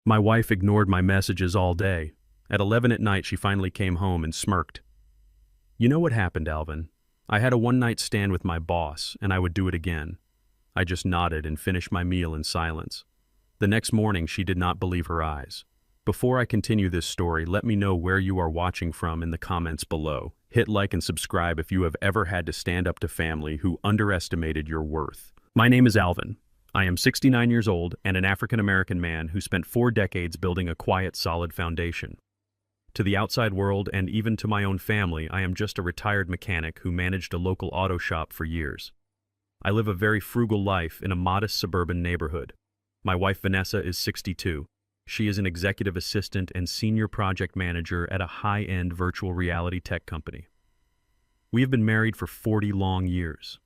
My wife ignored my messages all day. At 11 at night, she finally came home and smirked. You know what happened, Alvin? I had a one-night stand with my boss, and I would do it again. I just nodded and finished my meal in silence. The next morning, she did not believe her eyes. Before I continue this story, let me know where you are watching from in the comments below. Hit like and subscribe if you have ever had to stand up to family who underestimated your worth. My name is Alvin. I am 69 years old and an African-American man who spent 4 decades building a quiet, solid foundation. To the outside world and even to my own family, I am just a retired mechanic who managed a local auto shop for years. I live a very frugal life in a modest suburban neighborhood. My wife Vanessa is 62. She is an executive assistant and senior project manager at a high-end virtual reality tech company. We have been married for 40 long years.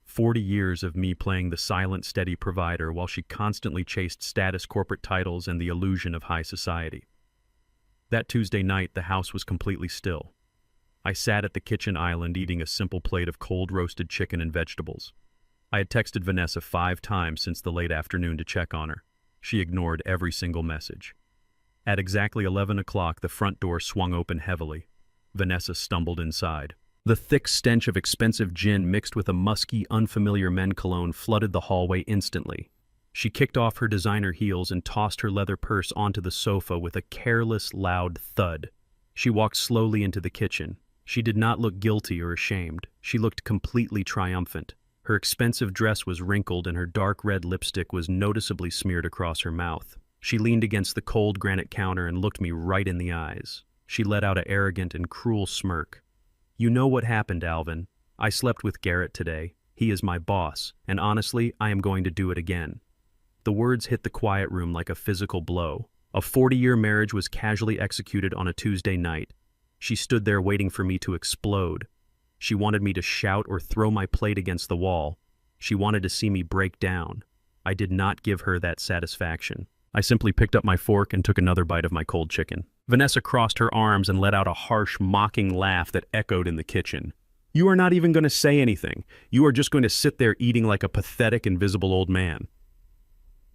40 years of me playing the silent, steady provider while she constantly chased status, corporate titles, and the illusion of high society. That Tuesday night, the house was completely still. I sat at the kitchen island eating a simple plate of cold roasted chicken and vegetables. I had texted Vanessa 5 times since the late afternoon to check on her. She ignored every single message. At exactly 11 o'clock, the front door swung open heavily. Vanessa stumbled inside. The thick stench of expensive gin mixed with a musky, unfamiliar men cologne flooded the hallway instantly. She kicked off her designer heels and tossed her leather purse onto the sofa with a careless, loud thud. She walked slowly into the kitchen. She did not look guilty or ashamed. She looked completely triumphant. Her expensive dress was wrinkled and her dark red lipstick was noticeably smeared across her mouth. She leaned against the cold granite counter and looked me right in the eyes. She let out an arrogant and cruel smirk. You know what happened, Alvin. I slept with Garrett today. He is my boss, and honestly, I am going to do it again. The words hit the quiet room like a physical blow. A 40-year marriage was casually executed on a Tuesday night. She stood there waiting for me to explode. She wanted me to shout or throw my plate against the wall. She wanted to see me break down. I did not give her that satisfaction. I simply picked up my fork and took another bite of my cold chicken. Vanessa crossed her arms and let out a harsh, mocking laugh that echoed in the kitchen. You are not even going to say anything. You are just going to sit there eating like a pathetic, invisible old man.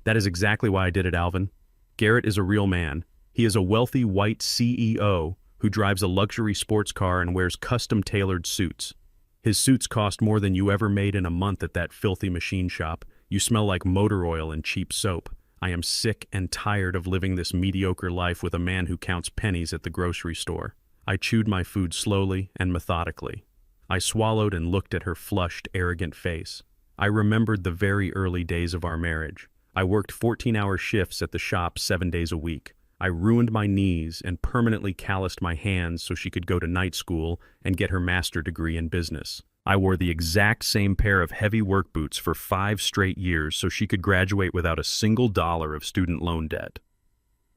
That is exactly why I did it, Alvin. Garrett is a real man. He is a wealthy white CEO who drives a luxury sports car and wears custom-tailored suits. His suits cost more than you ever made in a month at that filthy machine shop. You smell like motor oil and cheap soap. I am sick and tired of living this mediocre life with a man who counts pennies at the grocery store. I chewed my food slowly and methodically. I swallowed and looked at her flushed, arrogant face. I remembered the very early days of our marriage. I worked 14-hour shifts at the shop 7 days a week. I ruined my knees and permanently calloused my hands so she could go to night school and get her master's degree in business. I wore the exact same pair of heavy work boots for 5 straight years so she could graduate without a single dollar of student loan debt.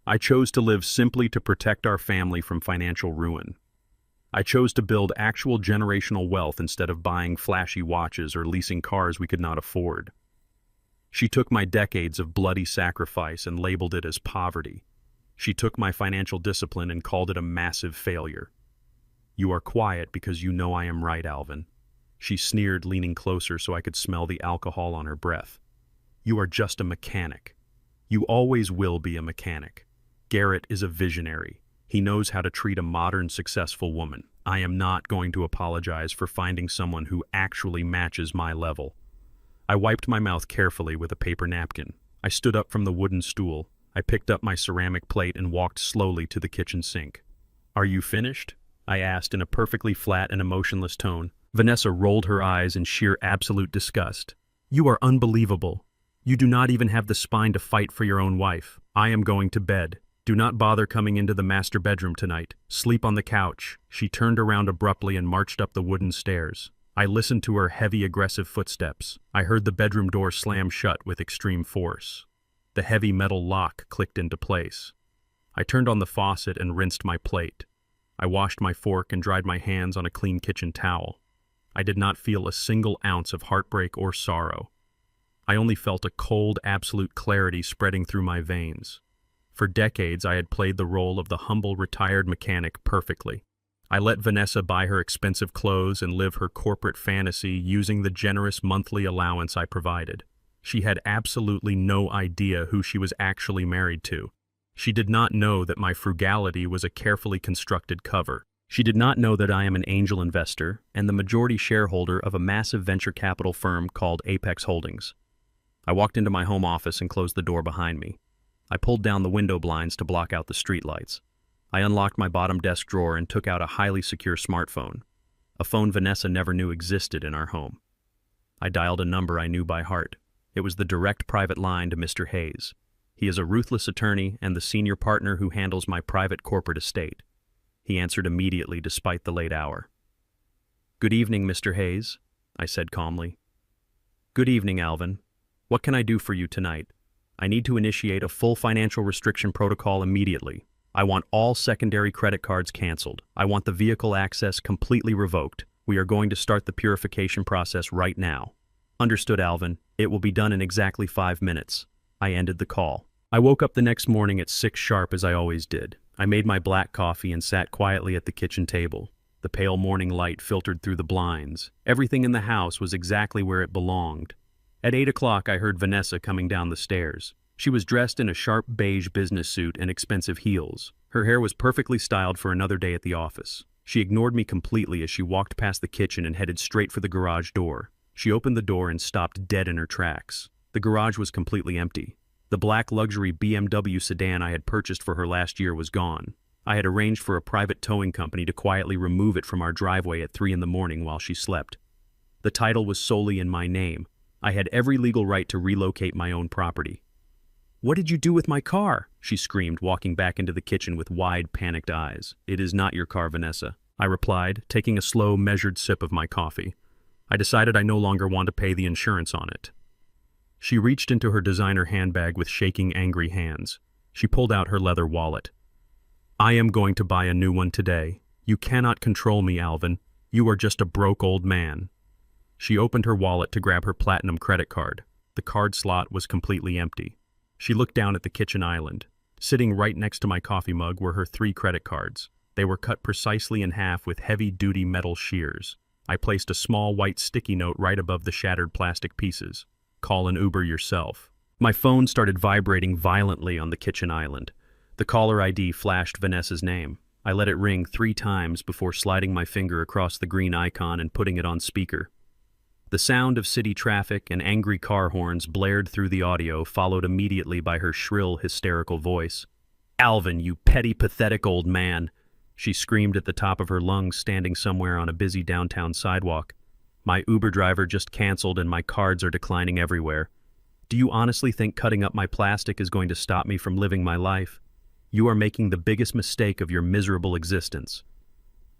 I chose to live simply to protect our family from financial ruin. I chose to build actual generational wealth instead of buying flashy watches or leasing cars we could not afford. She took my decades of bloody sacrifice and labeled it as poverty. She took my financial discipline and called it a massive failure. You are quiet because you know I am right, Alvin. She sneered, leaning closer so I could smell the alcohol on her breath. You are just a mechanic. You always will be a mechanic. Garrett is a visionary. He knows how to treat a modern, successful woman. I am not going to apologize for finding someone who actually matches my level. I wiped my mouth carefully with a paper napkin. I stood up from the wooden stool. I picked up my ceramic plate and walked slowly to the kitchen sink. Are you finished? I asked in a perfectly flat and emotionless tone. Vanessa rolled her eyes in sheer absolute disgust. You are unbelievable. You do not even have the spine to fight for your own wife. I am going to bed. Do not bother coming into the master bedroom tonight. Sleep on the couch. She turned around abruptly and marched up the wooden stairs. I listened to her heavy, aggressive footsteps. I heard the bedroom door slam shut with extreme force. The heavy metal lock clicked into place. I turned on the faucet and rinsed my plate. I washed my fork and dried my hands on a clean kitchen towel. I did not feel a single ounce of heartbreak or sorrow. I only felt a cold, absolute clarity spreading through my veins. For decades, I had played the role of the humble, retired mechanic perfectly. I let Vanessa buy her expensive clothes and live her corporate fantasy using the generous monthly allowance I provided. She had absolutely no idea who she was actually married to. She did not know that my frugality was a carefully constructed cover. She did not know that I am an angel investor and the majority shareholder of a massive venture capital firm called Apex Holdings. I walked into my home office and closed the door behind me. I pulled down the window blinds to block out the streetlights. I unlocked my bottom desk drawer and took out a highly secure smartphone, a phone Vanessa never knew existed in our home. I dialed a number I knew by heart. It was the direct private line to Mr. Hayes. He is a ruthless attorney and the senior partner who handles my private corporate estate. He answered immediately despite the late hour. "Good evening, Mr. Hayes," I said calmly. "Good evening, Alvin. What can I do for you tonight? I need to initiate a full financial restriction protocol immediately. I want all secondary credit cards canceled. I want the vehicle access completely revoked. We are going to start the purification process right now." "Understood, Alvin. It will be done in exactly 5 minutes." I ended the call. I woke up the next morning at 6 sharp as I always did. I made my black coffee and sat quietly at the kitchen table. The pale morning light filtered through the blinds. Everything in the house was exactly where it belonged. At 8 o'clock, I heard Vanessa coming down the stairs. She was dressed in a sharp beige business suit and expensive heels. Her hair was perfectly styled for another day at the office. She ignored me completely as she walked past the kitchen and headed straight for the garage door. She opened the door and stopped dead in her tracks. The garage was completely empty. The black luxury BMW sedan I had purchased for her last year was gone. I had arranged for a private towing company to quietly remove it from our driveway at 3 in the morning while she slept. The title was solely in my name. I had every legal right to relocate my own property. "What did you do with my car?" she screamed, walking back into the kitchen with wide, panicked eyes. "It is not your car, Vanessa," I replied, taking a slow, measured sip of my coffee. "I decided I no longer want to pay the insurance on it." She reached into her designer handbag with shaking, angry hands. She pulled out her leather wallet. "I am going to buy a new one today. You cannot control me, Alvin. You are just a broke old man." She opened her wallet to grab her platinum credit card. The card slot was completely empty. She looked down at the kitchen island. Sitting right next to my coffee mug were her 3 credit cards. They were cut precisely in half with heavy-duty metal shears. I placed a small white sticky note right above the shattered plastic pieces. "Call an Uber yourself." My phone started vibrating violently on the kitchen island. The caller ID flashed Vanessa's name. I let it ring 3 times before sliding my finger across the green icon and putting it on speaker. The sound of city traffic and angry car horns blared through the audio, followed immediately by her shrill, hysterical voice. "Alvin, you petty, pathetic old man!" she screamed at the top of her lungs, standing somewhere on a busy downtown sidewalk. "My Uber driver just canceled and my cards are declining everywhere. Do you honestly think cutting up my plastic is going to stop me from living my life? You are making the biggest mistake of your miserable existence."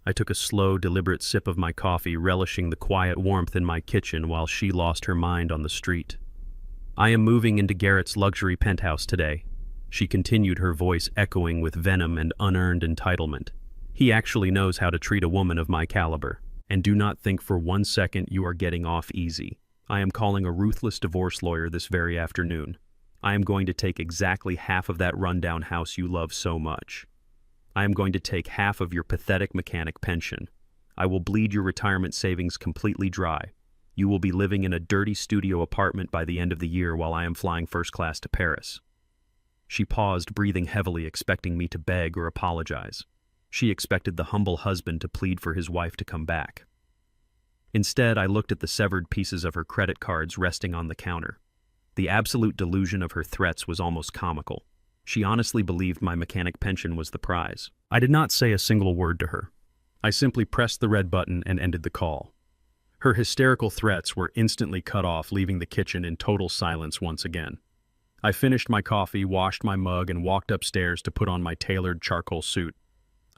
I took a slow, deliberate sip of my coffee, relishing the quiet warmth in my kitchen while she lost her mind on the street. "I am moving into Garrett's luxury penthouse today," she continued, her voice echoing with venom and unearned entitlement. "He actually knows how to treat a woman of my caliber. And do not think for 1 second you are getting off easy. I am calling a ruthless divorce lawyer this very afternoon. I am going to take exactly half of that rundown house you love so much. I am going to take half of your pathetic mechanic pension. I will bleed your retirement savings completely dry. You will be living in a dirty studio apartment by the end of the year while I am flying first class to Paris." She paused, breathing heavily, expecting me to beg or apologize. She expected the humble husband to plead for his wife to come back. Instead, I looked at the severed pieces of her credit cards resting on the counter. The absolute delusion of her threats was almost comical. She honestly believed my mechanic pension was the prize. I did not say a single word to her. I simply pressed the red button and ended the call. Her hysterical threats were instantly cut off, leaving the kitchen in total silence once again. I finished my coffee, washed my mug, and walked upstairs to put on my tailored charcoal suit.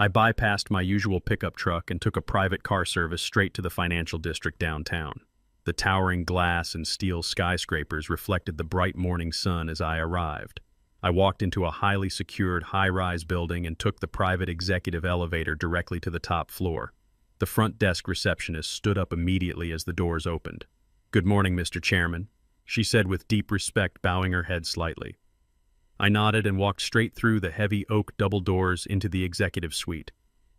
I bypassed my usual pickup truck and took a private car service straight to the financial district downtown. The towering glass and steel skyscrapers reflected the bright morning sun as I arrived. I walked into a highly secured high-rise building and took the private executive elevator directly to the top floor. The front desk receptionist stood up immediately as the doors opened. "Good morning, Mr. Chairman," she said with deep respect, bowing her head slightly. I nodded and walked straight through the heavy oak double doors into the executive suite.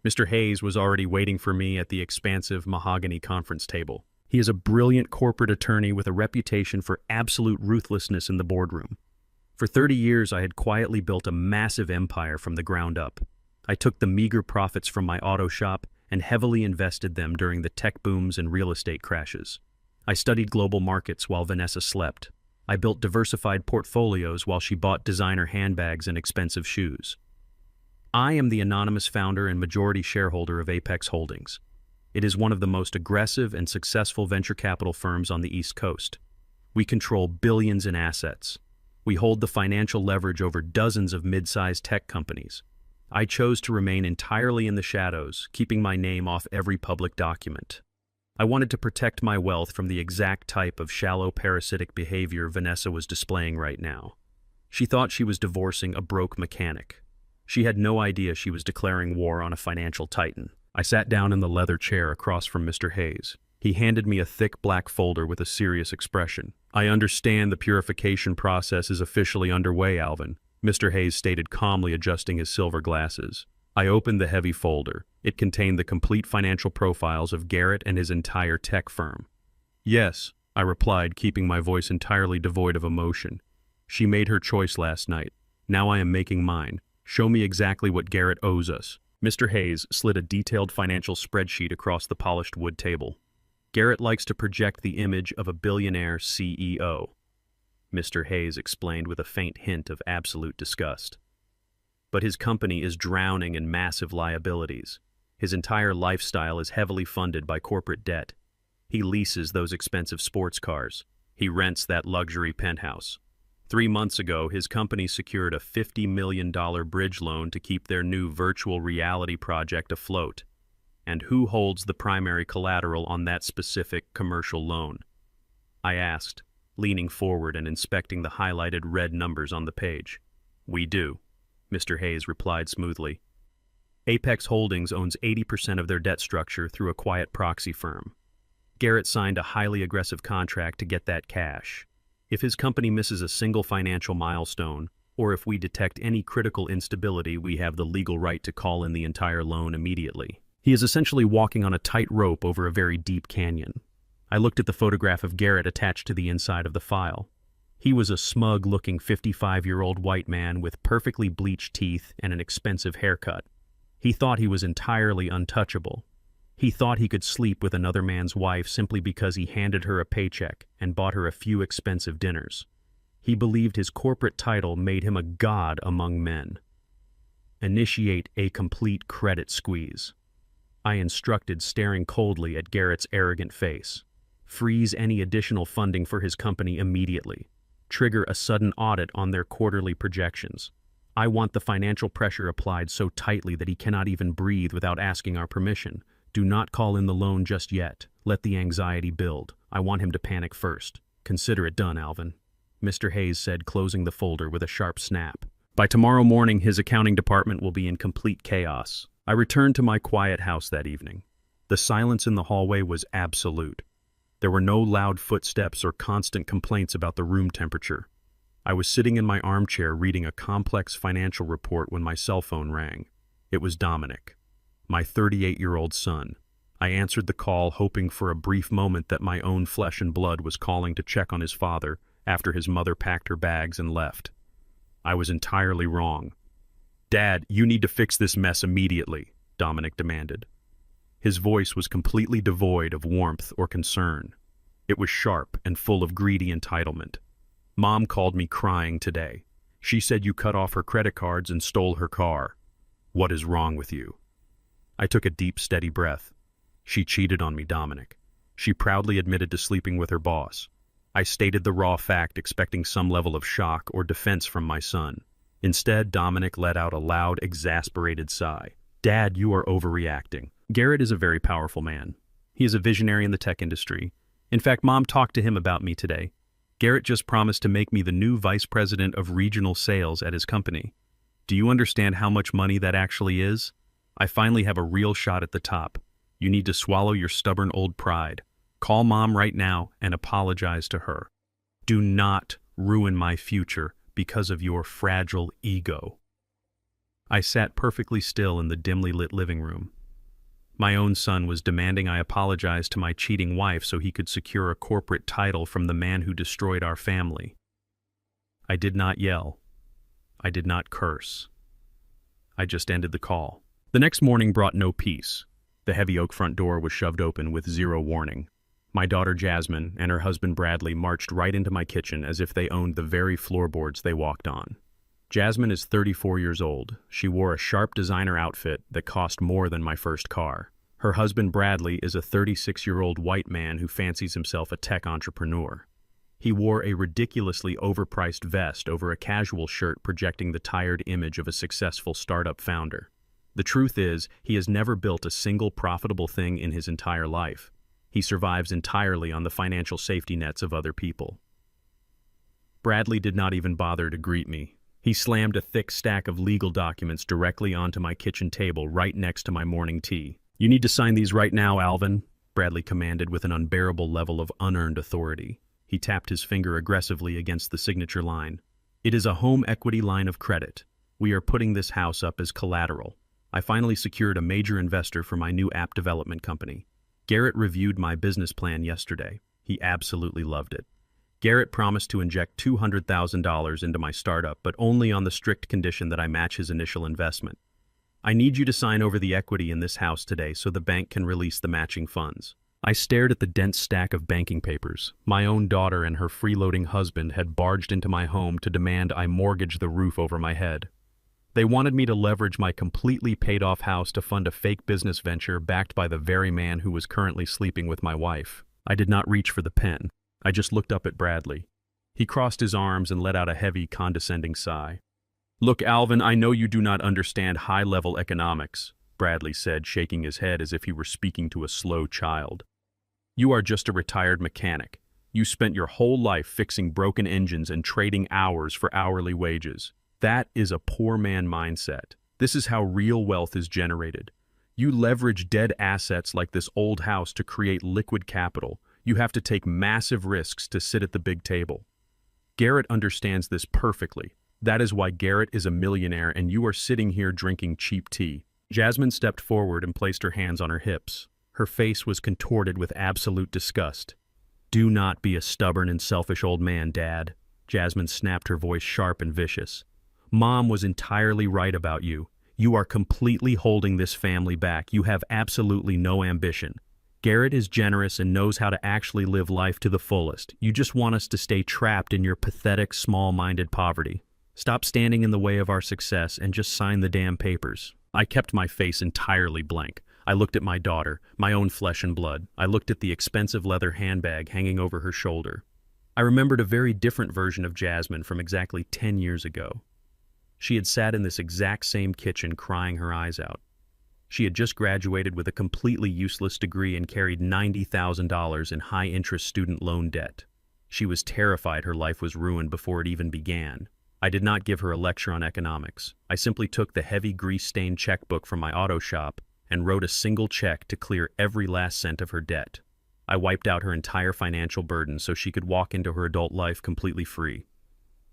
Mr. Hayes was already waiting for me at the expansive mahogany conference table. He is a brilliant corporate attorney with a reputation for absolute ruthlessness in the boardroom. For 30 years, I had quietly built a massive empire from the ground up. I took the meager profits from my auto shop and heavily invested them during the tech booms and real estate crashes. I studied global markets while Vanessa slept. I built diversified portfolios while she bought designer handbags and expensive shoes. I am the anonymous founder and majority shareholder of Apex Holdings. It is one of the most aggressive and successful venture capital firms on the East Coast. We control billions in assets. We hold the financial leverage over dozens of mid-sized tech companies. I chose to remain entirely in the shadows, keeping my name off every public document. I wanted to protect my wealth from the exact type of shallow parasitic behavior Vanessa was displaying right now. She thought she was divorcing a broke mechanic. She had no idea she was declaring war on a financial titan. I sat down in the leather chair across from Mr. Hayes. He handed me a thick black folder with a serious expression. "I understand the purification process is officially underway, Alvin," Mr. Hayes stated calmly, adjusting his silver glasses. I opened the heavy folder. It contained the complete financial profiles of Garrett and his entire tech firm. "Yes," I replied, keeping my voice entirely devoid of emotion. "She made her choice last night. Now I am making mine. Show me exactly what Garrett owes us." Mr. Hayes slid a detailed financial spreadsheet across the polished wood table. "Garrett likes to project the image of a billionaire CEO," Mr. Hayes explained with a faint hint of absolute disgust. "But his company is drowning in massive liabilities. His entire lifestyle is heavily funded by corporate debt. He leases those expensive sports cars. He rents that luxury penthouse. 3 months ago, his company secured a $50 million bridge loan to keep their new virtual reality project afloat. And who holds the primary collateral on that specific commercial loan?" I asked, leaning forward and inspecting the highlighted red numbers on the page. "We do," Mr. Hayes replied smoothly. "Apex Holdings owns 80% of their debt structure through a quiet proxy firm. Garrett signed a highly aggressive contract to get that cash. If his company misses a single financial milestone, or if we detect any critical instability, we have the legal right to call in the entire loan immediately. He is essentially walking on a tight rope over a very deep canyon." I looked at the photograph of Garrett attached to the inside of the file. He was a smug-looking 55-year-old white man with perfectly bleached teeth and an expensive haircut. He thought he was entirely untouchable. He thought he could sleep with another man's wife simply because he handed her a paycheck and bought her a few expensive dinners. He believed his corporate title made him a god among men. "Initiate a complete credit squeeze," I instructed, staring coldly at Garrett's arrogant face. "Freeze any additional funding for his company immediately. Trigger a sudden audit on their quarterly projections. I want the financial pressure applied so tightly that he cannot even breathe without asking our permission. Do not call in the loan just yet. Let the anxiety build. I want him to panic first. Consider it done, Alvin," Mr. Hayes said, closing the folder with a sharp snap. "By tomorrow morning, his accounting department will be in complete chaos." I returned to my quiet house that evening. The silence in the hallway was absolute. There were no loud footsteps or constant complaints about the room temperature. I was sitting in my armchair reading a complex financial report when my cell phone rang. It was Dominic, my 38-year-old son. I answered the call, hoping for a brief moment that my own flesh and blood was calling to check on his father after his mother packed her bags and left. I was entirely wrong. "Dad, you need to fix this mess immediately," Dominic demanded. His voice was completely devoid of warmth or concern. It was sharp and full of greedy entitlement. "Mom called me crying today. She said you cut off her credit cards and stole her car. What is wrong with you?" I took a deep, steady breath. "She cheated on me, Dominic. She proudly admitted to sleeping with her boss." I stated the raw fact, expecting some level of shock or defense from my son. Instead, Dominic let out a loud, exasperated sigh. "Dad, you are overreacting. Garrett is a very powerful man. He is a visionary in the tech industry. In fact, Mom talked to him about me today. Garrett just promised to make me the new vice president of regional sales at his company. Do you understand how much money that actually is? I finally have a real shot at the top. You need to swallow your stubborn old pride. Call Mom right now and apologize to her. Do not ruin my future because of your fragile ego." I sat perfectly still in the dimly lit living room. My own son was demanding I apologize to my cheating wife so he could secure a corporate title from the man who destroyed our family. I did not yell. I did not curse. I just ended the call. The next morning brought no peace. The heavy oak front door was shoved open with zero warning. My daughter Jasmine and her husband Bradley marched right into my kitchen as if they owned the very floorboards they walked on. Jasmine is 34 years old. She wore a sharp designer outfit that cost more than my first car. Her husband Bradley is a 36-year-old white man who fancies himself a tech entrepreneur. He wore a ridiculously overpriced vest over a casual shirt projecting the tired image of a successful startup founder. The truth is, he has never built a single profitable thing in his entire life. He survives entirely on the financial safety nets of other people. Bradley did not even bother to greet me. He slammed a thick stack of legal documents directly onto my kitchen table right next to my morning tea. "You need to sign these right now, Alvin," Bradley commanded with an unbearable level of unearned authority. He tapped his finger aggressively against the signature line. "It is a home equity line of credit. We are putting this house up as collateral. I finally secured a major investor for my new app development company. Garrett reviewed my business plan yesterday. He absolutely loved it. Garrett promised to inject $200,000 into my startup, but only on the strict condition that I match his initial investment. I need you to sign over the equity in this house today so the bank can release the matching funds." I stared at the dense stack of banking papers. My own daughter and her freeloading husband had barged into my home to demand I mortgage the roof over my head. They wanted me to leverage my completely paid-off house to fund a fake business venture backed by the very man who was currently sleeping with my wife. I did not reach for the pen. I just looked up at Bradley. He crossed his arms and let out a heavy, condescending sigh. "Look, Alvin, I know you do not understand high-level economics," Bradley said, shaking his head as if he were speaking to a slow child. "You are just a retired mechanic. You spent your whole life fixing broken engines and trading hours for hourly wages. That is a poor man mindset. This is how real wealth is generated. You leverage dead assets like this old house to create liquid capital. You have to take massive risks to sit at the big table. Garrett understands this perfectly. That is why Garrett is a millionaire and you are sitting here drinking cheap tea." Jasmine stepped forward and placed her hands on her hips. Her face was contorted with absolute disgust. "Do not be a stubborn and selfish old man, Dad." Jasmine snapped, her voice sharp and vicious. "Mom was entirely right about you. You are completely holding this family back. You have absolutely no ambition. Garrett is generous and knows how to actually live life to the fullest. You just want us to stay trapped in your pathetic, small-minded poverty. Stop standing in the way of our success and just sign the damn papers." I kept my face entirely blank. I looked at my daughter, my own flesh and blood. I looked at the expensive leather handbag hanging over her shoulder. I remembered a very different version of Jasmine from exactly 10 years ago. She had sat in this exact same kitchen crying her eyes out. She had just graduated with a completely useless degree and carried $90,000 in high-interest student loan debt. She was terrified her life was ruined before it even began. I did not give her a lecture on economics. I simply took the heavy grease-stained checkbook from my auto shop and wrote a single check to clear every last cent of her debt. I wiped out her entire financial burden so she could walk into her adult life completely free.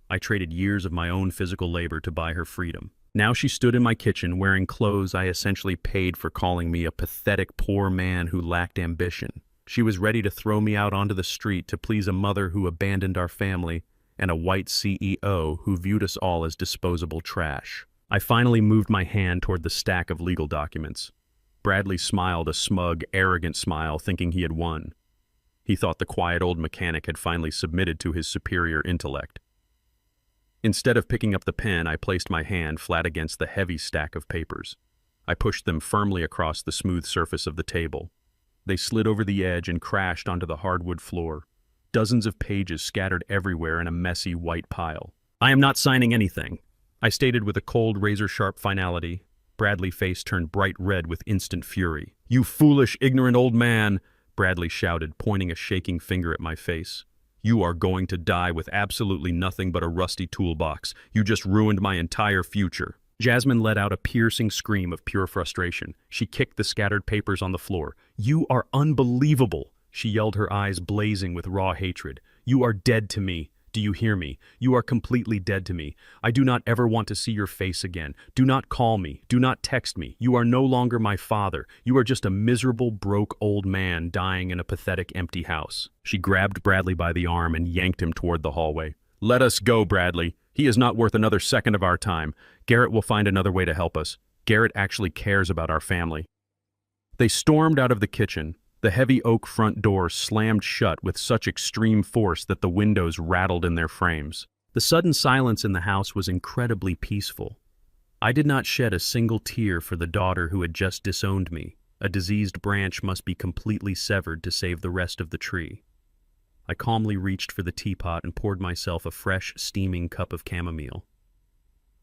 I traded years of my own physical labor to buy her freedom. Now she stood in my kitchen wearing clothes I essentially paid for, calling me a pathetic poor man who lacked ambition. She was ready to throw me out onto the street to please a mother who abandoned our family and a white CEO who viewed us all as disposable trash. I finally moved my hand toward the stack of legal documents. Bradley smiled a smug, arrogant smile, thinking he had won. He thought the quiet old mechanic had finally submitted to his superior intellect. Instead of picking up the pen, I placed my hand flat against the heavy stack of papers. I pushed them firmly across the smooth surface of the table. They slid over the edge and crashed onto the hardwood floor. Dozens of pages scattered everywhere in a messy white pile. "I am not signing anything," I stated with a cold, razor-sharp finality. Bradley's face turned bright red with instant fury. "You foolish, ignorant old man," Bradley shouted, pointing a shaking finger at my face. "You are going to die with absolutely nothing but a rusty toolbox. You just ruined my entire future." Jasmine let out a piercing scream of pure frustration. She kicked the scattered papers on the floor. "You are unbelievable," she yelled, her eyes blazing with raw hatred. "You are dead to me. Do you hear me? You are completely dead to me. I do not ever want to see your face again. Do not call me. Do not text me. You are no longer my father. You are just a miserable, broke old man dying in a pathetic, empty house." She grabbed Bradley by the arm and yanked him toward the hallway. Let us go, Bradley. He is not worth another second of our time. Garrett will find another way to help us. Garrett actually cares about our family. They stormed out of the kitchen. The heavy oak front door slammed shut with such extreme force that the windows rattled in their frames. The sudden silence in the house was incredibly peaceful. I did not shed a single tear for the daughter who had just disowned me. A diseased branch must be completely severed to save the rest of the tree. I calmly reached for the teapot and poured myself a fresh, steaming cup of chamomile.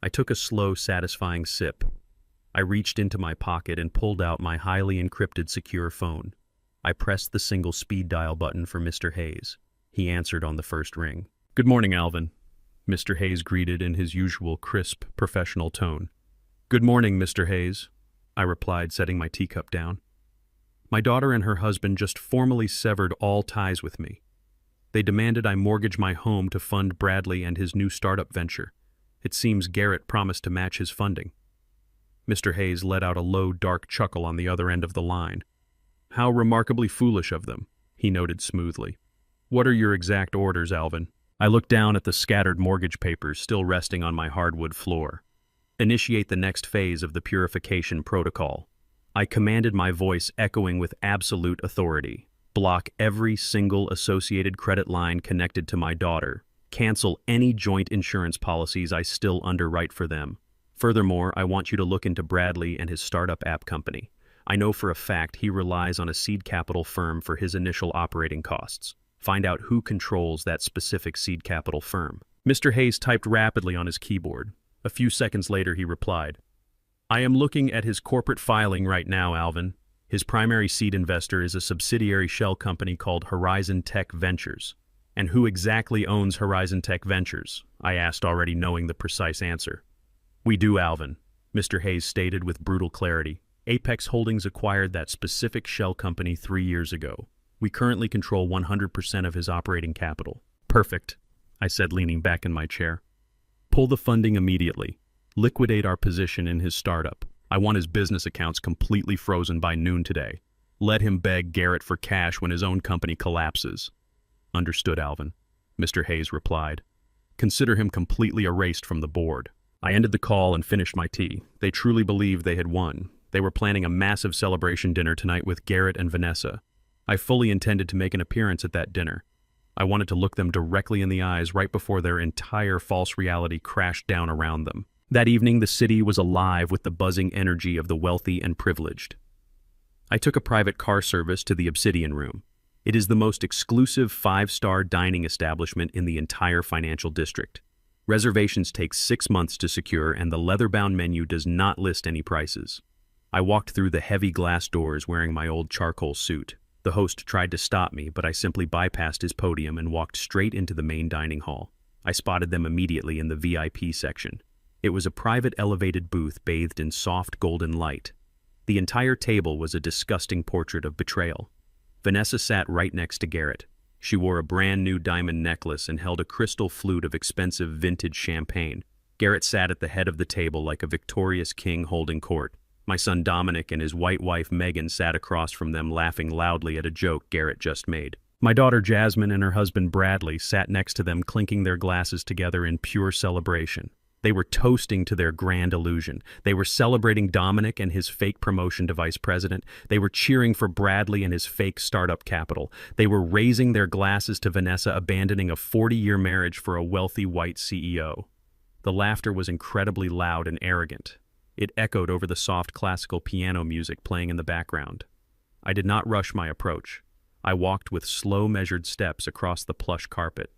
I took a slow, satisfying sip. I reached into my pocket and pulled out my highly encrypted secure phone. I pressed the single speed dial button for Mr. Hayes. He answered on the first ring. "Good morning, Alvin," Mr. Hayes greeted in his usual crisp, professional tone. "Good morning, Mr. Hayes," I replied, setting my teacup down. My daughter and her husband just formally severed all ties with me. They demanded I mortgage my home to fund Bradley and his new startup venture. It seems Garrett promised to match his funding. Mr. Hayes let out a low, dark chuckle on the other end of the line. "How remarkably foolish of them," he noted smoothly. "What are your exact orders, Alvin?" I looked down at the scattered mortgage papers still resting on my hardwood floor. "Initiate the next phase of the purification protocol." I commanded, my voice echoing with absolute authority. "Block every single associated credit line connected to my daughter. Cancel any joint insurance policies I still underwrite for them. Furthermore, I want you to look into Bradley and his startup app company. I know for a fact he relies on a seed capital firm for his initial operating costs. Find out who controls that specific seed capital firm." Mr. Hayes typed rapidly on his keyboard. A few seconds later, he replied, "I am looking at his corporate filing right now, Alvin. His primary seed investor is a subsidiary shell company called Horizon Tech Ventures." "And who exactly owns Horizon Tech Ventures?" I asked, already knowing the precise answer. "We do, Alvin," Mr. Hayes stated with brutal clarity. "Apex Holdings acquired that specific shell company 3 years ago. We currently control 100% of his operating capital." "Perfect," I said, leaning back in my chair. "Pull the funding immediately. Liquidate our position in his startup. I want his business accounts completely frozen by noon today. Let him beg Garrett for cash when his own company collapses." "Understood, Alvin," Mr. Hayes replied. "Consider him completely erased from the board." I ended the call and finished my tea. They truly believed they had won. They were planning a massive celebration dinner tonight with Garrett and Vanessa. I fully intended to make an appearance at that dinner. I wanted to look them directly in the eyes right before their entire false reality crashed down around them. That evening, the city was alive with the buzzing energy of the wealthy and privileged. I took a private car service to the Obsidian Room. It is the most exclusive 5-star dining establishment in the entire financial district. Reservations take 6 months to secure, and the leather-bound menu does not list any prices. I walked through the heavy glass doors wearing my old charcoal suit. The host tried to stop me, but I simply bypassed his podium and walked straight into the main dining hall. I spotted them immediately in the VIP section. It was a private elevated booth bathed in soft golden light. The entire table was a disgusting portrait of betrayal. Vanessa sat right next to Garrett. She wore a brand new diamond necklace and held a crystal flute of expensive vintage champagne. Garrett sat at the head of the table like a victorious king holding court. My son Dominic and his white wife Megan sat across from them, laughing loudly at a joke Garrett just made. My daughter Jasmine and her husband Bradley sat next to them, clinking their glasses together in pure celebration. They were toasting to their grand illusion. They were celebrating Dominic and his fake promotion to vice president. They were cheering for Bradley and his fake startup capital. They were raising their glasses to Vanessa abandoning a 40-year marriage for a wealthy white CEO. The laughter was incredibly loud and arrogant. It echoed over the soft classical piano music playing in the background. I did not rush my approach. I walked with slow, measured steps across the plush carpet.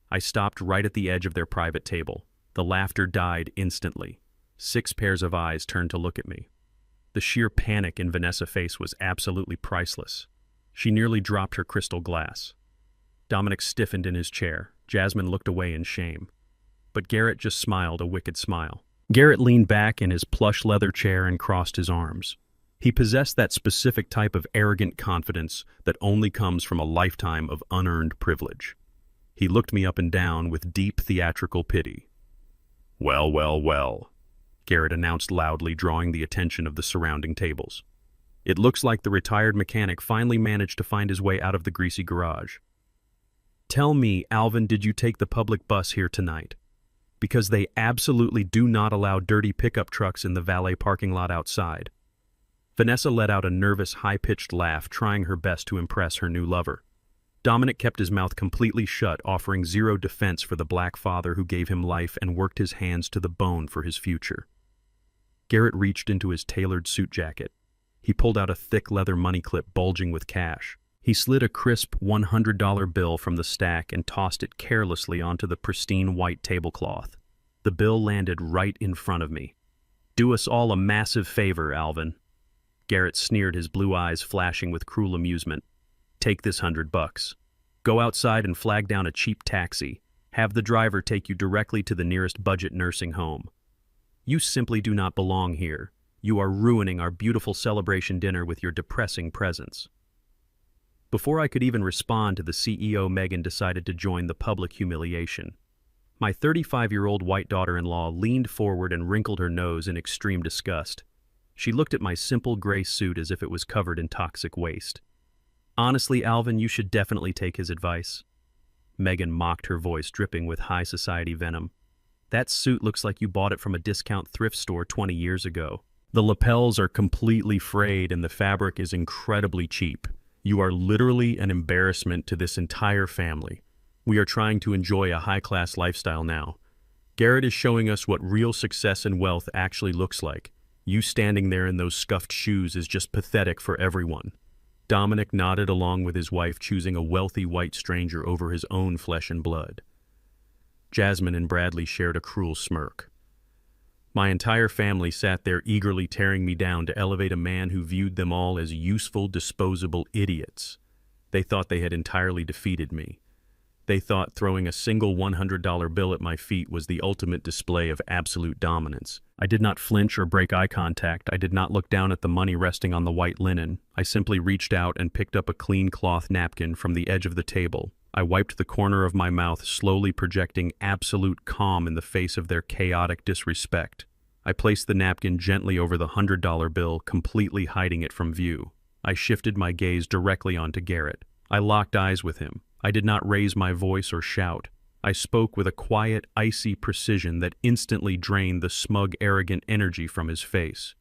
I stopped right at the edge of their private table. The laughter died instantly. 6 pairs of eyes turned to look at me. The sheer panic in Vanessa's face was absolutely priceless. She nearly dropped her crystal glass. Dominic stiffened in his chair. Jasmine looked away in shame. But Garrett just smiled a wicked smile. Garrett leaned back in his plush leather chair and crossed his arms. He possessed that specific type of arrogant confidence that only comes from a lifetime of unearned privilege. He looked me up and down with deep theatrical pity. "Well, well, well," Garrett announced loudly, drawing the attention of the surrounding tables. "It looks like the retired mechanic finally managed to find his way out of the greasy garage." Tell me, Alvin, did you take the public bus here tonight? Because they absolutely do not allow dirty pickup trucks in the valet parking lot outside. Vanessa let out a nervous, high-pitched laugh, trying her best to impress her new lover. Dominic kept his mouth completely shut, offering zero defense for the black father who gave him life and worked his hands to the bone for his future. Garrett reached into his tailored suit jacket. He pulled out a thick leather money clip bulging with cash. He slid a crisp $100 bill from the stack and tossed it carelessly onto the pristine white tablecloth. The bill landed right in front of me. "Do us all a massive favor, Alvin." Garrett sneered, his blue eyes flashing with cruel amusement. "Take this $100. Go outside and flag down a cheap taxi. Have the driver take you directly to the nearest budget nursing home. You simply do not belong here. You are ruining our beautiful celebration dinner with your depressing presence." Before I could even respond to the CEO, Megan decided to join the public humiliation. My 35-year-old white daughter-in-law leaned forward and wrinkled her nose in extreme disgust. She looked at my simple gray suit as if it was covered in toxic waste. "Honestly, Alvin, you should definitely take his advice." Megan mocked, her voice dripping with high society venom. "That suit looks like you bought it from a discount thrift store 20 years ago. The lapels are completely frayed and the fabric is incredibly cheap. You are literally an embarrassment to this entire family. We are trying to enjoy a high-class lifestyle now. Garrett is showing us what real success and wealth actually looks like. You standing there in those scuffed shoes is just pathetic for everyone." Dominic nodded along with his wife, choosing a wealthy white stranger over his own flesh and blood. Jasmine and Bradley shared a cruel smirk. My entire family sat there eagerly tearing me down to elevate a man who viewed them all as useful, disposable idiots. They thought they had entirely defeated me. They thought throwing a single $100 bill at my feet was the ultimate display of absolute dominance. I did not flinch or break eye contact. I did not look down at the money resting on the white linen. I simply reached out and picked up a clean cloth napkin from the edge of the table. I wiped the corner of my mouth, slowly projecting absolute calm in the face of their chaotic disrespect. I placed the napkin gently over the $100 bill, completely hiding it from view. I shifted my gaze directly onto Garrett. I locked eyes with him. I did not raise my voice or shout. I spoke with a quiet, icy precision that instantly drained the smug, arrogant energy from his face.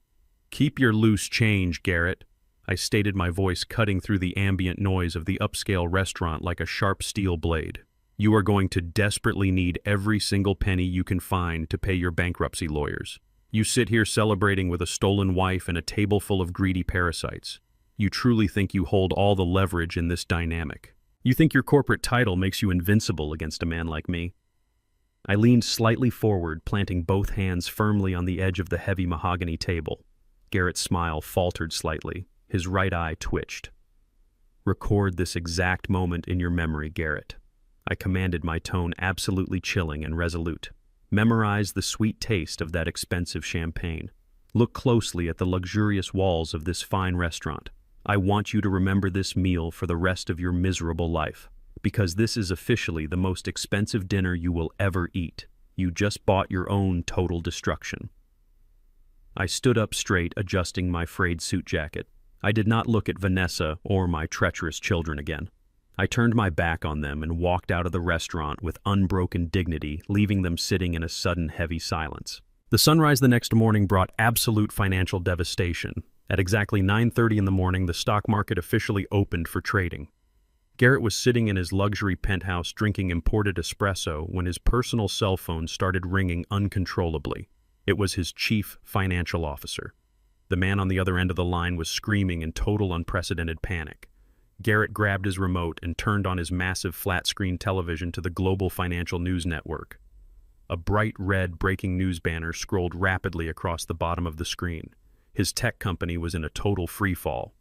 "Keep your loose change, Garrett," I stated, my voice cutting through the ambient noise of the upscale restaurant like a sharp steel blade. "You are going to desperately need every single penny you can find to pay your bankruptcy lawyers. You sit here celebrating with a stolen wife and a table full of greedy parasites. You truly think you hold all the leverage in this dynamic. You think your corporate title makes you invincible against a man like me." I leaned slightly forward, planting both hands firmly on the edge of the heavy mahogany table. Garrett's smile faltered slightly. His right eye twitched. "Record this exact moment in your memory, Garrett." I commanded, my tone absolutely chilling and resolute. "Memorize the sweet taste of that expensive champagne. Look closely at the luxurious walls of this fine restaurant. I want you to remember this meal for the rest of your miserable life, because this is officially the most expensive dinner you will ever eat. You just bought your own total destruction." I stood up straight, adjusting my frayed suit jacket. I did not look at Vanessa or my treacherous children again. I turned my back on them and walked out of the restaurant with unbroken dignity, leaving them sitting in a sudden heavy silence. The sunrise the next morning brought absolute financial devastation. At exactly 9:30 in the morning, the stock market officially opened for trading. Garrett was sitting in his luxury penthouse drinking imported espresso when his personal cell phone started ringing uncontrollably. It was his chief financial officer. The man on the other end of the line was screaming in total unprecedented panic. Garrett grabbed his remote and turned on his massive flat-screen television to the global financial news network. A bright red breaking news banner scrolled rapidly across the bottom of the screen. His tech company was in a total freefall.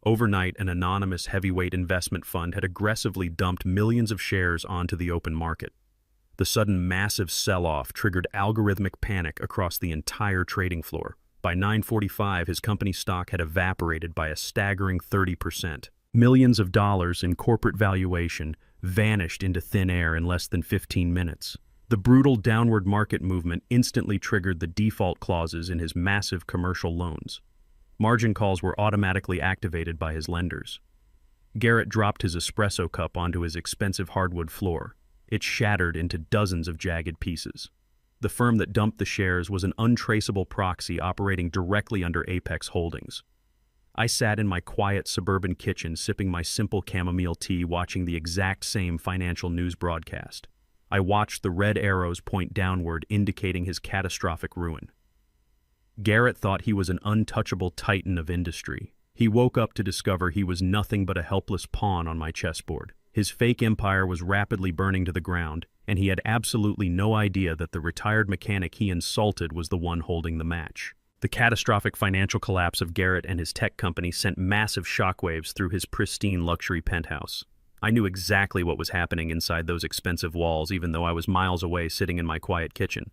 Overnight, an anonymous heavyweight investment fund had aggressively dumped millions of shares onto the open market. The sudden massive sell-off triggered algorithmic panic across the entire trading floor. By 9:45, his company's stock had evaporated by a staggering 30%. Millions of dollars in corporate valuation vanished into thin air in less than 15 minutes. The brutal downward market movement instantly triggered the default clauses in his massive commercial loans. Margin calls were automatically activated by his lenders. Garrett dropped his espresso cup onto his expensive hardwood floor. It shattered into dozens of jagged pieces. The firm that dumped the shares was an untraceable proxy operating directly under Apex Holdings. I sat in my quiet suburban kitchen sipping my simple chamomile tea, watching the exact same financial news broadcast. I watched the red arrows point downward, indicating his catastrophic ruin. Garrett thought he was an untouchable titan of industry. He woke up to discover he was nothing but a helpless pawn on my chessboard. His fake empire was rapidly burning to the ground, and he had absolutely no idea that the retired mechanic he insulted was the one holding the match. The catastrophic financial collapse of Garrett and his tech company sent massive shockwaves through his pristine luxury penthouse. I knew exactly what was happening inside those expensive walls, even though I was miles away sitting in my quiet kitchen.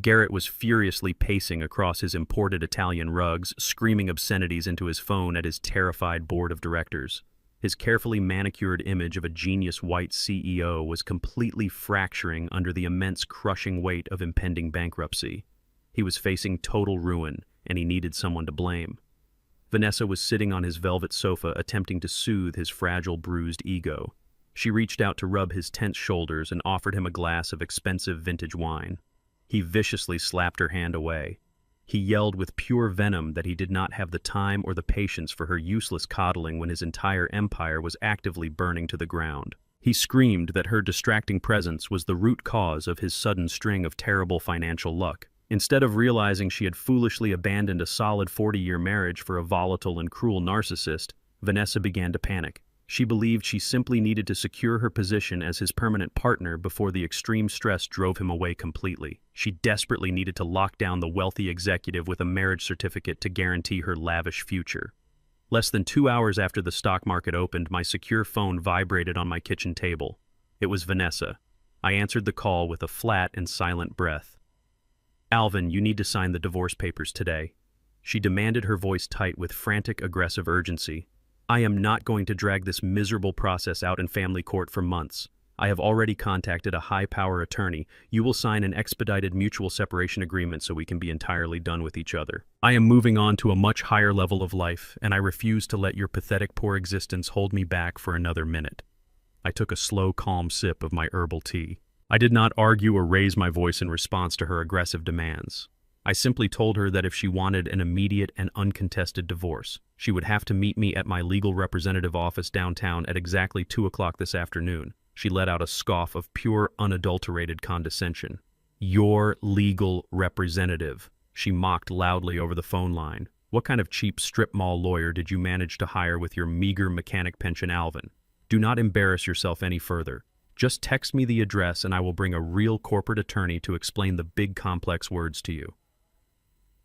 Garrett was furiously pacing across his imported Italian rugs, screaming obscenities into his phone at his terrified board of directors. His carefully manicured image of a genius white CEO was completely fracturing under the immense crushing weight of impending bankruptcy. He was facing total ruin, and he needed someone to blame. Vanessa was sitting on his velvet sofa, attempting to soothe his fragile, bruised ego. She reached out to rub his tense shoulders and offered him a glass of expensive vintage wine. He viciously slapped her hand away. He yelled with pure venom that he did not have the time or the patience for her useless coddling when his entire empire was actively burning to the ground. He screamed that her distracting presence was the root cause of his sudden string of terrible financial luck. Instead of realizing she had foolishly abandoned a solid 40-year marriage for a volatile and cruel narcissist, Vanessa began to panic. She believed she simply needed to secure her position as his permanent partner before the extreme stress drove him away completely. She desperately needed to lock down the wealthy executive with a marriage certificate to guarantee her lavish future. Less than 2 hours after the stock market opened, my secure phone vibrated on my kitchen table. It was Vanessa. I answered the call with a flat and silent breath. "Alvin, you need to sign the divorce papers today." She demanded, her voice tight with frantic, aggressive urgency. "I am not going to drag this miserable process out in family court for months. I have already contacted a high-power attorney. You will sign an expedited mutual separation agreement so we can be entirely done with each other. I am moving on to a much higher level of life, and I refuse to let your pathetic poor existence hold me back for another minute." I took a slow, calm sip of my herbal tea. I did not argue or raise my voice in response to her aggressive demands. I simply told her that if she wanted an immediate and uncontested divorce, she would have to meet me at my legal representative office downtown at exactly 2 o'clock this afternoon. She let out a scoff of pure, unadulterated condescension. "Your legal representative," she mocked loudly over the phone line. "What kind of cheap strip mall lawyer did you manage to hire with your meager mechanic pension, Alvin? Do not embarrass yourself any further. Just text me the address and I will bring a real corporate attorney to explain the big complex words to you."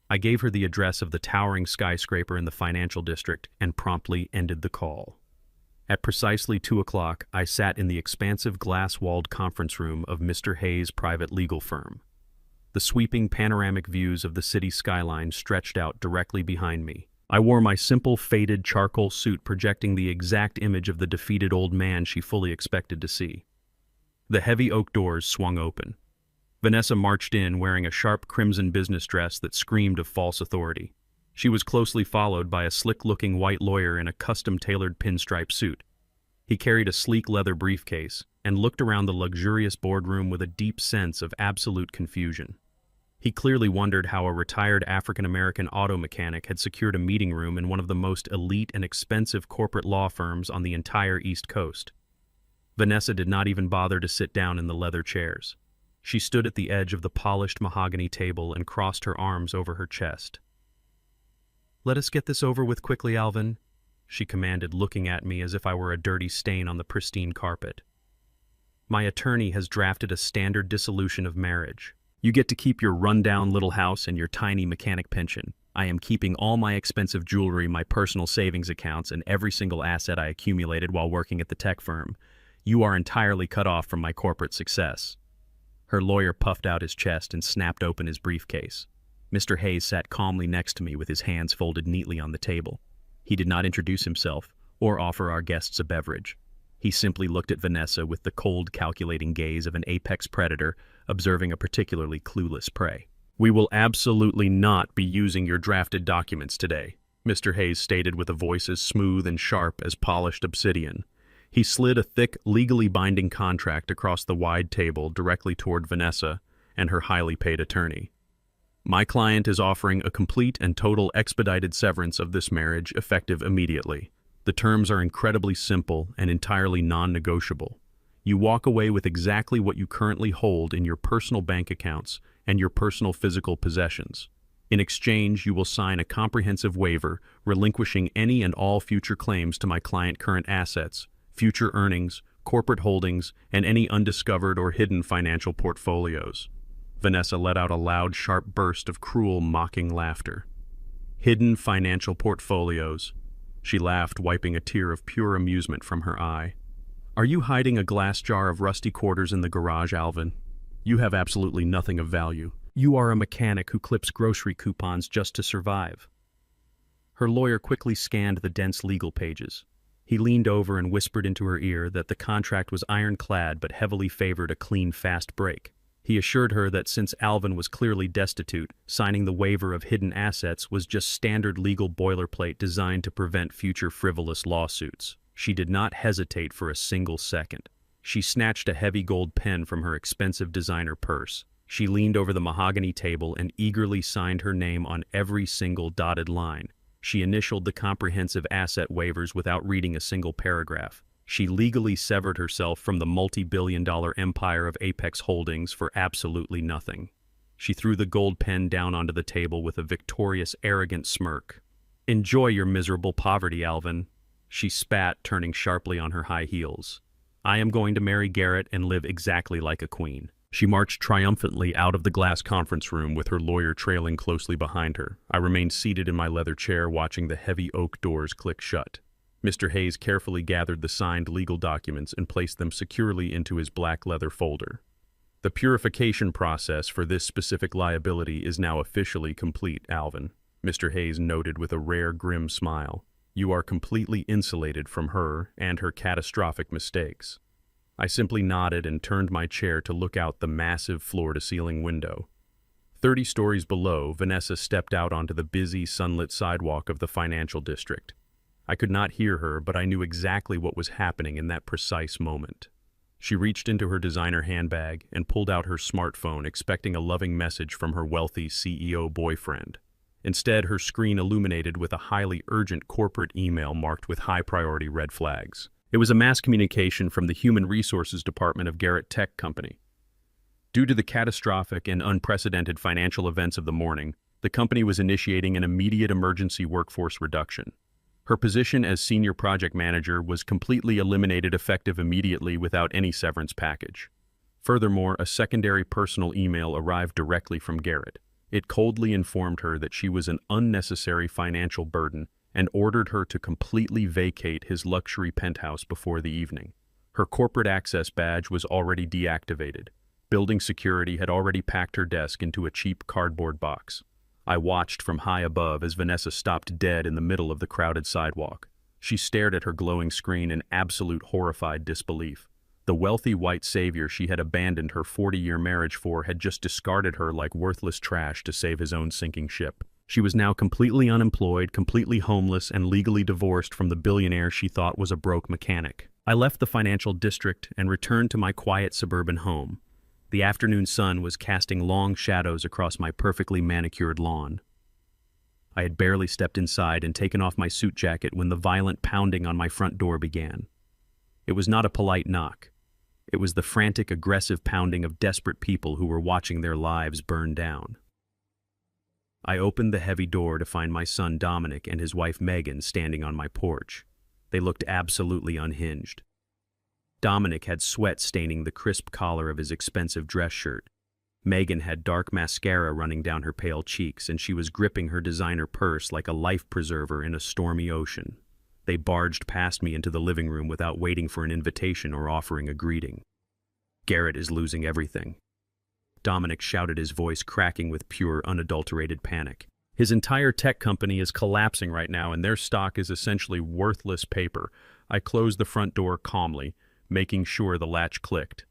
I gave her the address of the towering skyscraper in the financial district and promptly ended the call. At precisely 2 o'clock, I sat in the expansive glass-walled conference room of Mr. Hayes' private legal firm. The sweeping panoramic views of the city skyline stretched out directly behind me. I wore my simple, faded charcoal suit, projecting the exact image of the defeated old man she fully expected to see. The heavy oak doors swung open. Vanessa marched in wearing a sharp crimson business dress that screamed of false authority. She was closely followed by a slick-looking white lawyer in a custom-tailored pinstripe suit. He carried a sleek leather briefcase and looked around the luxurious boardroom with a deep sense of absolute confusion. He clearly wondered how a retired African-American auto mechanic had secured a meeting room in one of the most elite and expensive corporate law firms on the entire East Coast. Vanessa did not even bother to sit down in the leather chairs. She stood at the edge of the polished mahogany table and crossed her arms over her chest. "Let us get this over with quickly, Alvin," she commanded, looking at me as if I were a dirty stain on the pristine carpet. "My attorney has drafted a standard dissolution of marriage. You get to keep your rundown little house and your tiny mechanic pension. I am keeping all my expensive jewelry, my personal savings accounts, and every single asset I accumulated while working at the tech firm. You are entirely cut off from my corporate success." Her lawyer puffed out his chest and snapped open his briefcase. Mr. Hayes sat calmly next to me with his hands folded neatly on the table. He did not introduce himself or offer our guests a beverage. He simply looked at Vanessa with the cold, calculating gaze of an apex predator observing a particularly clueless prey. "We will absolutely not be using your drafted documents today," Mr. Hayes stated with a voice as smooth and sharp as polished obsidian. He slid a thick, legally binding contract across the wide table directly toward Vanessa and her highly paid attorney. My client is offering a complete and total expedited severance of this marriage effective immediately. The terms are incredibly simple and entirely non-negotiable. You walk away with exactly what you currently hold in your personal bank accounts and your personal physical possessions. In exchange, you will sign a comprehensive waiver relinquishing any and all future claims to my client's current assets, future earnings, corporate holdings, and any undiscovered or hidden financial portfolios. Vanessa let out a loud, sharp burst of cruel, mocking laughter. Hidden financial portfolios. She laughed, wiping a tear of pure amusement from her eye. Are you hiding a glass jar of rusty quarters in the garage, Alvin? You have absolutely nothing of value. You are a mechanic who clips grocery coupons just to survive. Her lawyer quickly scanned the dense legal pages. He leaned over and whispered into her ear that the contract was ironclad but heavily favored a clean, fast break. He assured her that since Alvin was clearly destitute, signing the waiver of hidden assets was just standard legal boilerplate designed to prevent future frivolous lawsuits. She did not hesitate for a single second. She snatched a heavy gold pen from her expensive designer purse. She leaned over the mahogany table and eagerly signed her name on every single dotted line. She initialed the comprehensive asset waivers without reading a single paragraph. She legally severed herself from the multi-billion-dollar empire of Apex Holdings for absolutely nothing. She threw the gold pen down onto the table with a victorious, arrogant smirk. "Enjoy your miserable poverty, Alvin," she spat, turning sharply on her high heels. "I am going to marry Garrett and live exactly like a queen." She marched triumphantly out of the glass conference room with her lawyer trailing closely behind her. I remained seated in my leather chair watching the heavy oak doors click shut. Mr. Hayes carefully gathered the signed legal documents and placed them securely into his black leather folder. "The purification process for this specific liability is now officially complete, Alvin," Mr. Hayes noted with a rare grim smile. "You are completely insulated from her and her catastrophic mistakes." I simply nodded and turned my chair to look out the massive floor-to-ceiling window. 30 stories below, Vanessa stepped out onto the busy, sunlit sidewalk of the financial district. I could not hear her, but I knew exactly what was happening in that precise moment. She reached into her designer handbag and pulled out her smartphone, expecting a loving message from her wealthy CEO boyfriend. Instead, her screen illuminated with a highly urgent corporate email marked with high-priority red flags. It was a mass communication from the Human Resources Department of Garrett Tech Company. Due to the catastrophic and unprecedented financial events of the morning, the company was initiating an immediate emergency workforce reduction. Her position as senior project manager was completely eliminated effective immediately without any severance package. Furthermore, a secondary personal email arrived directly from Garrett. It coldly informed her that she was an unnecessary financial burden and ordered her to completely vacate his luxury penthouse before the evening. Her corporate access badge was already deactivated. Building security had already packed her desk into a cheap cardboard box. I watched from high above as Vanessa stopped dead in the middle of the crowded sidewalk. She stared at her glowing screen in absolute horrified disbelief. The wealthy white savior she had abandoned her 40-year marriage for had just discarded her like worthless trash to save his own sinking ship. She was now completely unemployed, completely homeless, and legally divorced from the billionaire she thought was a broke mechanic. I left the financial district and returned to my quiet suburban home. The afternoon sun was casting long shadows across my perfectly manicured lawn. I had barely stepped inside and taken off my suit jacket when the violent pounding on my front door began. It was not a polite knock. It was the frantic, aggressive pounding of desperate people who were watching their lives burn down. I opened the heavy door to find my son Dominic and his wife Megan standing on my porch. They looked absolutely unhinged. Dominic had sweat staining the crisp collar of his expensive dress shirt. Megan had dark mascara running down her pale cheeks, and she was gripping her designer purse like a life preserver in a stormy ocean. They barged past me into the living room without waiting for an invitation or offering a greeting. "Garrett is losing everything." Dominic shouted, his voice cracking with pure, unadulterated panic. "His entire tech company is collapsing right now, and their stock is essentially worthless paper." I closed the front door calmly, making sure the latch clicked.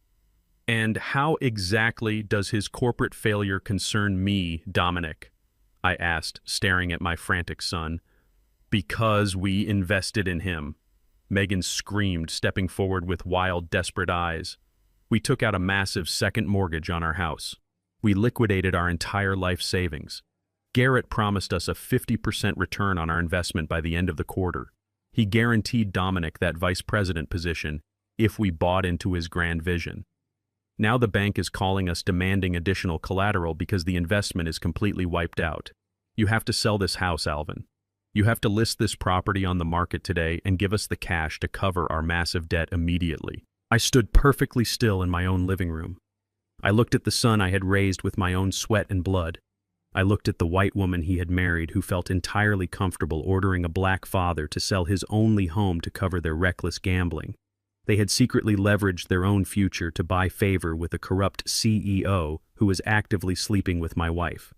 "And how exactly does his corporate failure concern me, Dominic?" I asked, staring at my frantic son. Because we invested in him. Megan screamed, stepping forward with wild, desperate eyes. We took out a massive second mortgage on our house. We liquidated our entire life savings. Garrett promised us a 50% return on our investment by the end of the quarter. He guaranteed Dominic that vice president position if we bought into his grand vision. Now the bank is calling us demanding additional collateral because the investment is completely wiped out. You have to sell this house, Alvin. You have to list this property on the market today and give us the cash to cover our massive debt immediately. I stood perfectly still in my own living room. I looked at the son I had raised with my own sweat and blood. I looked at the white woman he had married who felt entirely comfortable ordering a black father to sell his only home to cover their reckless gambling. They had secretly leveraged their own future to buy favor with a corrupt CEO who was actively sleeping with my wife.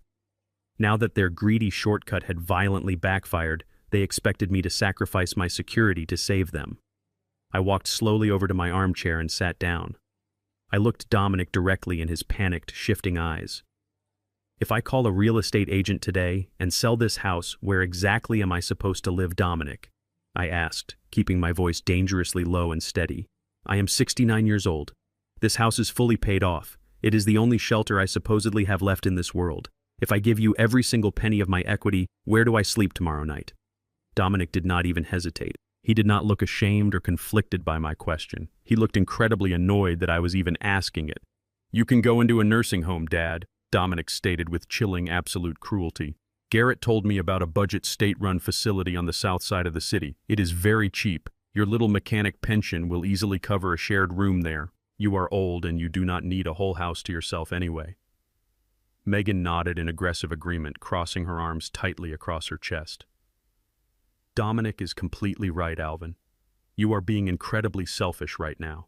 Now that their greedy shortcut had violently backfired, they expected me to sacrifice my security to save them. I walked slowly over to my armchair and sat down. I looked Dominic directly in his panicked, shifting eyes. If I call a real estate agent today and sell this house, where exactly am I supposed to live, Dominic? I asked, keeping my voice dangerously low and steady. I am 69 years old. This house is fully paid off. It is the only shelter I supposedly have left in this world. If I give you every single penny of my equity, where do I sleep tomorrow night? Dominic did not even hesitate. He did not look ashamed or conflicted by my question. He looked incredibly annoyed that I was even asking it. You can go into a nursing home, Dad, Dominic stated with chilling absolute cruelty. Garrett told me about a budget state-run facility on the south side of the city. It is very cheap. Your little mechanic pension will easily cover a shared room there. You are old and you do not need a whole house to yourself anyway. Megan nodded in aggressive agreement, crossing her arms tightly across her chest. Dominic is completely right, Alvin. You are being incredibly selfish right now.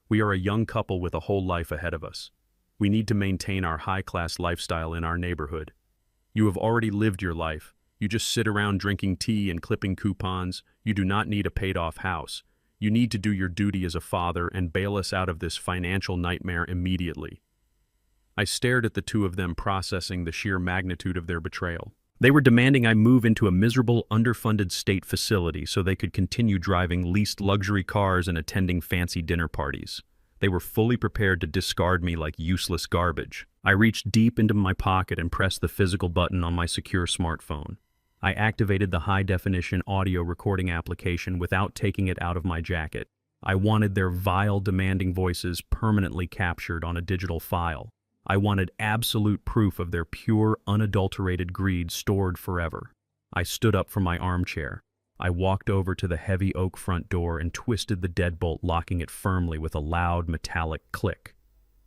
We are a young couple with a whole life ahead of us. We need to maintain our high-class lifestyle in our neighborhood. You have already lived your life. You just sit around drinking tea and clipping coupons. You do not need a paid-off house. You need to do your duty as a father and bail us out of this financial nightmare immediately. I stared at the two of them, processing the sheer magnitude of their betrayal. They were demanding I move into a miserable, underfunded state facility so they could continue driving leased luxury cars and attending fancy dinner parties. They were fully prepared to discard me like useless garbage. I reached deep into my pocket and pressed the physical button on my secure smartphone. I activated the high-definition audio recording application without taking it out of my jacket. I wanted their vile, demanding voices permanently captured on a digital file. I wanted absolute proof of their pure, unadulterated greed stored forever. I stood up from my armchair. I walked over to the heavy oak front door and twisted the deadbolt, locking it firmly with a loud, metallic click.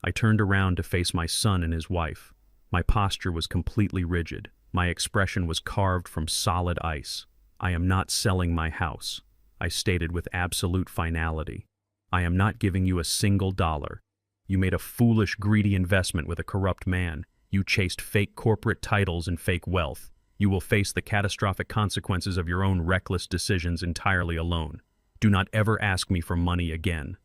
I turned around to face my son and his wife. My posture was completely rigid. My expression was carved from solid ice. I am not selling my house, I stated with absolute finality. I am not giving you a single dollar. You made a foolish, greedy investment with a corrupt man. You chased fake corporate titles and fake wealth. You will face the catastrophic consequences of your own reckless decisions entirely alone. Do not ever ask me for money again.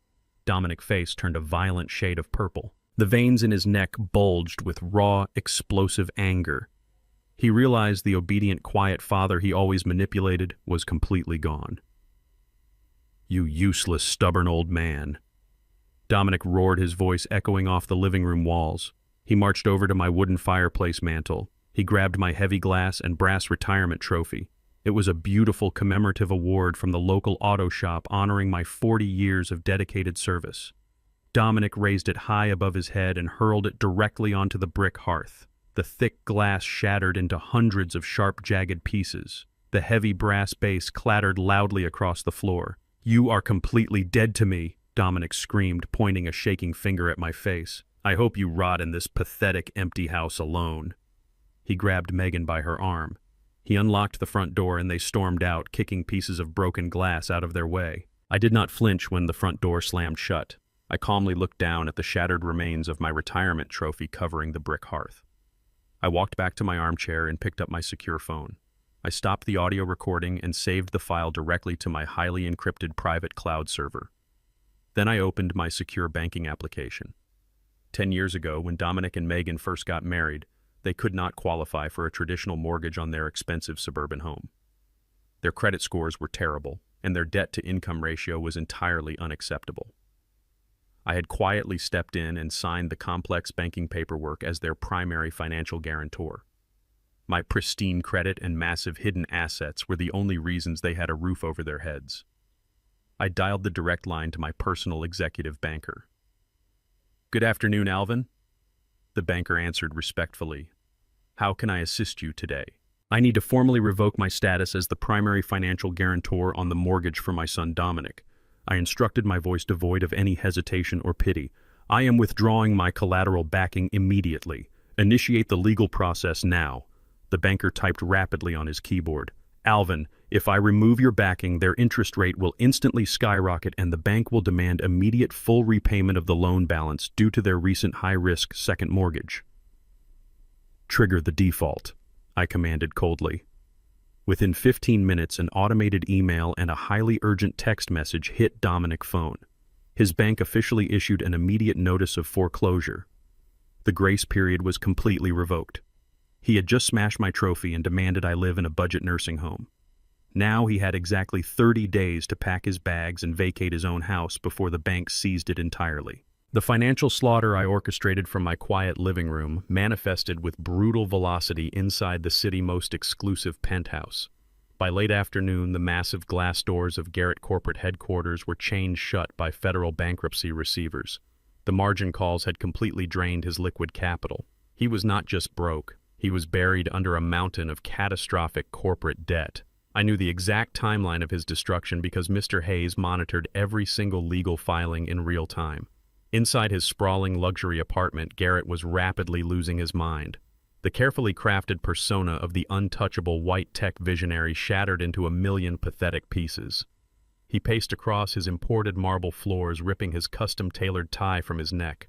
Dominic's face turned a violent shade of purple. The veins in his neck bulged with raw, explosive anger. He realized the obedient, quiet father he always manipulated was completely gone. You useless, stubborn old man. Dominic roared, his voice echoing off the living room walls. He marched over to my wooden fireplace mantel. He grabbed my heavy glass and brass retirement trophy. It was a beautiful commemorative award from the local auto shop honoring my 40 years of dedicated service. Dominic raised it high above his head and hurled it directly onto the brick hearth. The thick glass shattered into hundreds of sharp, jagged pieces. The heavy brass base clattered loudly across the floor. You are completely dead to me, Dominic screamed, pointing a shaking finger at my face. I hope you rot in this pathetic, empty house alone. He grabbed Megan by her arm. He unlocked the front door and they stormed out, kicking pieces of broken glass out of their way. I did not flinch when the front door slammed shut. I calmly looked down at the shattered remains of my retirement trophy covering the brick hearth. I walked back to my armchair and picked up my secure phone. I stopped the audio recording and saved the file directly to my highly encrypted private cloud server. Then I opened my secure banking application. 10 years ago, when Dominic and Megan first got married, they could not qualify for a traditional mortgage on their expensive suburban home. Their credit scores were terrible, and their debt-to-income ratio was entirely unacceptable. I had quietly stepped in and signed the complex banking paperwork as their primary financial guarantor. My pristine credit and massive hidden assets were the only reasons they had a roof over their heads. I dialed the direct line to my personal executive banker. "Good afternoon, Alvin." The banker answered respectfully. "How can I assist you today?" "I need to formally revoke my status as the primary financial guarantor on the mortgage for my son Dominic." I instructed, my voice devoid of any hesitation or pity. "I am withdrawing my collateral backing immediately. Initiate the legal process now." The banker typed rapidly on his keyboard. "Alvin, if I remove your backing, their interest rate will instantly skyrocket and the bank will demand immediate full repayment of the loan balance due to their recent high-risk second mortgage." "Trigger the default," I commanded coldly. Within 15 minutes, an automated email and a highly urgent text message hit Dominic's phone. His bank officially issued an immediate notice of foreclosure. The grace period was completely revoked. He had just smashed my trophy and demanded I live in a budget nursing home. Now he had exactly 30 days to pack his bags and vacate his own house before the bank seized it entirely. The financial slaughter I orchestrated from my quiet living room manifested with brutal velocity inside the city's most exclusive penthouse. By late afternoon, the massive glass doors of Garrett corporate headquarters were chained shut by federal bankruptcy receivers. The margin calls had completely drained his liquid capital. He was not just broke, he was buried under a mountain of catastrophic corporate debt. I knew the exact timeline of his destruction because Mr. Hayes monitored every single legal filing in real time. Inside his sprawling luxury apartment, Garrett was rapidly losing his mind. The carefully crafted persona of the untouchable white tech visionary shattered into a million pathetic pieces. He paced across his imported marble floors, ripping his custom-tailored tie from his neck.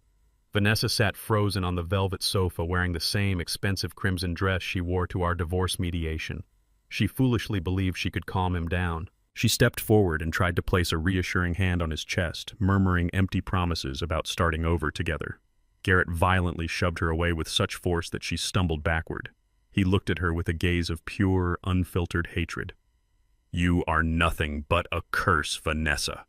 Vanessa sat frozen on the velvet sofa, wearing the same expensive crimson dress she wore to our divorce mediation. She foolishly believed she could calm him down. She stepped forward and tried to place a reassuring hand on his chest, murmuring empty promises about starting over together. Garrett violently shoved her away with such force that she stumbled backward. He looked at her with a gaze of pure, unfiltered hatred. "You are nothing but a curse, Vanessa."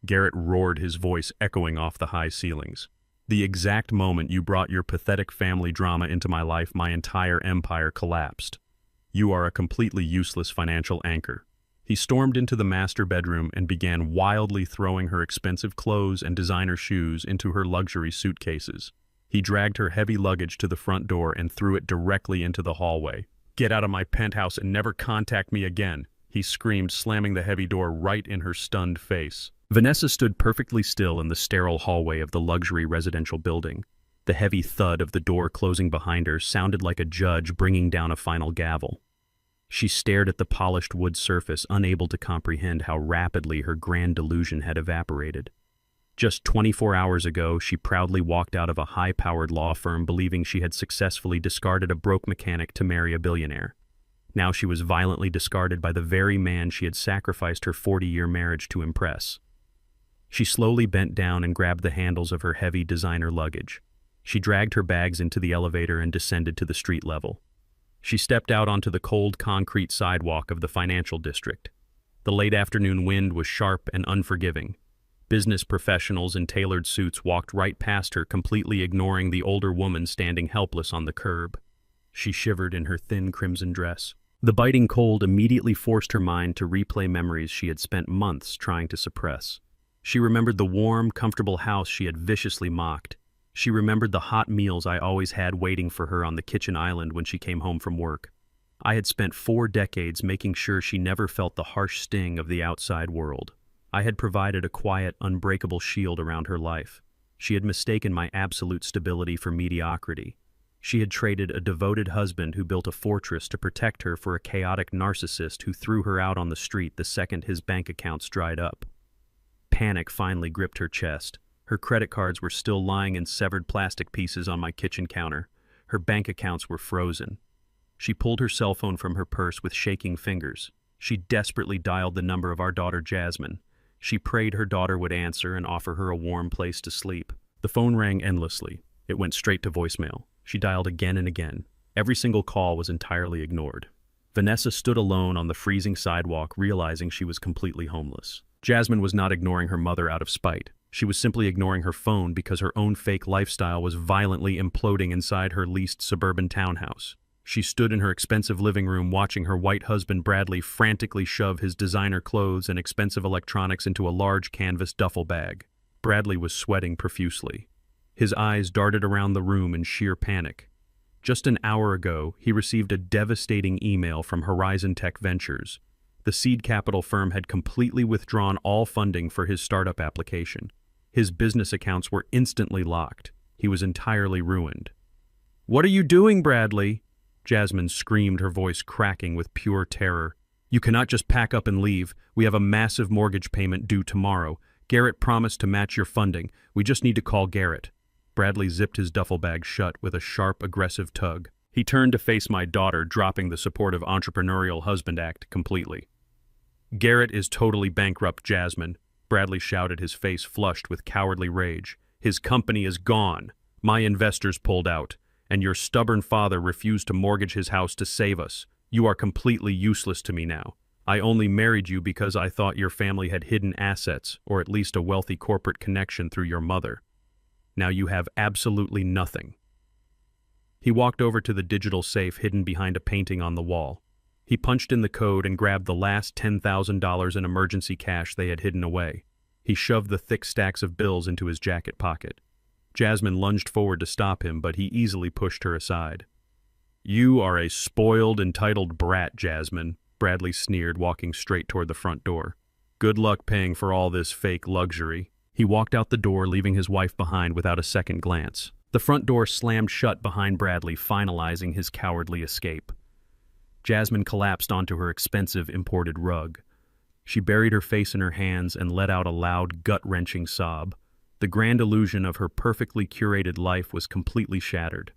Garrett roared, his voice echoing off the high ceilings. "The exact moment you brought your pathetic family drama into my life, my entire empire collapsed. You are a completely useless financial anchor." He stormed into the master bedroom and began wildly throwing her expensive clothes and designer shoes into her luxury suitcases. He dragged her heavy luggage to the front door and threw it directly into the hallway. "Get out of my penthouse and never contact me again," he screamed, slamming the heavy door right in her stunned face. Vanessa stood perfectly still in the sterile hallway of the luxury residential building. The heavy thud of the door closing behind her sounded like a judge bringing down a final gavel. She stared at the polished wood surface, unable to comprehend how rapidly her grand delusion had evaporated. Just 24 hours ago, she proudly walked out of a high-powered law firm believing she had successfully discarded a broke mechanic to marry a billionaire. Now she was violently discarded by the very man she had sacrificed her 40-year marriage to impress. She slowly bent down and grabbed the handles of her heavy designer luggage. She dragged her bags into the elevator and descended to the street level. She stepped out onto the cold concrete sidewalk of the financial district. The late afternoon wind was sharp and unforgiving. Business professionals in tailored suits walked right past her, completely ignoring the older woman standing helpless on the curb. She shivered in her thin crimson dress. The biting cold immediately forced her mind to replay memories she had spent months trying to suppress. She remembered the warm, comfortable house she had viciously mocked. She remembered the hot meals I always had waiting for her on the kitchen island when she came home from work. I had spent 4 decades making sure she never felt the harsh sting of the outside world. I had provided a quiet, unbreakable shield around her life. She had mistaken my absolute stability for mediocrity. She had traded a devoted husband who built a fortress to protect her for a chaotic narcissist who threw her out on the street the second his bank accounts dried up. Panic finally gripped her chest. Her credit cards were still lying in severed plastic pieces on my kitchen counter. Her bank accounts were frozen. She pulled her cell phone from her purse with shaking fingers. She desperately dialed the number of our daughter Jasmine. She prayed her daughter would answer and offer her a warm place to sleep. The phone rang endlessly. It went straight to voicemail. She dialed again and again. Every single call was entirely ignored. Vanessa stood alone on the freezing sidewalk, realizing she was completely homeless. Jasmine was not ignoring her mother out of spite. She was simply ignoring her phone because her own fake lifestyle was violently imploding inside her leased suburban townhouse. She stood in her expensive living room watching her white husband Bradley frantically shove his designer clothes and expensive electronics into a large canvas duffel bag. Bradley was sweating profusely. His eyes darted around the room in sheer panic. Just an hour ago, he received a devastating email from Horizon Tech Ventures. The seed capital firm had completely withdrawn all funding for his startup application. His business accounts were instantly locked. He was entirely ruined. "What are you doing, Bradley?" Jasmine screamed, her voice cracking with pure terror. "You cannot just pack up and leave. We have a massive mortgage payment due tomorrow. Garrett promised to match your funding. We just need to call Garrett." Bradley zipped his duffel bag shut with a sharp, aggressive tug. He turned to face my daughter, dropping the supportive entrepreneurial husband act completely. "Garrett is totally bankrupt, Jasmine," Bradley shouted, his face flushed with cowardly rage. "His company is gone. My investors pulled out, and your stubborn father refused to mortgage his house to save us. You are completely useless to me now. I only married you because I thought your family had hidden assets, or at least a wealthy corporate connection through your mother. Now you have absolutely nothing." He walked over to the digital safe hidden behind a painting on the wall. He punched in the code and grabbed the last $10,000 in emergency cash they had hidden away. He shoved the thick stacks of bills into his jacket pocket. Jasmine lunged forward to stop him, but he easily pushed her aside. "You are a spoiled, entitled brat, Jasmine," Bradley sneered, walking straight toward the front door. "Good luck paying for all this fake luxury." He walked out the door, leaving his wife behind without a second glance. The front door slammed shut behind Bradley, finalizing his cowardly escape. Jasmine collapsed onto her expensive imported rug. She buried her face in her hands and let out a loud, gut-wrenching sob. The grand illusion of her perfectly curated life was completely shattered.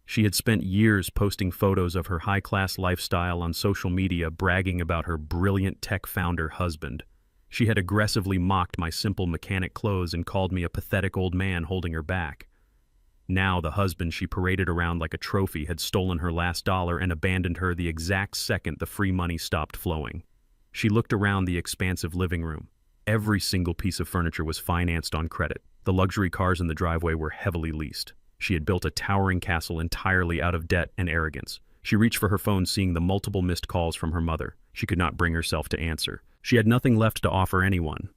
She had spent years posting photos of her high-class lifestyle on social media, bragging about her brilliant tech founder husband. She had aggressively mocked my simple mechanic clothes and called me a pathetic old man holding her back. Now the husband she paraded around like a trophy had stolen her last dollar and abandoned her the exact second the free money stopped flowing. She looked around the expansive living room. Every single piece of furniture was financed on credit. The luxury cars in the driveway were heavily leased. She had built a towering castle entirely out of debt and arrogance. She reached for her phone, seeing the multiple missed calls from her mother. She could not bring herself to answer. She had nothing left to offer anyone.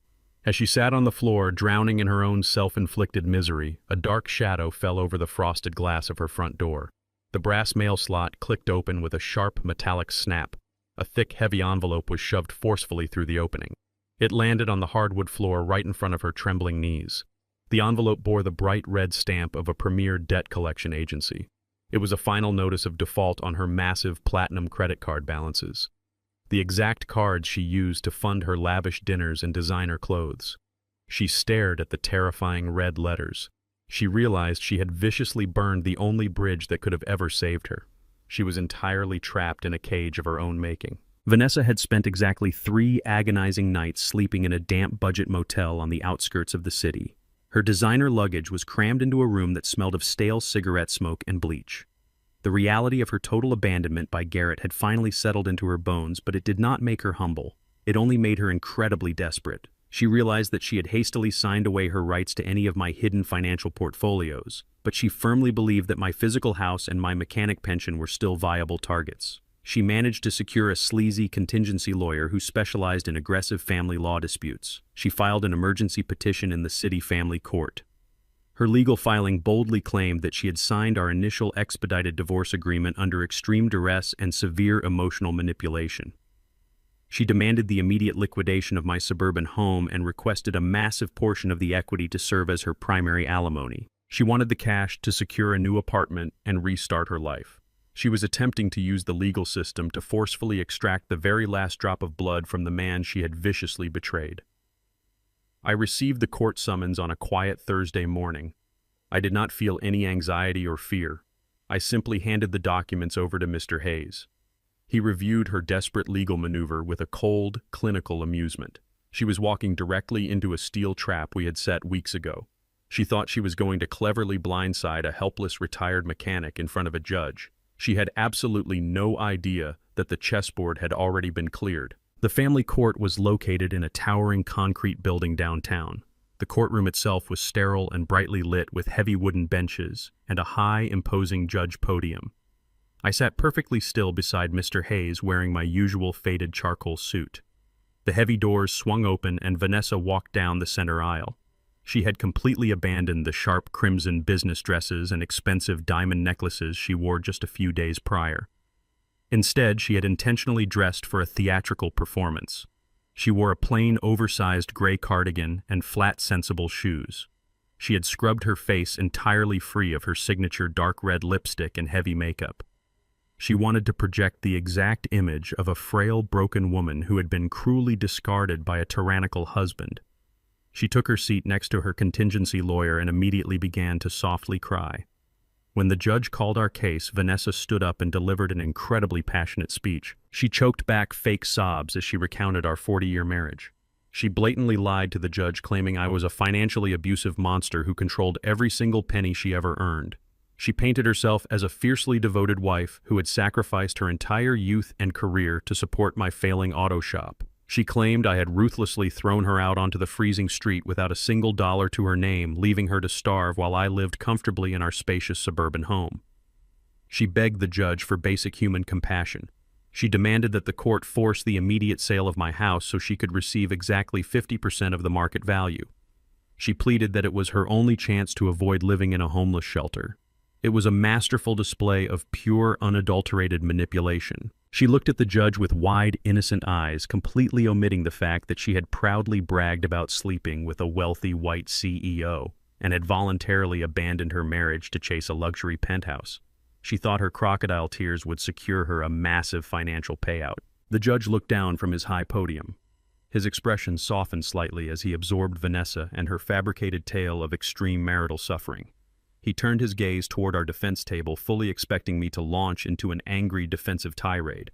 As she sat on the floor, drowning in her own self-inflicted misery, a dark shadow fell over the frosted glass of her front door. The brass mail slot clicked open with a sharp, metallic snap. A thick, heavy envelope was shoved forcefully through the opening. It landed on the hardwood floor right in front of her trembling knees. The envelope bore the bright red stamp of a premier debt collection agency. It was a final notice of default on her massive platinum credit card balances. The exact cards she used to fund her lavish dinners and designer clothes. She stared at the terrifying red letters. She realized she had viciously burned the only bridge that could have ever saved her. She was entirely trapped in a cage of her own making. Vanessa had spent exactly 3 agonizing nights sleeping in a damp budget motel on the outskirts of the city. Her designer luggage was crammed into a room that smelled of stale cigarette smoke and bleach. The reality of her total abandonment by Garrett had finally settled into her bones, but it did not make her humble. It only made her incredibly desperate. She realized that she had hastily signed away her rights to any of my hidden financial portfolios, but she firmly believed that my physical house and my mechanic pension were still viable targets. She managed to secure a sleazy contingency lawyer who specialized in aggressive family law disputes. She filed an emergency petition in the city family court. Her legal filing boldly claimed that she had signed our initial expedited divorce agreement under extreme duress and severe emotional manipulation. She demanded the immediate liquidation of my suburban home and requested a massive portion of the equity to serve as her primary alimony. She wanted the cash to secure a new apartment and restart her life. She was attempting to use the legal system to forcefully extract the very last drop of blood from the man she had viciously betrayed. I received the court summons on a quiet Thursday morning. I did not feel any anxiety or fear. I simply handed the documents over to Mr. Hayes. He reviewed her desperate legal maneuver with a cold, clinical amusement. She was walking directly into a steel trap we had set weeks ago. She thought she was going to cleverly blindside a helpless retired mechanic in front of a judge. She had absolutely no idea that the chessboard had already been cleared. The family court was located in a towering concrete building downtown. The courtroom itself was sterile and brightly lit with heavy wooden benches and a high, imposing judge podium. I sat perfectly still beside Mr. Hayes wearing my usual faded charcoal suit. The heavy doors swung open and Vanessa walked down the center aisle. She had completely abandoned the sharp crimson business dresses and expensive diamond necklaces she wore just a few days prior. Instead, she had intentionally dressed for a theatrical performance. She wore a plain, oversized gray cardigan and flat, sensible shoes. She had scrubbed her face entirely free of her signature dark red lipstick and heavy makeup. She wanted to project the exact image of a frail, broken woman who had been cruelly discarded by a tyrannical husband. She took her seat next to her contingency lawyer and immediately began to softly cry. When the judge called our case, Vanessa stood up and delivered an incredibly passionate speech. She choked back fake sobs as she recounted our 40-year marriage. She blatantly lied to the judge, claiming I was a financially abusive monster who controlled every single penny she ever earned. She painted herself as a fiercely devoted wife who had sacrificed her entire youth and career to support my failing auto shop. She claimed I had ruthlessly thrown her out onto the freezing street without a single dollar to her name, leaving her to starve while I lived comfortably in our spacious suburban home. She begged the judge for basic human compassion. She demanded that the court force the immediate sale of my house so she could receive exactly 50% of the market value. She pleaded that it was her only chance to avoid living in a homeless shelter. It was a masterful display of pure, unadulterated manipulation. She looked at the judge with wide, innocent eyes, completely omitting the fact that she had proudly bragged about sleeping with a wealthy white CEO and had voluntarily abandoned her marriage to chase a luxury penthouse. She thought her crocodile tears would secure her a massive financial payout. The judge looked down from his high podium. His expression softened slightly as he absorbed Vanessa and her fabricated tale of extreme marital suffering. He turned his gaze toward our defense table, fully expecting me to launch into an angry defensive tirade.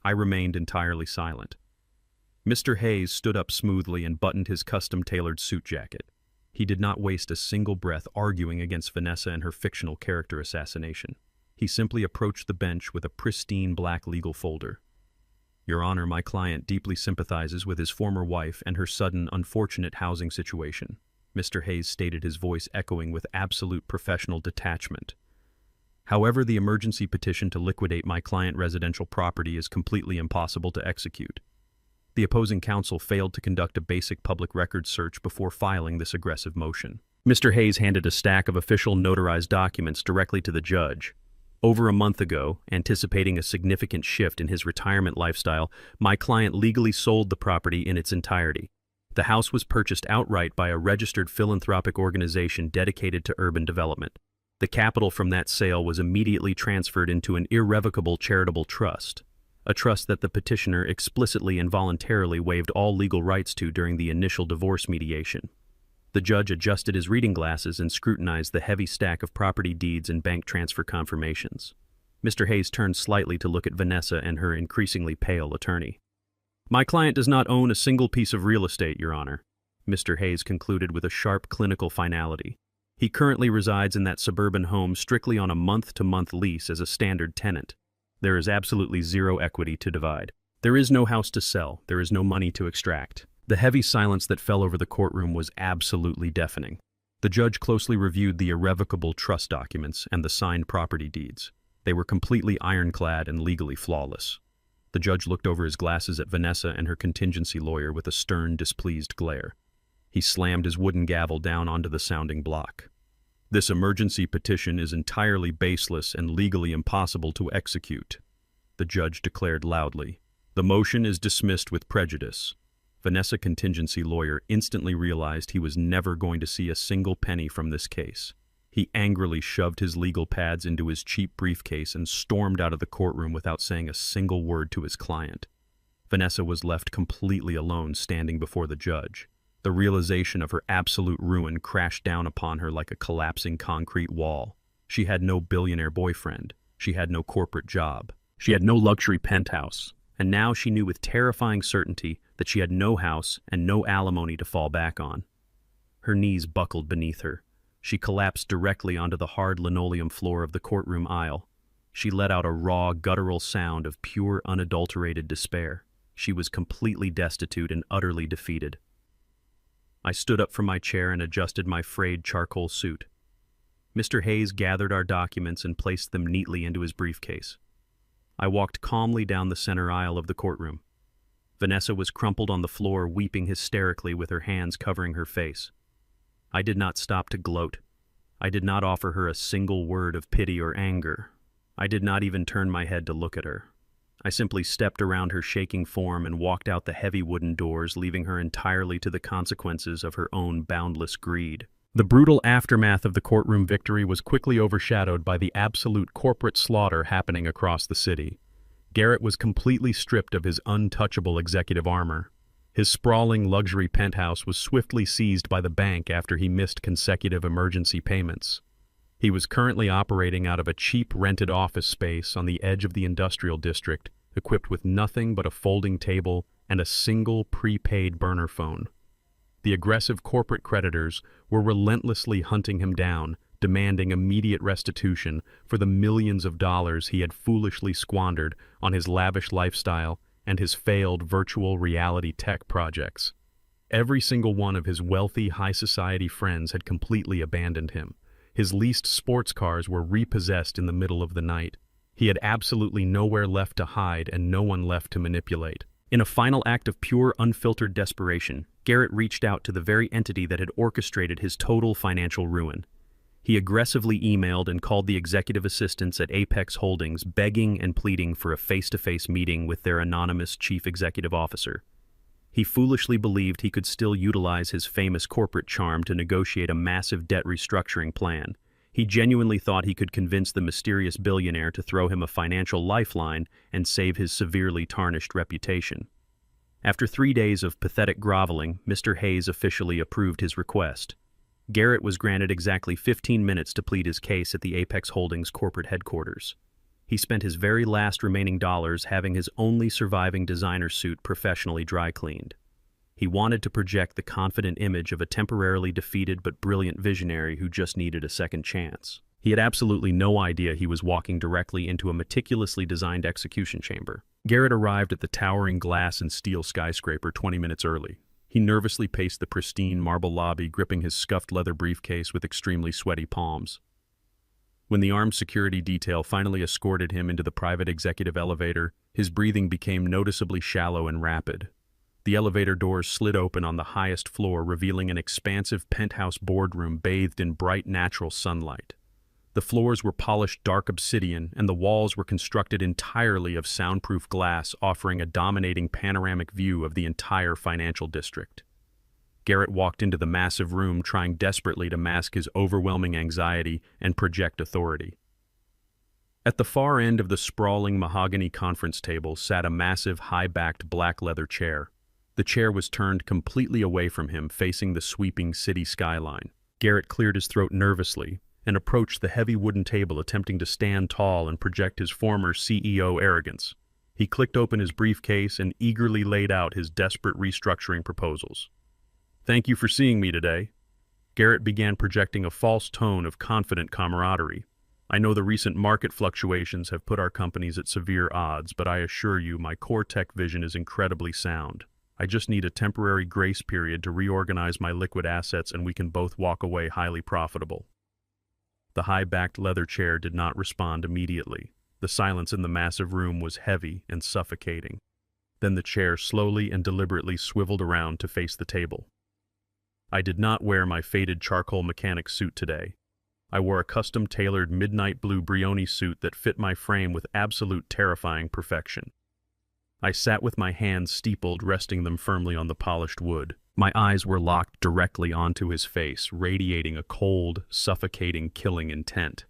I remained entirely silent. Mr. Hayes stood up smoothly and buttoned his custom-tailored suit jacket. He did not waste a single breath arguing against Vanessa and her fictional character assassination. He simply approached the bench with a pristine black legal folder. Your Honor, my client deeply sympathizes with his former wife and her sudden, unfortunate housing situation. Mr. Hayes stated, his voice echoing with absolute professional detachment. However, the emergency petition to liquidate my client residential property is completely impossible to execute. The opposing counsel failed to conduct a basic public records search before filing this aggressive motion. Mr. Hayes handed a stack of official notarized documents directly to the judge. Over a month ago, anticipating a significant shift in his retirement lifestyle, my client legally sold the property in its entirety. The house was purchased outright by a registered philanthropic organization dedicated to urban development. The capital from that sale was immediately transferred into an irrevocable charitable trust, a trust that the petitioner explicitly and voluntarily waived all legal rights to during the initial divorce mediation. The judge adjusted his reading glasses and scrutinized the heavy stack of property deeds and bank transfer confirmations. Mr. Hayes turned slightly to look at Vanessa and her increasingly pale attorney. My client does not own a single piece of real estate, Your Honor, Mr. Hayes concluded with a sharp clinical finality. He currently resides in that suburban home strictly on a month-to-month lease as a standard tenant. There is absolutely zero equity to divide. There is no house to sell. There is no money to extract. The heavy silence that fell over the courtroom was absolutely deafening. The judge closely reviewed the irrevocable trust documents and the signed property deeds. They were completely ironclad and legally flawless. The judge looked over his glasses at Vanessa and her contingency lawyer with a stern, displeased glare. He slammed his wooden gavel down onto the sounding block. This emergency petition is entirely baseless and legally impossible to execute, the judge declared loudly. The motion is dismissed with prejudice. Vanessa contingency lawyer instantly realized he was never going to see a single penny from this case. He angrily shoved his legal pads into his cheap briefcase and stormed out of the courtroom without saying a single word to his client. Vanessa was left completely alone standing before the judge. The realization of her absolute ruin crashed down upon her like a collapsing concrete wall. She had no billionaire boyfriend. She had no corporate job. She had no luxury penthouse. And now she knew with terrifying certainty that she had no house and no alimony to fall back on. Her knees buckled beneath her. She collapsed directly onto the hard linoleum floor of the courtroom aisle. She let out a raw, guttural sound of pure, unadulterated despair. She was completely destitute and utterly defeated. I stood up from my chair and adjusted my frayed charcoal suit. Mr. Hayes gathered our documents and placed them neatly into his briefcase. I walked calmly down the center aisle of the courtroom. Vanessa was crumpled on the floor, weeping hysterically with her hands covering her face. I did not stop to gloat. I did not offer her a single word of pity or anger. I did not even turn my head to look at her. I simply stepped around her shaking form and walked out the heavy wooden doors, leaving her entirely to the consequences of her own boundless greed. The brutal aftermath of the courtroom victory was quickly overshadowed by the absolute corporate slaughter happening across the city. Garrett was completely stripped of his untouchable executive armor. His sprawling luxury penthouse was swiftly seized by the bank after he missed consecutive emergency payments. He was currently operating out of a cheap rented office space on the edge of the industrial district, equipped with nothing but a folding table and a single prepaid burner phone. The aggressive corporate creditors were relentlessly hunting him down, demanding immediate restitution for the millions of dollars he had foolishly squandered on his lavish lifestyle and his failed virtual reality tech projects. Every single one of his wealthy high society friends had completely abandoned him. His leased sports cars were repossessed in the middle of the night. He had absolutely nowhere left to hide and no one left to manipulate. In a final act of pure, unfiltered desperation, Garrett reached out to the very entity that had orchestrated his total financial ruin. He aggressively emailed and called the executive assistants at Apex Holdings, begging and pleading for a face-to-face meeting with their anonymous chief executive officer. He foolishly believed he could still utilize his famous corporate charm to negotiate a massive debt restructuring plan. He genuinely thought he could convince the mysterious billionaire to throw him a financial lifeline and save his severely tarnished reputation. After 3 days of pathetic groveling, Mr. Hayes officially approved his request. Garrett was granted exactly 15 minutes to plead his case at the Apex Holdings corporate headquarters. He spent his very last remaining dollars having his only surviving designer suit professionally dry cleaned. He wanted to project the confident image of a temporarily defeated but brilliant visionary who just needed a second chance. He had absolutely no idea he was walking directly into a meticulously designed execution chamber. Garrett arrived at the towering glass and steel skyscraper 20 minutes early. He nervously paced the pristine marble lobby, gripping his scuffed leather briefcase with extremely sweaty palms. When the armed security detail finally escorted him into the private executive elevator, his breathing became noticeably shallow and rapid. The elevator doors slid open on the highest floor, revealing an expansive penthouse boardroom bathed in bright natural sunlight. The floors were polished dark obsidian, and the walls were constructed entirely of soundproof glass, offering a dominating panoramic view of the entire financial district. Garrett walked into the massive room, trying desperately to mask his overwhelming anxiety and project authority. At the far end of the sprawling mahogany conference table sat a massive, high-backed black leather chair. The chair was turned completely away from him, facing the sweeping city skyline. Garrett cleared his throat nervously and approached the heavy wooden table, attempting to stand tall and project his former CEO arrogance. He clicked open his briefcase and eagerly laid out his desperate restructuring proposals. "Thank you for seeing me today." Garrett began projecting a false tone of confident camaraderie. "I know the recent market fluctuations have put our companies at severe odds, but I assure you my core tech vision is incredibly sound. I just need a temporary grace period to reorganize my liquid assets and we can both walk away highly profitable." The high-backed leather chair did not respond immediately. The silence in the massive room was heavy and suffocating. Then the chair slowly and deliberately swiveled around to face the table. I did not wear my faded charcoal mechanic suit today. I wore a custom-tailored midnight blue Brioni suit that fit my frame with absolute terrifying perfection. I sat with my hands steepled, resting them firmly on the polished wood. My eyes were locked directly onto his face, radiating a cold, suffocating, killing intent.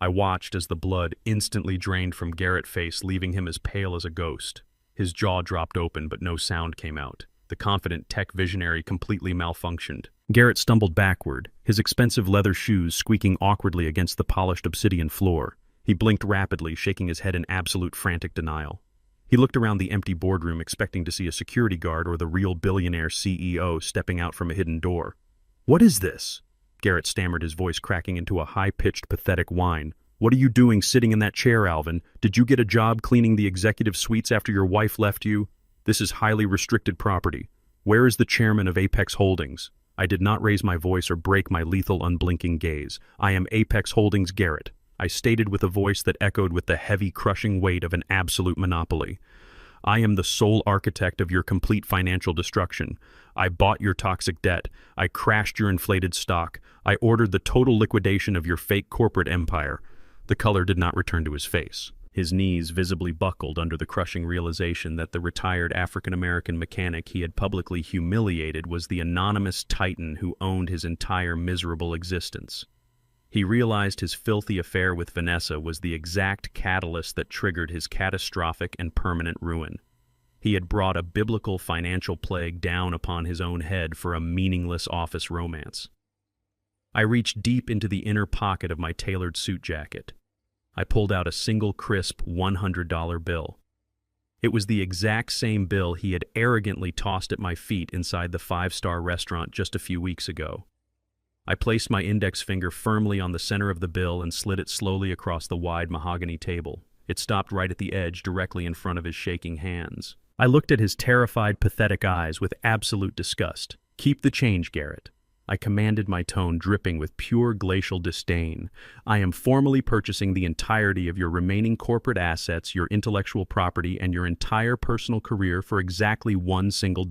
I watched as the blood instantly drained from Garrett's face, leaving him as pale as a ghost. His jaw dropped open, but no sound came out. The confident tech visionary completely malfunctioned. Garrett stumbled backward, his expensive leather shoes squeaking awkwardly against the polished obsidian floor. He blinked rapidly, shaking his head in absolute frantic denial. He looked around the empty boardroom, expecting to see a security guard or the real billionaire CEO stepping out from a hidden door. "What is this?" Garrett stammered, his voice cracking into a high-pitched, pathetic whine. What are you doing sitting in that chair, Alvin? Did you get a job cleaning the executive suites after your wife left you? This is highly restricted property. Where is the chairman of Apex Holdings? I did not raise my voice or break my lethal, unblinking gaze. I am Apex Holdings Garrett, I stated with a voice that echoed with the heavy, crushing weight of an absolute monopoly. I am the sole architect of your complete financial destruction. I bought your toxic debt. I crashed your inflated stock. I ordered the total liquidation of your fake corporate empire. The color did not return to his face. His knees visibly buckled under the crushing realization that the retired African-American mechanic he had publicly humiliated was the anonymous titan who owned his entire miserable existence. He realized his filthy affair with Vanessa was the exact catalyst that triggered his catastrophic and permanent ruin. He had brought a biblical financial plague down upon his own head for a meaningless office romance. I reached deep into the inner pocket of my tailored suit jacket. I pulled out a single crisp $100 bill. It was the exact same bill he had arrogantly tossed at my feet inside the five-star restaurant just a few weeks ago. I placed my index finger firmly on the center of the bill and slid it slowly across the wide mahogany table. It stopped right at the edge, directly in front of his shaking hands. I looked at his terrified, pathetic eyes with absolute disgust. "Keep the change, Garrett," I commanded, my tone dripping with pure glacial disdain. "I am formally purchasing the entirety of your remaining corporate assets, your intellectual property, and your entire personal career for exactly $1 single.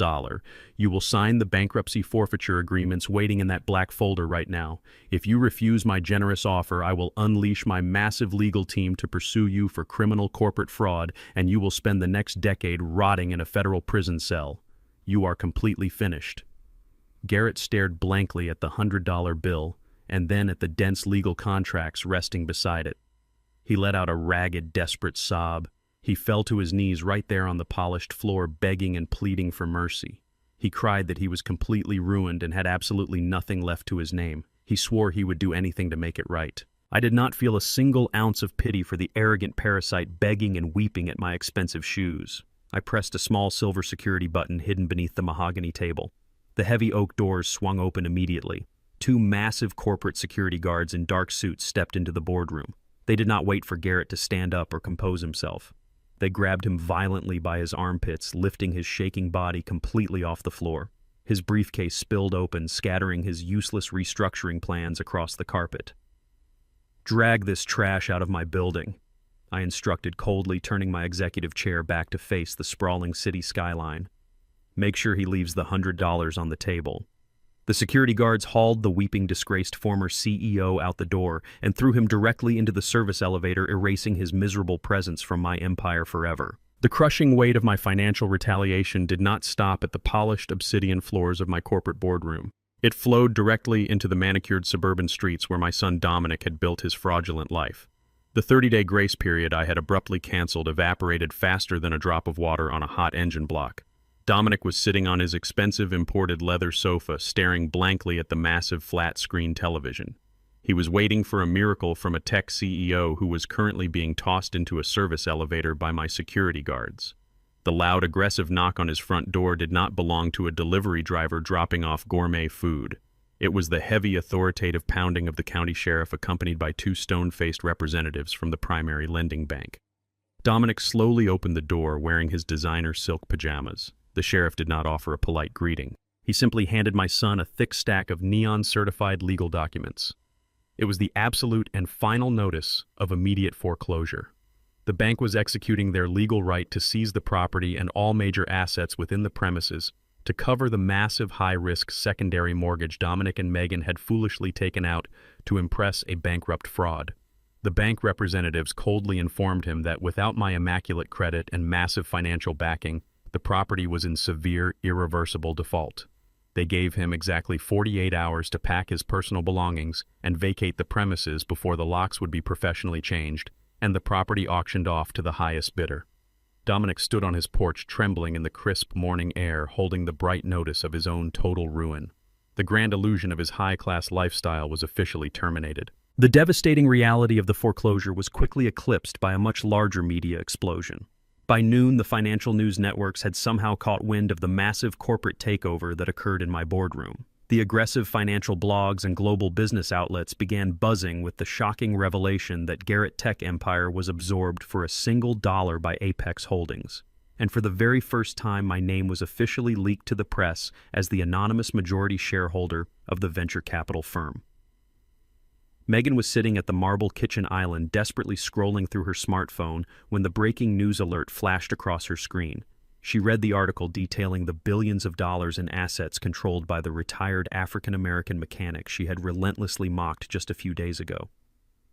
You will sign the bankruptcy forfeiture agreements waiting in that black folder right now. If you refuse my generous offer, I will unleash my massive legal team to pursue you for criminal corporate fraud, and you will spend the next decade rotting in a federal prison cell. You are completely finished." Garrett stared blankly at the $100 bill and then at the dense legal contracts resting beside it. He let out a ragged, desperate sob. He fell to his knees right there on the polished floor, begging and pleading for mercy. He cried that he was completely ruined and had absolutely nothing left to his name. He swore he would do anything to make it right. I did not feel a single ounce of pity for the arrogant parasite begging and weeping at my expensive shoes. I pressed a small silver security button hidden beneath the mahogany table. The heavy oak doors swung open immediately. Two massive corporate security guards in dark suits stepped into the boardroom. They did not wait for Garrett to stand up or compose himself. They grabbed him violently by his armpits, lifting his shaking body completely off the floor. His briefcase spilled open, scattering his useless restructuring plans across the carpet. "Drag this trash out of my building," I instructed coldly, turning my executive chair back to face the sprawling city skyline. "Make sure he leaves the $100 on the table." The security guards hauled the weeping, disgraced former CEO out the door and threw him directly into the service elevator, erasing his miserable presence from my empire forever. The crushing weight of my financial retaliation did not stop at the polished obsidian floors of my corporate boardroom. It flowed directly into the manicured suburban streets where my son Dominic had built his fraudulent life. The 30-day grace period I had abruptly canceled evaporated faster than a drop of water on a hot engine block. Dominic was sitting on his expensive imported leather sofa, staring blankly at the massive flat-screen television. He was waiting for a miracle from a tech CEO who was currently being tossed into a service elevator by my security guards. The loud, aggressive knock on his front door did not belong to a delivery driver dropping off gourmet food. It was the heavy, authoritative pounding of the county sheriff, accompanied by two stone-faced representatives from the primary lending bank. Dominic slowly opened the door, wearing his designer silk pajamas. The sheriff did not offer a polite greeting. He simply handed my son a thick stack of neon-certified legal documents. It was the absolute and final notice of immediate foreclosure. The bank was executing their legal right to seize the property and all major assets within the premises to cover the massive high-risk secondary mortgage Dominic and Megan had foolishly taken out to impress a bankrupt fraud. The bank representatives coldly informed him that without my immaculate credit and massive financial backing, the property was in severe, irreversible default. They gave him exactly 48 hours to pack his personal belongings and vacate the premises before the locks would be professionally changed and the property auctioned off to the highest bidder. Dominic stood on his porch, trembling in the crisp morning air, holding the bright notice of his own total ruin. The grand illusion of his high-class lifestyle was officially terminated. The devastating reality of the foreclosure was quickly eclipsed by a much larger media explosion. By noon, the financial news networks had somehow caught wind of the massive corporate takeover that occurred in my boardroom. The aggressive financial blogs and global business outlets began buzzing with the shocking revelation that Garrett tech empire was absorbed for a single dollar by Apex Holdings. And for the very first time, my name was officially leaked to the press as the anonymous majority shareholder of the venture capital firm. Megan was sitting at the marble kitchen island, desperately scrolling through her smartphone when the breaking news alert flashed across her screen. She read the article detailing the billions of dollars in assets controlled by the retired African-American mechanic she had relentlessly mocked just a few days ago.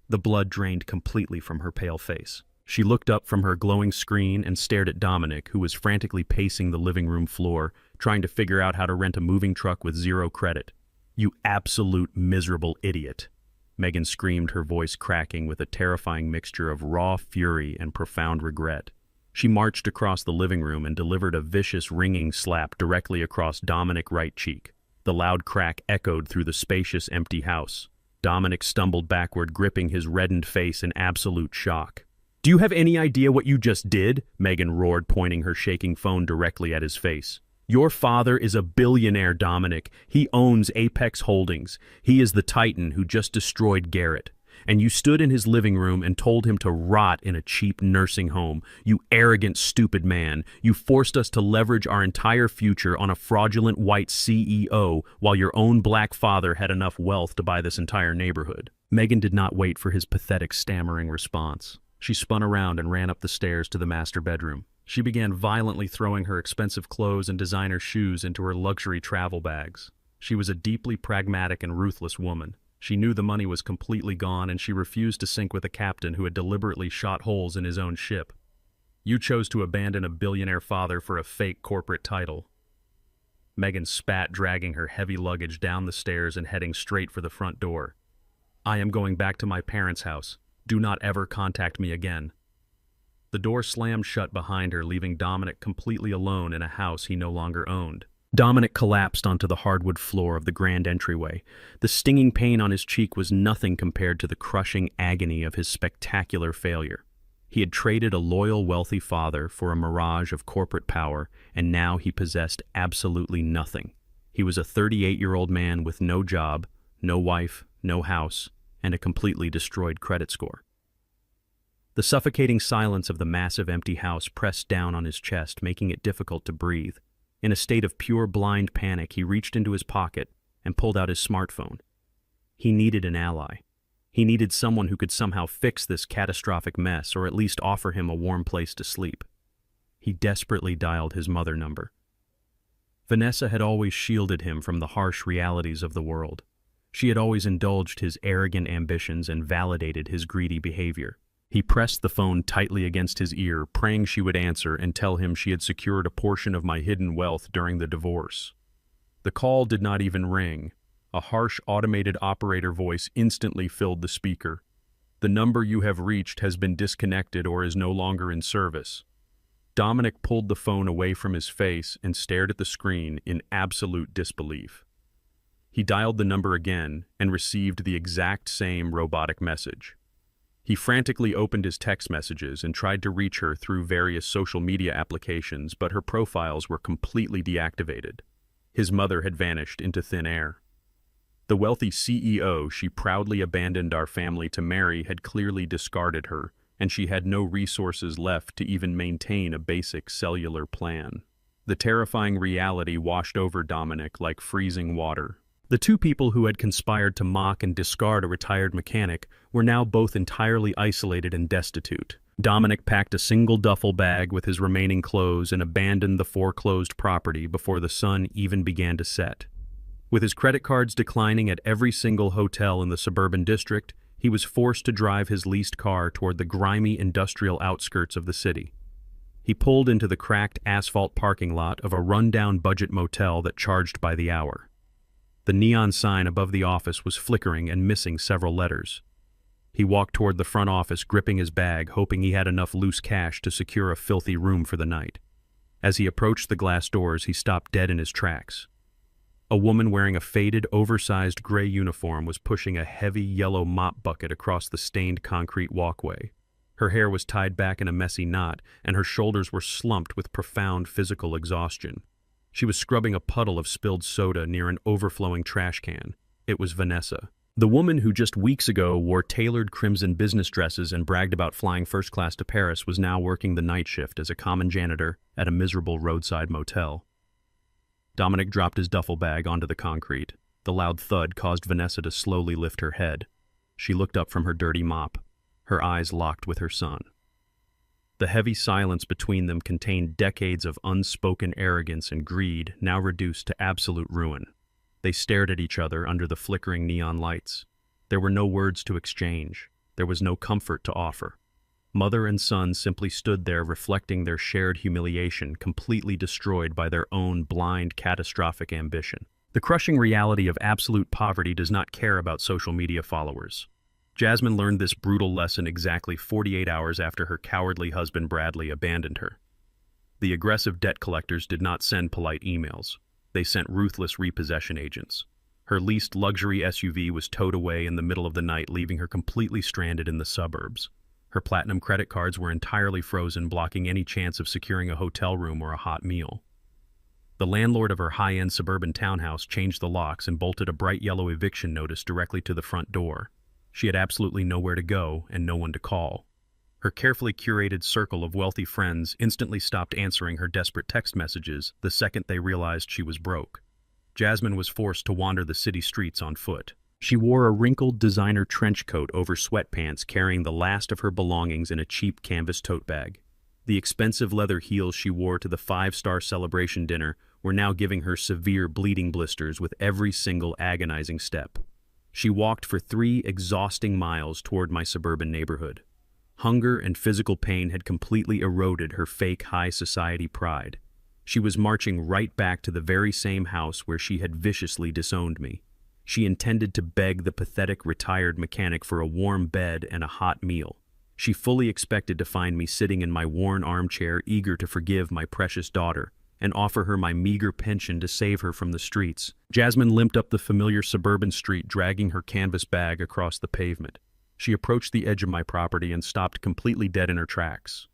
The blood drained completely from her pale face. She looked up from her glowing screen and stared at Dominic, who was frantically pacing the living room floor, trying to figure out how to rent a moving truck with zero credit. "You absolute miserable idiot," Megan screamed, her voice cracking with a terrifying mixture of raw fury and profound regret. She marched across the living room and delivered a vicious, ringing slap directly across Dominic's right cheek. The loud crack echoed through the spacious, empty house. Dominic stumbled backward, gripping his reddened face in absolute shock. "Do you have any idea what you just did?" Megan roared, pointing her shaking phone directly at his face. "Your father is a billionaire, Dominic. He owns Apex Holdings. He is the titan who just destroyed Garrett. And you stood in his living room and told him to rot in a cheap nursing home. You arrogant, stupid man. You forced us to leverage our entire future on a fraudulent white CEO while your own black father had enough wealth to buy this entire neighborhood." Megan did not wait for his pathetic, stammering response. She spun around and ran up the stairs to the master bedroom. She began violently throwing her expensive clothes and designer shoes into her luxury travel bags. She was a deeply pragmatic and ruthless woman. She knew the money was completely gone, and she refused to sink with a captain who had deliberately shot holes in his own ship. "You chose to abandon a billionaire father for a fake corporate title." Megan spat, dragging her heavy luggage down the stairs and heading straight for the front door. "I am going back to my parents' house. Do not ever contact me again." The door slammed shut behind her, leaving Dominic completely alone in a house he no longer owned. Dominic collapsed onto the hardwood floor of the grand entryway. The stinging pain on his cheek was nothing compared to the crushing agony of his spectacular failure. He had traded a loyal, wealthy father for a mirage of corporate power, and now he possessed absolutely nothing. He was a 38-year-old man with no job, no wife, no house, and a completely destroyed credit score. The suffocating silence of the massive empty house pressed down on his chest, making it difficult to breathe. In a state of pure blind panic, he reached into his pocket and pulled out his smartphone. He needed an ally. He needed someone who could somehow fix this catastrophic mess, or at least offer him a warm place to sleep. He desperately dialed his mother number. Vanessa had always shielded him from the harsh realities of the world. She had always indulged his arrogant ambitions and validated his greedy behavior. He pressed the phone tightly against his ear, praying she would answer and tell him she had secured a portion of my hidden wealth during the divorce. The call did not even ring. A harsh automated operator voice instantly filled the speaker. "The number you have reached has been disconnected or is no longer in service." Dominic pulled the phone away from his face and stared at the screen in absolute disbelief. He dialed the number again and received the exact same robotic message. He frantically opened his text messages and tried to reach her through various social media applications, but her profiles were completely deactivated. His mother had vanished into thin air. The wealthy CEO she proudly abandoned our family to marry had clearly discarded her, and she had no resources left to even maintain a basic cellular plan. The terrifying reality washed over Dominic like freezing water. The two people who had conspired to mock and discard a retired mechanic were now both entirely isolated and destitute. Dominic packed a single duffel bag with his remaining clothes and abandoned the foreclosed property before the sun even began to set. With his credit cards declining at every single hotel in the suburban district, he was forced to drive his leased car toward the grimy industrial outskirts of the city. He pulled into the cracked asphalt parking lot of a rundown budget motel that charged by the hour. The neon sign above the office was flickering and missing several letters. He walked toward the front office, gripping his bag, hoping he had enough loose cash to secure a filthy room for the night. As he approached the glass doors, he stopped dead in his tracks. A woman wearing a faded, oversized gray uniform was pushing a heavy yellow mop bucket across the stained concrete walkway. Her hair was tied back in a messy knot, and her shoulders were slumped with profound physical exhaustion. She was scrubbing a puddle of spilled soda near an overflowing trash can. It was Vanessa. The woman who just weeks ago wore tailored crimson business dresses and bragged about flying first class to Paris was now working the night shift as a common janitor at a miserable roadside motel. Dominic dropped his duffel bag onto the concrete. The loud thud caused Vanessa to slowly lift her head. She looked up from her dirty mop, her eyes locked with her son. The heavy silence between them contained decades of unspoken arrogance and greed, now reduced to absolute ruin. They stared at each other under the flickering neon lights. There were no words to exchange. There was no comfort to offer. Mother and son simply stood there reflecting their shared humiliation, completely destroyed by their own blind, catastrophic ambition. The crushing reality of absolute poverty does not care about social media followers. Jasmine learned this brutal lesson exactly 48 hours after her cowardly husband Bradley abandoned her. The aggressive debt collectors did not send polite emails. They sent ruthless repossession agents. Her leased luxury SUV was towed away in the middle of the night, leaving her completely stranded in the suburbs. Her platinum credit cards were entirely frozen, blocking any chance of securing a hotel room or a hot meal. The landlord of her high-end suburban townhouse changed the locks and bolted a bright yellow eviction notice directly to the front door. She had absolutely nowhere to go and no one to call. Her carefully curated circle of wealthy friends instantly stopped answering her desperate text messages the second they realized she was broke. Jasmine was forced to wander the city streets on foot. She wore a wrinkled designer trench coat over sweatpants, carrying the last of her belongings in a cheap canvas tote bag. The expensive leather heels she wore to the five-star celebration dinner were now giving her severe bleeding blisters with every single agonizing step. She walked for 3 exhausting miles toward my suburban neighborhood. Hunger and physical pain had completely eroded her fake high society pride. She was marching right back to the very same house where she had viciously disowned me. She intended to beg the pathetic retired mechanic for a warm bed and a hot meal. She fully expected to find me sitting in my worn armchair, eager to forgive my precious daughter and offer her my meager pension to save her from the streets. Jasmine limped up the familiar suburban street, dragging her canvas bag across the pavement. She approached the edge of my property and stopped completely dead in her tracks.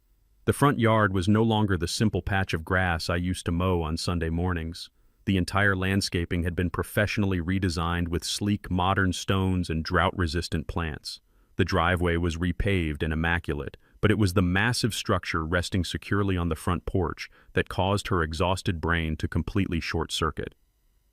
The front yard was no longer the simple patch of grass I used to mow on Sunday mornings. The entire landscaping had been professionally redesigned with sleek modern stones and drought-resistant plants. The driveway was repaved and immaculate, but it was the massive structure resting securely on the front porch that caused her exhausted brain to completely short-circuit.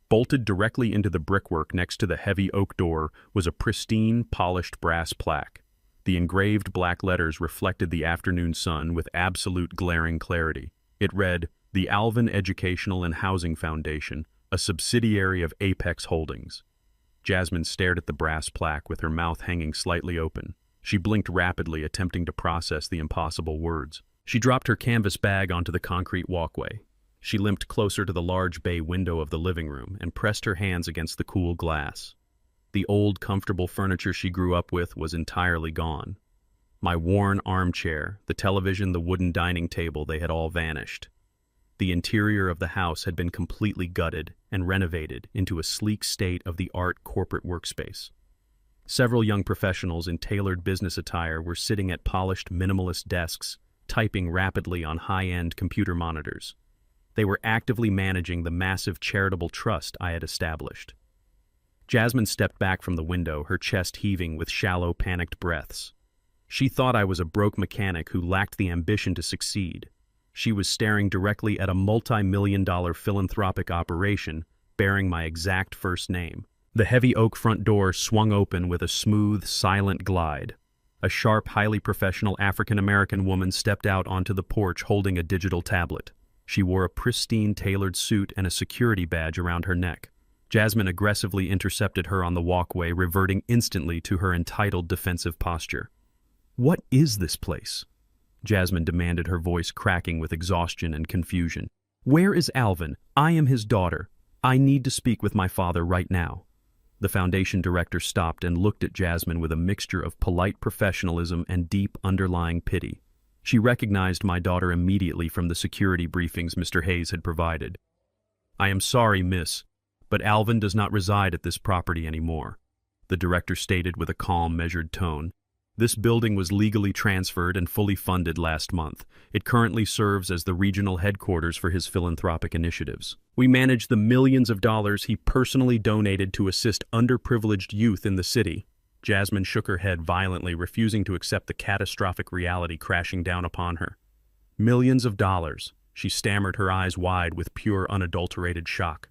Bolted directly into the brickwork next to the heavy oak door was a pristine, polished brass plaque. The engraved black letters reflected the afternoon sun with absolute glaring clarity. It read, "The Alvin Educational and Housing Foundation, a subsidiary of Apex Holdings." Jasmine stared at the brass plaque with her mouth hanging slightly open. She blinked rapidly, attempting to process the impossible words. She dropped her canvas bag onto the concrete walkway. She limped closer to the large bay window of the living room and pressed her hands against the cool glass. The old, comfortable furniture she grew up with was entirely gone. My worn armchair, the television, the wooden dining table, they had all vanished. The interior of the house had been completely gutted and renovated into a sleek state-of-the-art corporate workspace. Several young professionals in tailored business attire were sitting at polished minimalist desks, typing rapidly on high-end computer monitors. They were actively managing the massive charitable trust I had established. Jasmine stepped back from the window, her chest heaving with shallow, panicked breaths. She thought I was a broke mechanic who lacked the ambition to succeed. She was staring directly at a multi-million-dollar philanthropic operation bearing my exact first name. The heavy oak front door swung open with a smooth, silent glide. A sharp, highly professional African-American woman stepped out onto the porch holding a digital tablet. She wore a pristine tailored suit and a security badge around her neck. Jasmine aggressively intercepted her on the walkway, reverting instantly to her entitled defensive posture. "What is this place?" Jasmine demanded, her voice cracking with exhaustion and confusion. "Where is Alvin? I am his daughter. I need to speak with my father right now." The foundation director stopped and looked at Jasmine with a mixture of polite professionalism and deep underlying pity. She recognized my daughter immediately from the security briefings Mr. Hayes had provided. "I am sorry, miss, but Alvin does not reside at this property anymore," the director stated with a calm, measured tone. This building was legally transferred and fully funded last month. It currently serves as the regional headquarters for his philanthropic initiatives. We manage the millions of dollars he personally donated to assist underprivileged youth in the city. Jasmine shook her head violently, refusing to accept the catastrophic reality crashing down upon her. Millions of dollars. She stammered, her eyes wide with pure, unadulterated shock.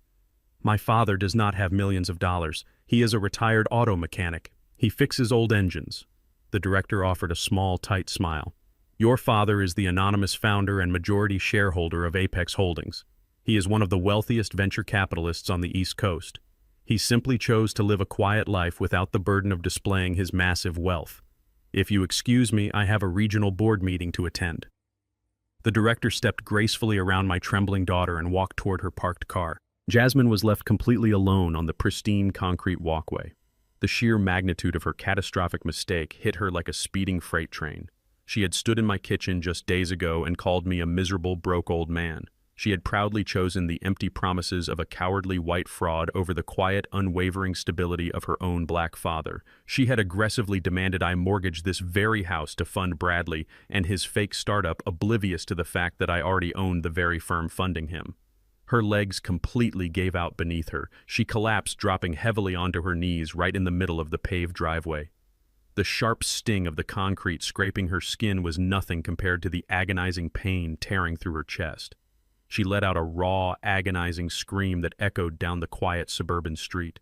My father does not have millions of dollars. He is a retired auto mechanic. He fixes old engines. The director offered a small, tight smile. Your father is the anonymous founder and majority shareholder of Apex Holdings. He is one of the wealthiest venture capitalists on the East Coast. He simply chose to live a quiet life without the burden of displaying his massive wealth. If you excuse me, I have a regional board meeting to attend. The director stepped gracefully around my trembling daughter and walked toward her parked car. Jasmine was left completely alone on the pristine concrete walkway. The sheer magnitude of her catastrophic mistake hit her like a speeding freight train. She had stood in my kitchen just days ago and called me a miserable, broke old man. She had proudly chosen the empty promises of a cowardly white fraud over the quiet, unwavering stability of her own black father. She had aggressively demanded I mortgage this very house to fund Bradley and his fake startup, oblivious to the fact that I already owned the very firm funding him. Her legs completely gave out beneath her. She collapsed, dropping heavily onto her knees right in the middle of the paved driveway. The sharp sting of the concrete scraping her skin was nothing compared to the agonizing pain tearing through her chest. She let out a raw, agonizing scream that echoed down the quiet suburban street.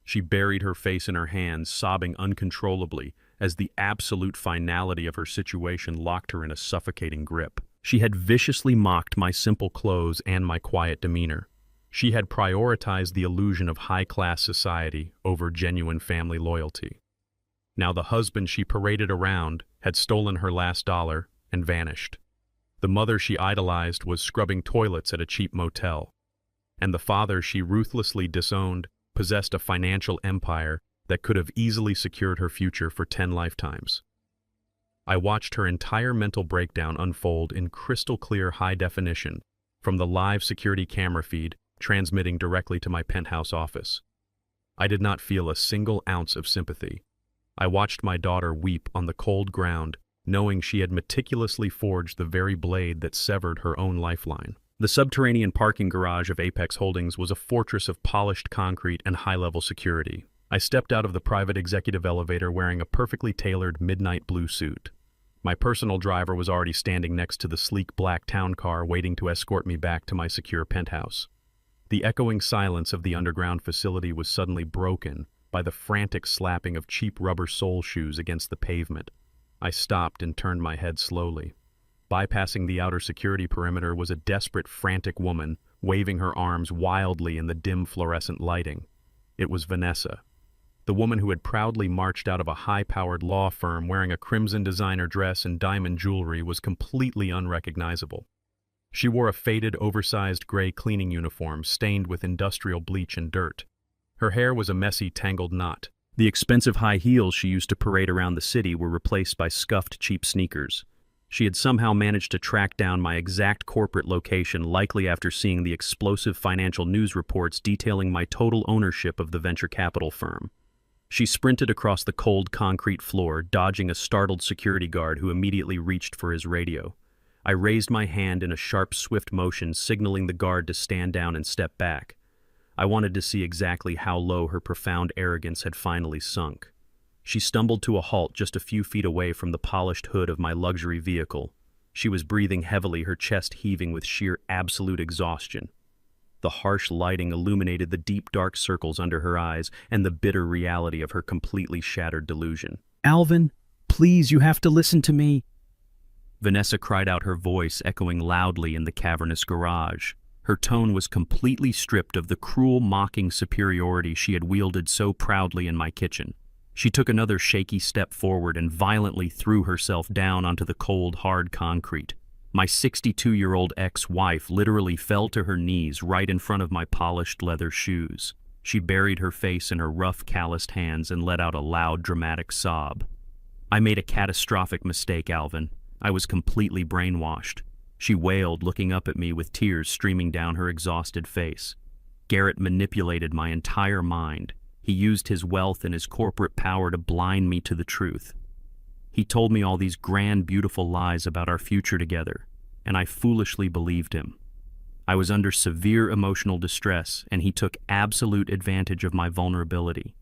She buried her face in her hands, sobbing uncontrollably, as the absolute finality of her situation locked her in a suffocating grip. She had viciously mocked my simple clothes and my quiet demeanor. She had prioritized the illusion of high-class society over genuine family loyalty. Now the husband she paraded around had stolen her last dollar and vanished. The mother she idolized was scrubbing toilets at a cheap motel. And the father she ruthlessly disowned possessed a financial empire that could have easily secured her future for 10 lifetimes. I watched her entire mental breakdown unfold in crystal-clear high definition from the live security camera feed transmitting directly to my penthouse office. I did not feel a single ounce of sympathy. I watched my daughter weep on the cold ground, knowing she had meticulously forged the very blade that severed her own lifeline. The subterranean parking garage of Apex Holdings was a fortress of polished concrete and high-level security. I stepped out of the private executive elevator wearing a perfectly tailored midnight blue suit. My personal driver was already standing next to the sleek black town car waiting to escort me back to my secure penthouse. The echoing silence of the underground facility was suddenly broken by the frantic slapping of cheap rubber sole shoes against the pavement. I stopped and turned my head slowly. Bypassing the outer security perimeter was a desperate, frantic woman, waving her arms wildly in the dim fluorescent lighting. It was Vanessa, the woman who had proudly marched out of a high-powered law firm wearing a crimson designer dress and diamond jewelry was completely unrecognizable. She wore a faded, oversized gray cleaning uniform stained with industrial bleach and dirt. Her hair was a messy, tangled knot. The expensive high heels she used to parade around the city were replaced by scuffed, cheap sneakers. She had somehow managed to track down my exact corporate location, likely after seeing the explosive financial news reports detailing my total ownership of the venture capital firm. She sprinted across the cold concrete floor, dodging a startled security guard who immediately reached for his radio. I raised my hand in a sharp, swift motion, signaling the guard to stand down and step back. I wanted to see exactly how low her profound arrogance had finally sunk. She stumbled to a halt just a few feet away from the polished hood of my luxury vehicle. She was breathing heavily, her chest heaving with sheer absolute exhaustion. The harsh lighting illuminated the deep dark circles under her eyes and the bitter reality of her completely shattered delusion. Alvin, please, you have to listen to me. Vanessa cried out, her voice echoing loudly in the cavernous garage. Her tone was completely stripped of the cruel, mocking superiority she had wielded so proudly in my kitchen. She took another shaky step forward and violently threw herself down onto the cold, hard concrete. My 62-year-old ex-wife literally fell to her knees right in front of my polished leather shoes. She buried her face in her rough, calloused hands and let out a loud, dramatic sob. I made a catastrophic mistake, Alvin. I was completely brainwashed. She wailed, looking up at me with tears streaming down her exhausted face. Garrett manipulated my entire mind. He used his wealth and his corporate power to blind me to the truth. He told me all these grand, beautiful lies about our future together, and I foolishly believed him. I was under severe emotional distress, and he took absolute advantage of my vulnerability.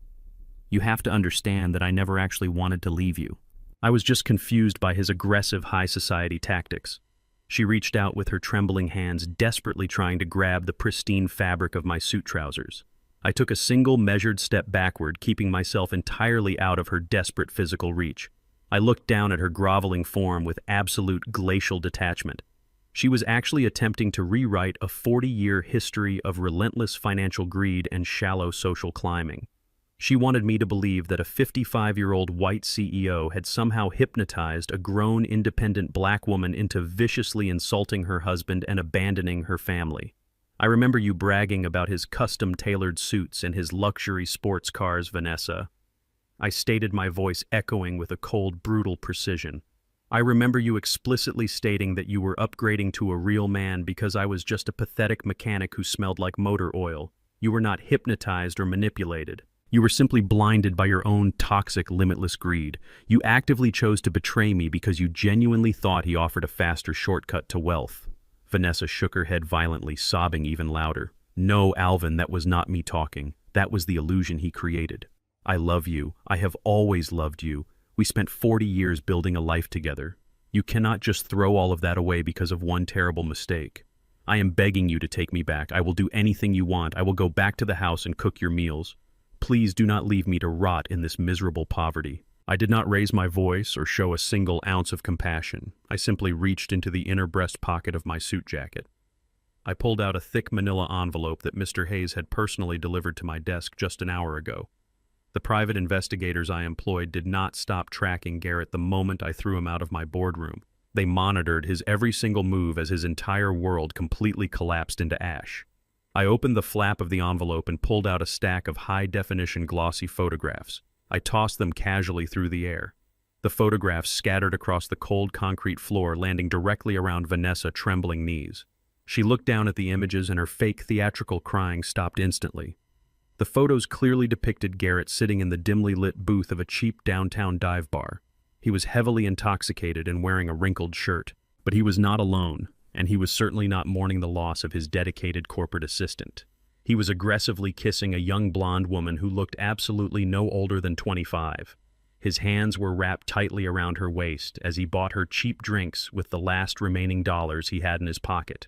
You have to understand that I never actually wanted to leave you. I was just confused by his aggressive high society tactics. She reached out with her trembling hands, desperately trying to grab the pristine fabric of my suit trousers. I took a single measured step backward, keeping myself entirely out of her desperate physical reach. I looked down at her groveling form with absolute glacial detachment. She was actually attempting to rewrite a 40-year history of relentless financial greed and shallow social climbing. She wanted me to believe that a 55-year-old white CEO had somehow hypnotized a grown, independent black woman into viciously insulting her husband and abandoning her family. I remember you bragging about his custom-tailored suits and his luxury sports cars, Vanessa. I stated, my voice echoing with a cold, brutal precision. I remember you explicitly stating that you were upgrading to a real man because I was just a pathetic mechanic who smelled like motor oil. You were not hypnotized or manipulated. You were simply blinded by your own toxic, limitless greed. You actively chose to betray me because you genuinely thought he offered a faster shortcut to wealth. Vanessa shook her head violently, sobbing even louder. No, Alvin, that was not me talking. That was the illusion he created. I love you. I have always loved you. We spent 40 years building a life together. You cannot just throw all of that away because of one terrible mistake. I am begging you to take me back. I will do anything you want. I will go back to the house and cook your meals. Please do not leave me to rot in this miserable poverty. I did not raise my voice or show a single ounce of compassion. I simply reached into the inner breast pocket of my suit jacket. I pulled out a thick manila envelope that Mr. Hayes had personally delivered to my desk just an hour ago. The private investigators I employed did not stop tracking Garrett the moment I threw him out of my boardroom. They monitored his every single move as his entire world completely collapsed into ash. I opened the flap of the envelope and pulled out a stack of high-definition glossy photographs. I tossed them casually through the air. The photographs scattered across the cold concrete floor, landing directly around Vanessa's trembling knees. She looked down at the images and her fake theatrical crying stopped instantly. The photos clearly depicted Garrett sitting in the dimly lit booth of a cheap downtown dive bar. He was heavily intoxicated and wearing a wrinkled shirt, but he was not alone. And he was certainly not mourning the loss of his dedicated corporate assistant. He was aggressively kissing a young blonde woman who looked absolutely no older than 25. His hands were wrapped tightly around her waist as he bought her cheap drinks with the last remaining dollars he had in his pocket.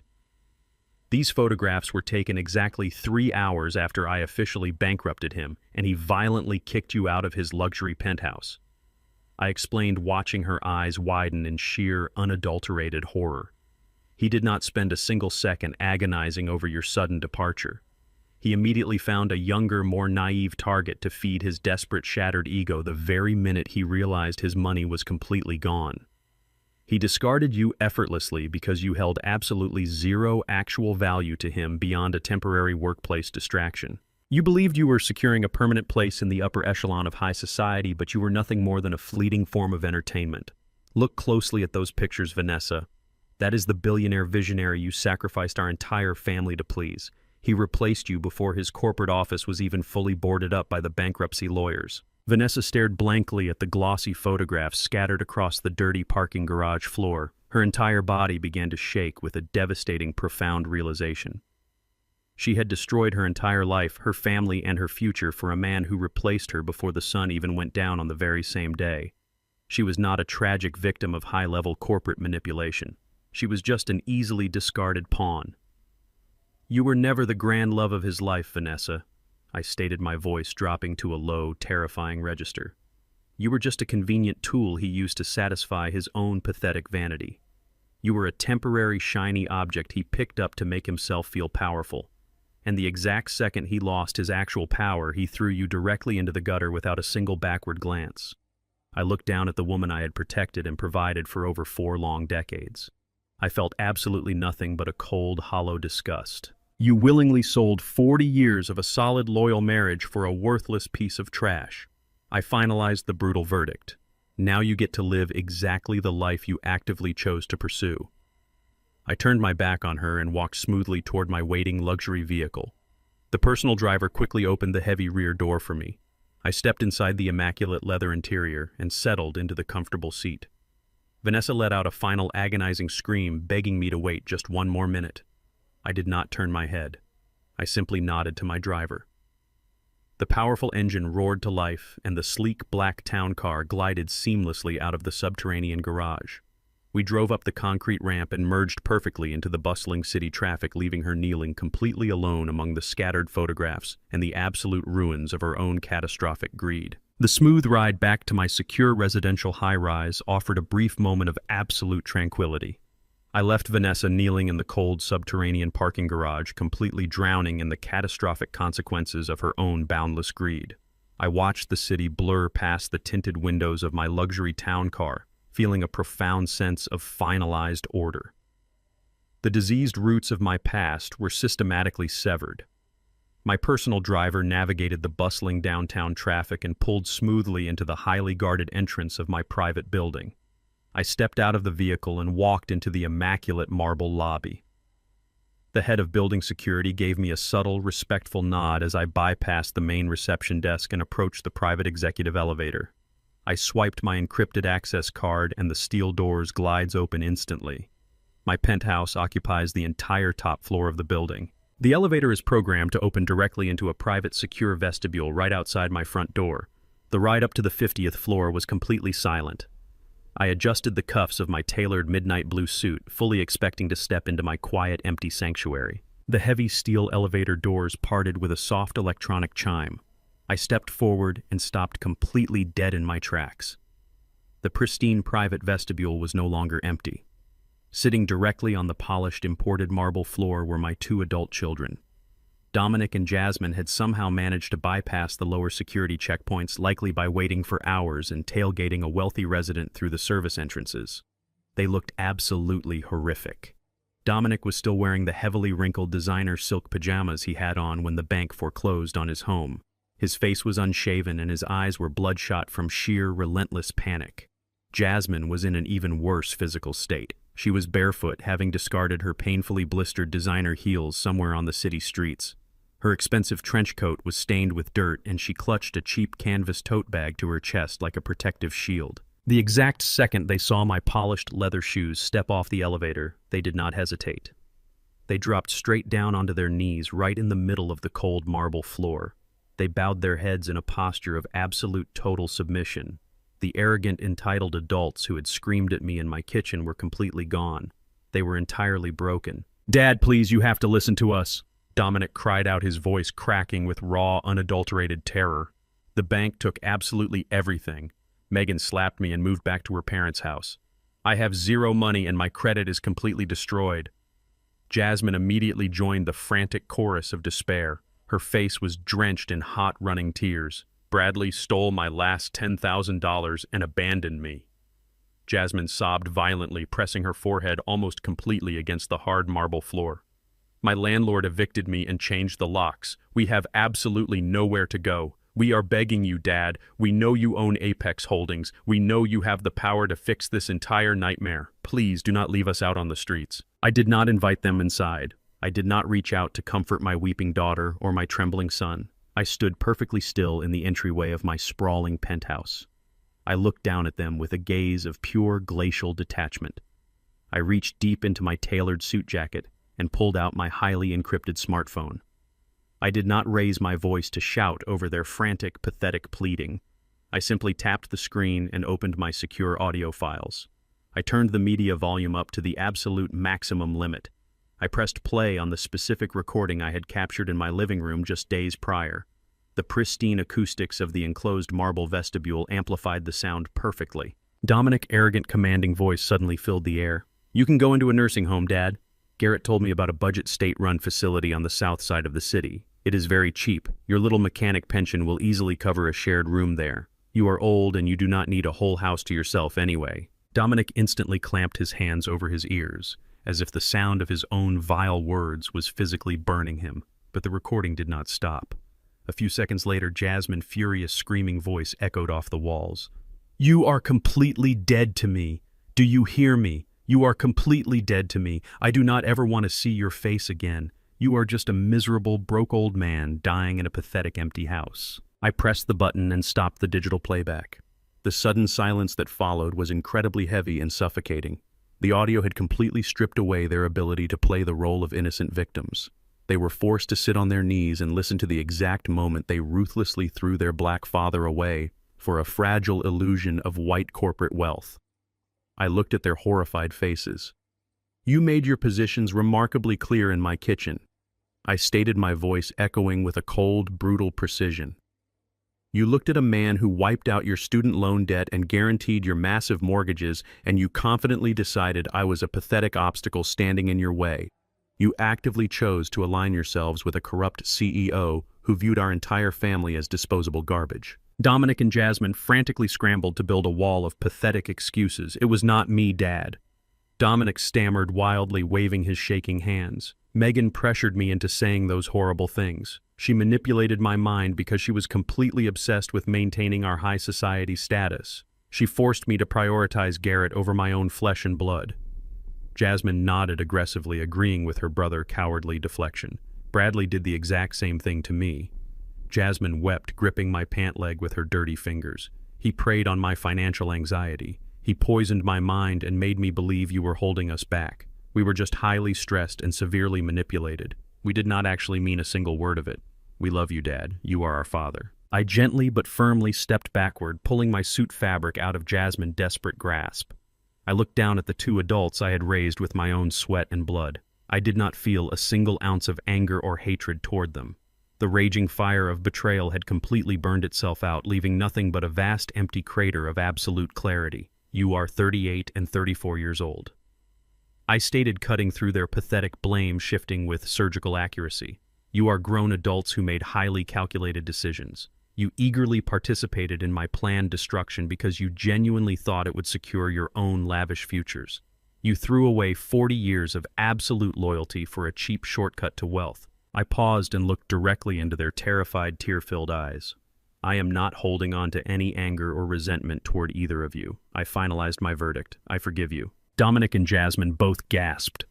These photographs were taken exactly 3 hours after I officially bankrupted him, and he violently kicked you out of his luxury penthouse. I explained, watching her eyes widen in sheer, unadulterated horror. He did not spend a single second agonizing over your sudden departure. He immediately found a younger, more naive target to feed his desperate, shattered ego the very minute he realized his money was completely gone. He discarded you effortlessly because you held absolutely zero actual value to him beyond a temporary workplace distraction. You believed you were securing a permanent place in the upper echelon of high society, but you were nothing more than a fleeting form of entertainment. Look closely at those pictures, Vanessa. That is the billionaire visionary you sacrificed our entire family to please. He replaced you before his corporate office was even fully boarded up by the bankruptcy lawyers. Vanessa stared blankly at the glossy photographs scattered across the dirty parking garage floor. Her entire body began to shake with a devastating, profound realization. She had destroyed her entire life, her family, and her future for a man who replaced her before the sun even went down on the very same day. She was not a tragic victim of high-level corporate manipulation. She was just an easily discarded pawn. You were never the grand love of his life, Vanessa, I stated, my voice dropping to a low, terrifying register. You were just a convenient tool he used to satisfy his own pathetic vanity. You were a temporary, shiny object he picked up to make himself feel powerful. And the exact second he lost his actual power, he threw you directly into the gutter without a single backward glance. I looked down at the woman I had protected and provided for over 4 long decades. I felt absolutely nothing but a cold, hollow disgust. You willingly sold 40 years of a solid, loyal marriage for a worthless piece of trash. I finalized the brutal verdict. Now you get to live exactly the life you actively chose to pursue. I turned my back on her and walked smoothly toward my waiting luxury vehicle. The personal driver quickly opened the heavy rear door for me. I stepped inside the immaculate leather interior and settled into the comfortable seat. Vanessa let out a final agonizing scream, begging me to wait just one more minute. I did not turn my head. I simply nodded to my driver. The powerful engine roared to life, and the sleek black town car glided seamlessly out of the subterranean garage. We drove up the concrete ramp and merged perfectly into the bustling city traffic, leaving her kneeling completely alone among the scattered photographs and the absolute ruins of her own catastrophic greed. The smooth ride back to my secure residential high-rise offered a brief moment of absolute tranquility. I left Vanessa kneeling in the cold subterranean parking garage, completely drowning in the catastrophic consequences of her own boundless greed. I watched the city blur past the tinted windows of my luxury town car, feeling a profound sense of finalized order. The diseased roots of my past were systematically severed. My personal driver navigated the bustling downtown traffic and pulled smoothly into the highly guarded entrance of my private building. I stepped out of the vehicle and walked into the immaculate marble lobby. The head of building security gave me a subtle, respectful nod as I bypassed the main reception desk and approached the private executive elevator. I swiped my encrypted access card and the steel doors glides open instantly. My penthouse occupies the entire top floor of the building. The elevator is programmed to open directly into a private, secure vestibule right outside my front door. The ride up to the 50th floor was completely silent. I adjusted the cuffs of my tailored midnight blue suit, fully expecting to step into my quiet, empty sanctuary. The heavy steel elevator doors parted with a soft electronic chime. I stepped forward and stopped completely dead in my tracks. The pristine private vestibule was no longer empty. Sitting directly on the polished imported marble floor were my two adult children. Dominic and Jasmine had somehow managed to bypass the lower security checkpoints, likely by waiting for hours and tailgating a wealthy resident through the service entrances. They looked absolutely horrific. Dominic was still wearing the heavily wrinkled designer silk pajamas he had on when the bank foreclosed on his home. His face was unshaven and his eyes were bloodshot from sheer, relentless panic. Jasmine was in an even worse physical state. She was barefoot, having discarded her painfully blistered designer heels somewhere on the city streets. Her expensive trench coat was stained with dirt, and she clutched a cheap canvas tote bag to her chest like a protective shield. The exact second they saw my polished leather shoes step off the elevator, they did not hesitate. They dropped straight down onto their knees right in the middle of the cold marble floor. They bowed their heads in a posture of absolute total submission. The arrogant, entitled adults who had screamed at me in my kitchen were completely gone. They were entirely broken. Dad, please, you have to listen to us. Dominic cried out, his voice cracking with raw, unadulterated terror. The bank took absolutely everything. Megan slapped me and moved back to her parents' house. I have zero money and my credit is completely destroyed. Jasmine immediately joined the frantic chorus of despair. Her face was drenched in hot, running tears. Bradley stole my last $10,000 and abandoned me. Jasmine sobbed violently, pressing her forehead almost completely against the hard marble floor. My landlord evicted me and changed the locks. We have absolutely nowhere to go. We are begging you, Dad. We know you own Apex Holdings. We know you have the power to fix this entire nightmare. Please do not leave us out on the streets. I did not invite them inside. I did not reach out to comfort my weeping daughter or my trembling son. I stood perfectly still in the entryway of my sprawling penthouse. I looked down at them with a gaze of pure glacial detachment. I reached deep into my tailored suit jacket and pulled out my highly encrypted smartphone. I did not raise my voice to shout over their frantic, pathetic pleading. I simply tapped the screen and opened my secure audio files. I turned the media volume up to the absolute maximum limit. I pressed play on the specific recording I had captured in my living room just days prior. The pristine acoustics of the enclosed marble vestibule amplified the sound perfectly. Dominic's arrogant, commanding voice suddenly filled the air. "You can go into a nursing home, Dad. Garrett told me about a budget state-run facility on the south side of the city. It is very cheap. Your little mechanic pension will easily cover a shared room there. You are old and you do not need a whole house to yourself anyway." Dominic instantly clamped his hands over his ears, as if the sound of his own vile words was physically burning him, but the recording did not stop. A few seconds later, Jasmine's furious, screaming voice echoed off the walls. "You are completely dead to me. Do you hear me? You are completely dead to me. I do not ever want to see your face again. You are just a miserable, broke old man dying in a pathetic, empty house." I pressed the button and stopped the digital playback. The sudden silence that followed was incredibly heavy and suffocating. The audio had completely stripped away their ability to play the role of innocent victims. They were forced to sit on their knees and listen to the exact moment they ruthlessly threw their black father away for a fragile illusion of white corporate wealth. I looked at their horrified faces. "You made your positions remarkably clear in my kitchen," I stated, my voice echoing with a cold, brutal precision. "You looked at a man who wiped out your student loan debt and guaranteed your massive mortgages, and you confidently decided I was a pathetic obstacle standing in your way. You actively chose to align yourselves with a corrupt CEO who viewed our entire family as disposable garbage." Dominic and Jasmine frantically scrambled to build a wall of pathetic excuses. "It was not me, Dad." Dominic stammered wildly, waving his shaking hands. "Megan pressured me into saying those horrible things. She manipulated my mind because she was completely obsessed with maintaining our high society status. She forced me to prioritize Garrett over my own flesh and blood." Jasmine nodded aggressively, agreeing with her brother's cowardly deflection. "Bradley did the exact same thing to me." Jasmine wept, gripping my pant leg with her dirty fingers. "He preyed on my financial anxiety. He poisoned my mind and made me believe you were holding us back. We were just highly stressed and severely manipulated. We did not actually mean a single word of it. We love you, Dad. You are our father." I gently but firmly stepped backward, pulling my suit fabric out of Jasmine's desperate grasp. I looked down at the two adults I had raised with my own sweat and blood. I did not feel a single ounce of anger or hatred toward them. The raging fire of betrayal had completely burned itself out, leaving nothing but a vast empty crater of absolute clarity. "You are 38 and 34 years old." I stated, cutting through their pathetic blame shifting with surgical accuracy. "You are grown adults who made highly calculated decisions. You eagerly participated in my planned destruction because you genuinely thought it would secure your own lavish futures. You threw away 40 years of absolute loyalty for a cheap shortcut to wealth." I paused and looked directly into their terrified, tear-filled eyes. "I am not holding on to any anger or resentment toward either of you. I finalized my verdict. I forgive you." Dominic and Jasmine both gasped.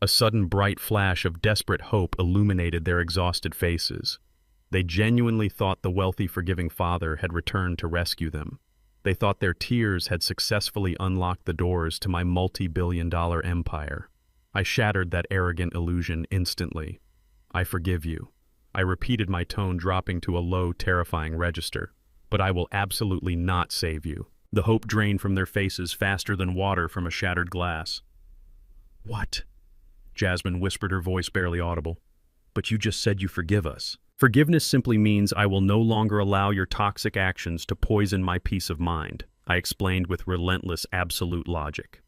A sudden bright flash of desperate hope illuminated their exhausted faces. They genuinely thought the wealthy, forgiving father had returned to rescue them. They thought their tears had successfully unlocked the doors to my multi-billion-dollar empire. I shattered that arrogant illusion instantly. "I forgive you." I repeated, my tone dropping to a low, terrifying register. "But I will absolutely not save you." The hope drained from their faces faster than water from a shattered glass. "What?" Jasmine whispered, her voice barely audible. "But you just said you forgive us." "Forgiveness simply means I will no longer allow your toxic actions to poison my peace of mind," I explained with relentless, absolute logic.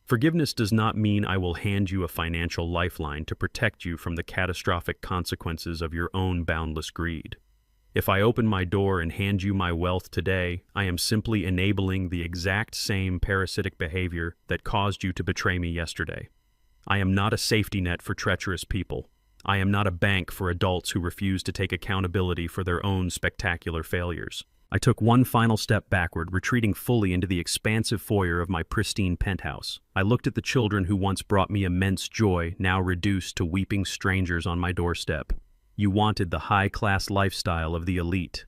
"Forgiveness does not mean I will hand you a financial lifeline to protect you from the catastrophic consequences of your own boundless greed. If I open my door and hand you my wealth today, I am simply enabling the exact same parasitic behavior that caused you to betray me yesterday. I am not a safety net for treacherous people. I am not a bank for adults who refuse to take accountability for their own spectacular failures." I took one final step backward, retreating fully into the expansive foyer of my pristine penthouse. I looked at the children who once brought me immense joy, now reduced to weeping strangers on my doorstep. "You wanted the high-class lifestyle of the elite."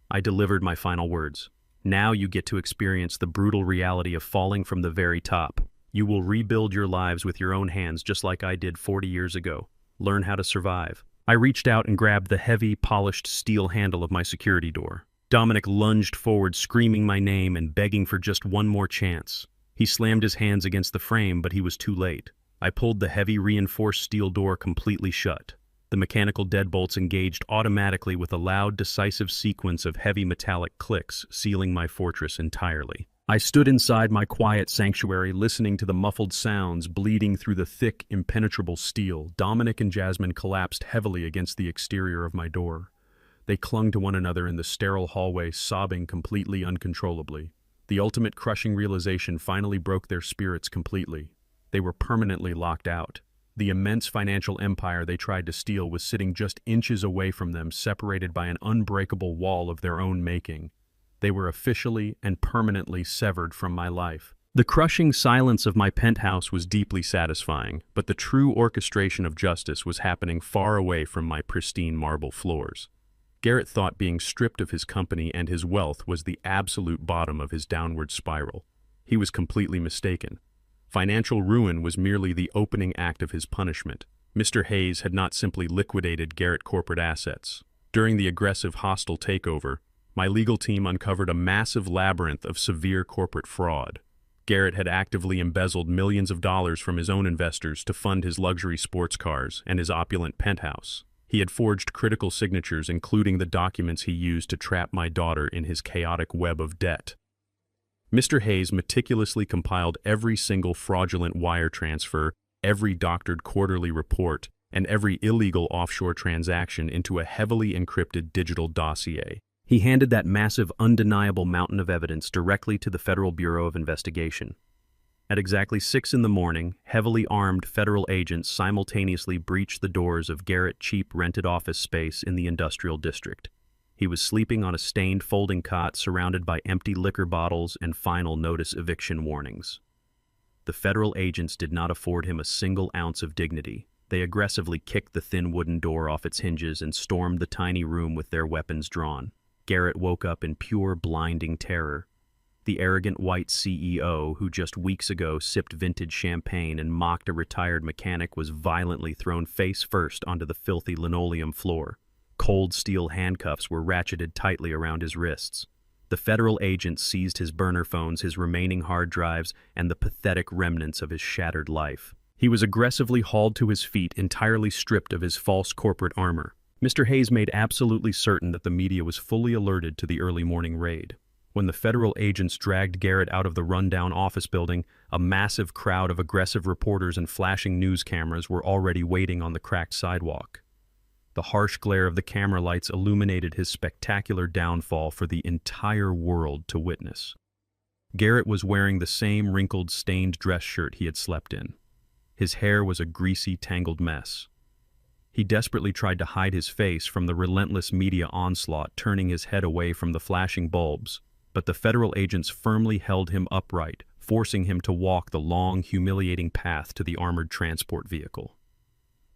I delivered my final words. "Now you get to experience the brutal reality of falling from the very top. You will rebuild your lives with your own hands just like I did 40 years ago. Learn how to survive." I reached out and grabbed the heavy, polished steel handle of my security door. Dominic lunged forward, screaming my name and begging for just one more chance. He slammed his hands against the frame, but he was too late. I pulled the heavy, reinforced steel door completely shut. The mechanical deadbolts engaged automatically with a loud, decisive sequence of heavy metallic clicks, sealing my fortress entirely. I stood inside my quiet sanctuary, listening to the muffled sounds bleeding through the thick, impenetrable steel. Dominic and Jasmine collapsed heavily against the exterior of my door. They clung to one another in the sterile hallway, sobbing completely uncontrollably. The ultimate crushing realization finally broke their spirits completely. They were permanently locked out. The immense financial empire they tried to steal was sitting just inches away from them, separated by an unbreakable wall of their own making. They were officially and permanently severed from my life. The crushing silence of my penthouse was deeply satisfying, but the true orchestration of justice was happening far away from my pristine marble floors. Garrett thought being stripped of his company and his wealth was the absolute bottom of his downward spiral. He was completely mistaken. Financial ruin was merely the opening act of his punishment. Mr. Hayes had not simply liquidated Garrett corporate assets. During the aggressive hostile takeover, my legal team uncovered a massive labyrinth of severe corporate fraud. Garrett had actively embezzled millions of dollars from his own investors to fund his luxury sports cars and his opulent penthouse. He had forged critical signatures, including the documents he used to trap my daughter in his chaotic web of debt. Mr. Hayes meticulously compiled every single fraudulent wire transfer, every doctored quarterly report, and every illegal offshore transaction into a heavily encrypted digital dossier. He handed that massive, undeniable mountain of evidence directly to the Federal Bureau of Investigation. At exactly 6 in the morning, heavily armed federal agents simultaneously breached the doors of Garrett's cheap rented office space in the industrial district. He was sleeping on a stained folding cot surrounded by empty liquor bottles and final notice eviction warnings. The federal agents did not afford him a single ounce of dignity. They aggressively kicked the thin wooden door off its hinges and stormed the tiny room with their weapons drawn. Garrett woke up in pure, blinding terror. The arrogant white CEO, who just weeks ago sipped vintage champagne and mocked a retired mechanic, was violently thrown face first onto the filthy linoleum floor. Cold steel handcuffs were ratcheted tightly around his wrists. The federal agents seized his burner phones, his remaining hard drives, and the pathetic remnants of his shattered life. He was aggressively hauled to his feet, entirely stripped of his false corporate armor. Mr. Hayes made absolutely certain that the media was fully alerted to the early morning raid. When the federal agents dragged Garrett out of the rundown office building, a massive crowd of aggressive reporters and flashing news cameras were already waiting on the cracked sidewalk. The harsh glare of the camera lights illuminated his spectacular downfall for the entire world to witness. Garrett was wearing the same wrinkled, stained dress shirt he had slept in. His hair was a greasy, tangled mess. He desperately tried to hide his face from the relentless media onslaught, turning his head away from the flashing bulbs, but the federal agents firmly held him upright, forcing him to walk the long, humiliating path to the armored transport vehicle.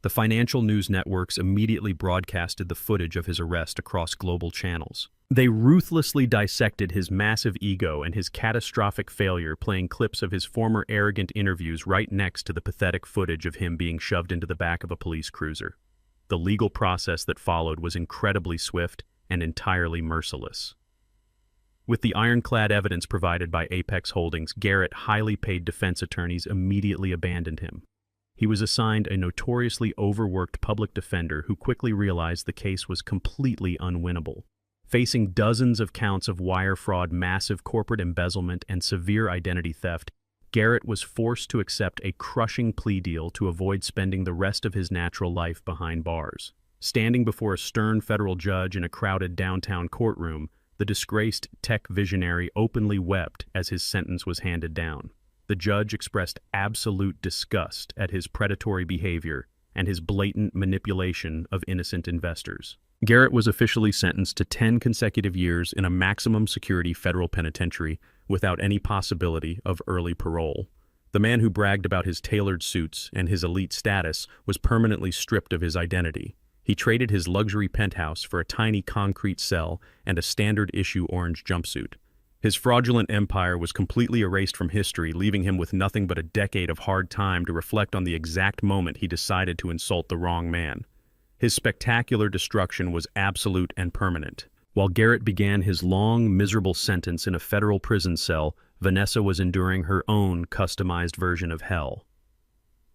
The financial news networks immediately broadcasted the footage of his arrest across global channels. They ruthlessly dissected his massive ego and his catastrophic failure, playing clips of his former arrogant interviews right next to the pathetic footage of him being shoved into the back of a police cruiser. The legal process that followed was incredibly swift and entirely merciless. With the ironclad evidence provided by Apex Holdings, Garrett highly paid defense attorneys immediately abandoned him. He was assigned a notoriously overworked public defender who quickly realized the case was completely unwinnable. Facing dozens of counts of wire fraud, massive corporate embezzlement, and severe identity theft, Garrett was forced to accept a crushing plea deal to avoid spending the rest of his natural life behind bars. Standing before a stern federal judge in a crowded downtown courtroom, the disgraced tech visionary openly wept as his sentence was handed down. The judge expressed absolute disgust at his predatory behavior and his blatant manipulation of innocent investors. Garrett was officially sentenced to 10 consecutive years in a maximum security federal penitentiary without any possibility of early parole. The man who bragged about his tailored suits and his elite status was permanently stripped of his identity. He traded his luxury penthouse for a tiny concrete cell and a standard-issue orange jumpsuit. His fraudulent empire was completely erased from history, leaving him with nothing but a decade of hard time to reflect on the exact moment he decided to insult the wrong man. His spectacular destruction was absolute and permanent. While Garrett began his long, miserable sentence in a federal prison cell, Vanessa was enduring her own customized version of hell.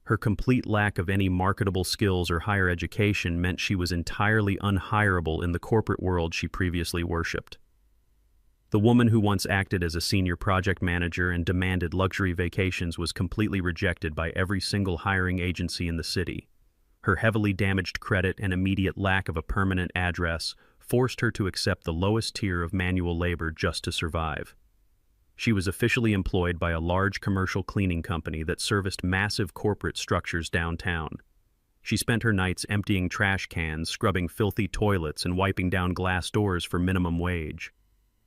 Her complete lack of any marketable skills or higher education meant she was entirely unhireable in the corporate world she previously worshipped. The woman who once acted as a senior project manager and demanded luxury vacations was completely rejected by every single hiring agency in the city. Her heavily damaged credit and immediate lack of a permanent address forced her to accept the lowest tier of manual labor just to survive. She was officially employed by a large commercial cleaning company that serviced massive corporate structures downtown. She spent her nights emptying trash cans, scrubbing filthy toilets, and wiping down glass doors for minimum wage.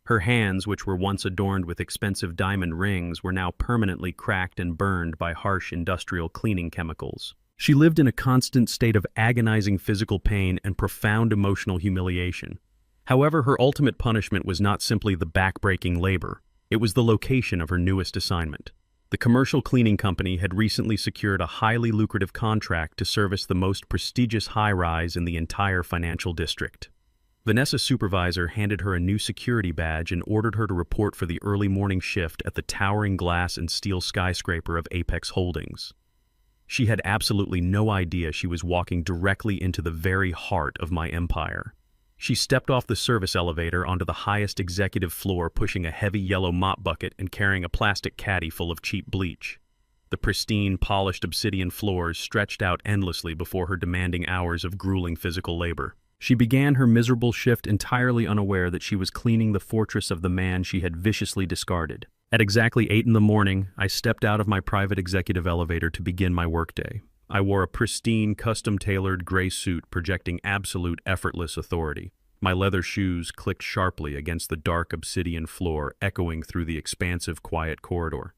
Her hands, which were once adorned with expensive diamond rings, were now permanently cracked and burned by harsh industrial cleaning chemicals. She lived in a constant state of agonizing physical pain and profound emotional humiliation. However, her ultimate punishment was not simply the back-breaking labor. It was the location of her newest assignment. The commercial cleaning company had recently secured a highly lucrative contract to service the most prestigious high-rise in the entire financial district. Vanessa's supervisor handed her a new security badge and ordered her to report for the early morning shift at the towering glass and steel skyscraper of Apex Holdings. She had absolutely no idea she was walking directly into the very heart of my empire. She stepped off the service elevator onto the highest executive floor, pushing a heavy yellow mop bucket and carrying a plastic caddy full of cheap bleach. The pristine, polished obsidian floors stretched out endlessly before her demanding hours of grueling physical labor. She began her miserable shift entirely unaware that she was cleaning the fortress of the man she had viciously discarded. At exactly 8 in the morning, I stepped out of my private executive elevator to begin my workday. I wore a pristine, custom-tailored gray suit projecting absolute effortless authority. My leather shoes clicked sharply against the dark obsidian floor, echoing through the expansive, quiet corridor.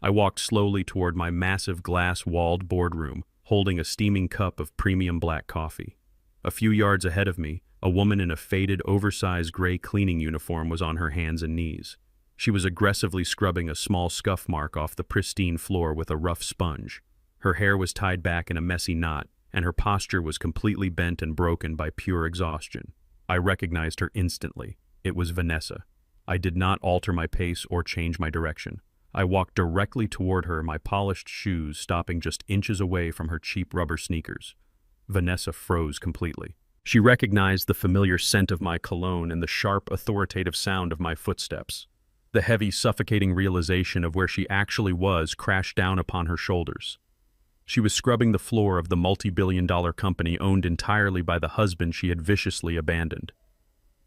I walked slowly toward my massive glass-walled boardroom, holding a steaming cup of premium black coffee. A few yards ahead of me, a woman in a faded, oversized gray cleaning uniform was on her hands and knees. She was aggressively scrubbing a small scuff mark off the pristine floor with a rough sponge. Her hair was tied back in a messy knot, and her posture was completely bent and broken by pure exhaustion. I recognized her instantly. It was Vanessa. I did not alter my pace or change my direction. I walked directly toward her, my polished shoes stopping just inches away from her cheap rubber sneakers. Vanessa froze completely. She recognized the familiar scent of my cologne and the sharp, authoritative sound of my footsteps. The heavy, suffocating realization of where she actually was crashed down upon her shoulders. She was scrubbing the floor of the multi-billion-dollar company owned entirely by the husband she had viciously abandoned.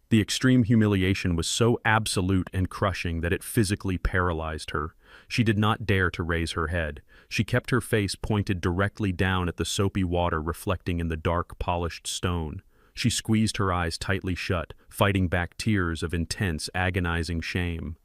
The extreme humiliation was so absolute and crushing that it physically paralyzed her. She did not dare to raise her head. She kept her face pointed directly down at the soapy water reflecting in the dark, polished stone. She squeezed her eyes tightly shut, fighting back tears of intense, agonizing shame.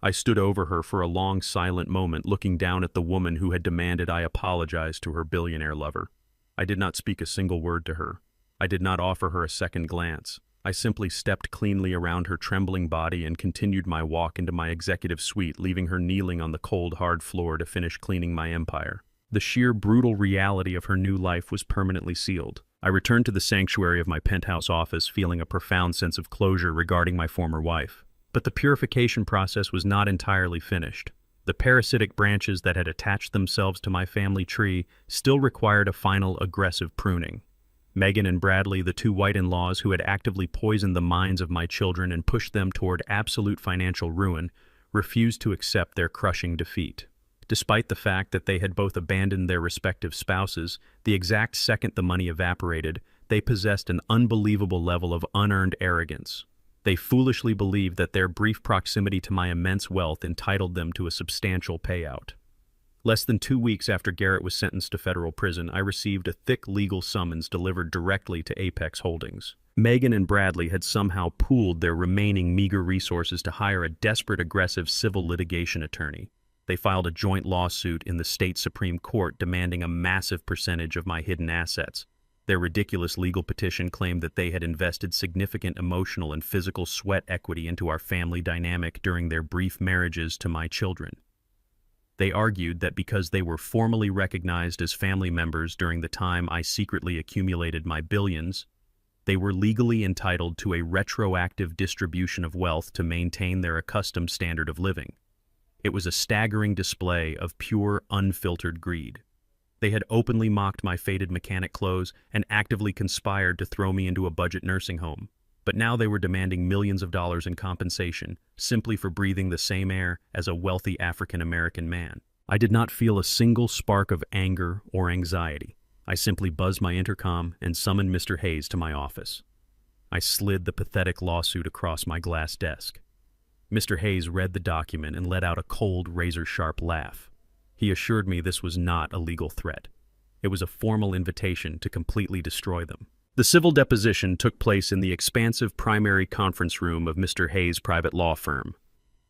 I stood over her for a long, silent moment, looking down at the woman who had demanded I apologize to her billionaire lover. I did not speak a single word to her. I did not offer her a second glance. I simply stepped cleanly around her trembling body and continued my walk into my executive suite, leaving her kneeling on the cold, hard floor to finish cleaning my empire. The sheer, brutal reality of her new life was permanently sealed. I returned to the sanctuary of my penthouse office, feeling a profound sense of closure regarding my former wife. But the purification process was not entirely finished. The parasitic branches that had attached themselves to my family tree still required a final, aggressive pruning. Megan and Bradley, the two white-in-laws who had actively poisoned the minds of my children and pushed them toward absolute financial ruin, refused to accept their crushing defeat. Despite the fact that they had both abandoned their respective spouses, the exact second the money evaporated, they possessed an unbelievable level of unearned arrogance. They foolishly believed that their brief proximity to my immense wealth entitled them to a substantial payout. Less than 2 weeks after Garrett was sentenced to federal prison, I received a thick legal summons delivered directly to Apex Holdings. Megan and Bradley had somehow pooled their remaining meager resources to hire a desperate, aggressive civil litigation attorney. They filed a joint lawsuit in the state Supreme Court demanding a massive percentage of my hidden assets. Their ridiculous legal petition claimed that they had invested significant emotional and physical sweat equity into our family dynamic during their brief marriages to my children. They argued that because they were formally recognized as family members during the time I secretly accumulated my billions, they were legally entitled to a retroactive distribution of wealth to maintain their accustomed standard of living. It was a staggering display of pure, unfiltered greed. They had openly mocked my faded mechanic clothes and actively conspired to throw me into a budget nursing home. But now they were demanding millions of dollars in compensation, simply for breathing the same air as a wealthy African-American man. I did not feel a single spark of anger or anxiety. I simply buzzed my intercom and summoned Mr. Hayes to my office. I slid the pathetic lawsuit across my glass desk. Mr. Hayes read the document and let out a cold, razor-sharp laugh. He assured me this was not a legal threat. It was a formal invitation to completely destroy them. The civil deposition took place in the expansive primary conference room of Mr. Hayes' private law firm.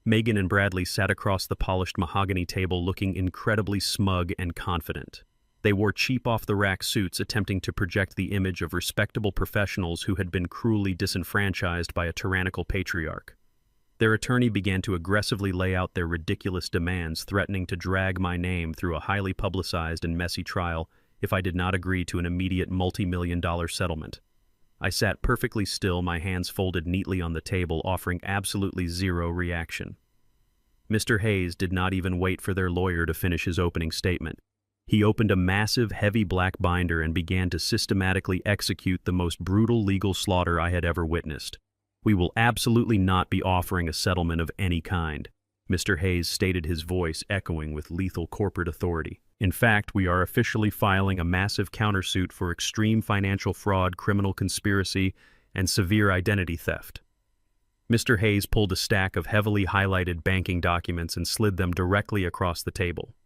Megan and Bradley sat across the polished mahogany table looking incredibly smug and confident. They wore cheap off-the-rack suits attempting to project the image of respectable professionals who had been cruelly disenfranchised by a tyrannical patriarch. Their attorney began to aggressively lay out their ridiculous demands, threatening to drag my name through a highly publicized and messy trial if I did not agree to an immediate multi-million-dollar settlement. I sat perfectly still, my hands folded neatly on the table, offering absolutely zero reaction. Mr. Hayes did not even wait for their lawyer to finish his opening statement. He opened a massive, heavy black binder and began to systematically execute the most brutal legal slaughter I had ever witnessed. "We will absolutely not be offering a settlement of any kind," Mr. Hayes stated, his voice echoing with lethal corporate authority. "In fact, we are officially filing a massive countersuit for extreme financial fraud, criminal conspiracy, and severe identity theft." Mr. Hayes pulled a stack of heavily highlighted banking documents and slid them directly across the table.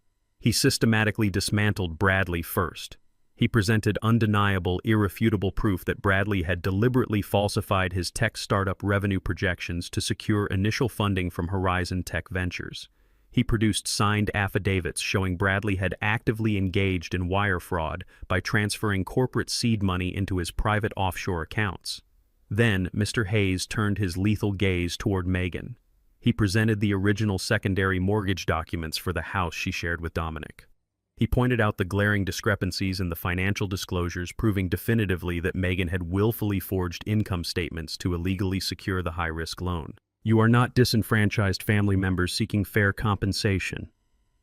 He systematically dismantled Bradley first. He presented undeniable, irrefutable proof that Bradley had deliberately falsified his tech startup revenue projections to secure initial funding from Horizon Tech Ventures. He produced signed affidavits showing Bradley had actively engaged in wire fraud by transferring corporate seed money into his private offshore accounts. Then, Mr. Hayes turned his lethal gaze toward Megan. He presented the original secondary mortgage documents for the house she shared with Dominic. He pointed out the glaring discrepancies in the financial disclosures, proving definitively that Megan had willfully forged income statements to illegally secure the high-risk loan. "You are not disenfranchised family members seeking fair compensation,"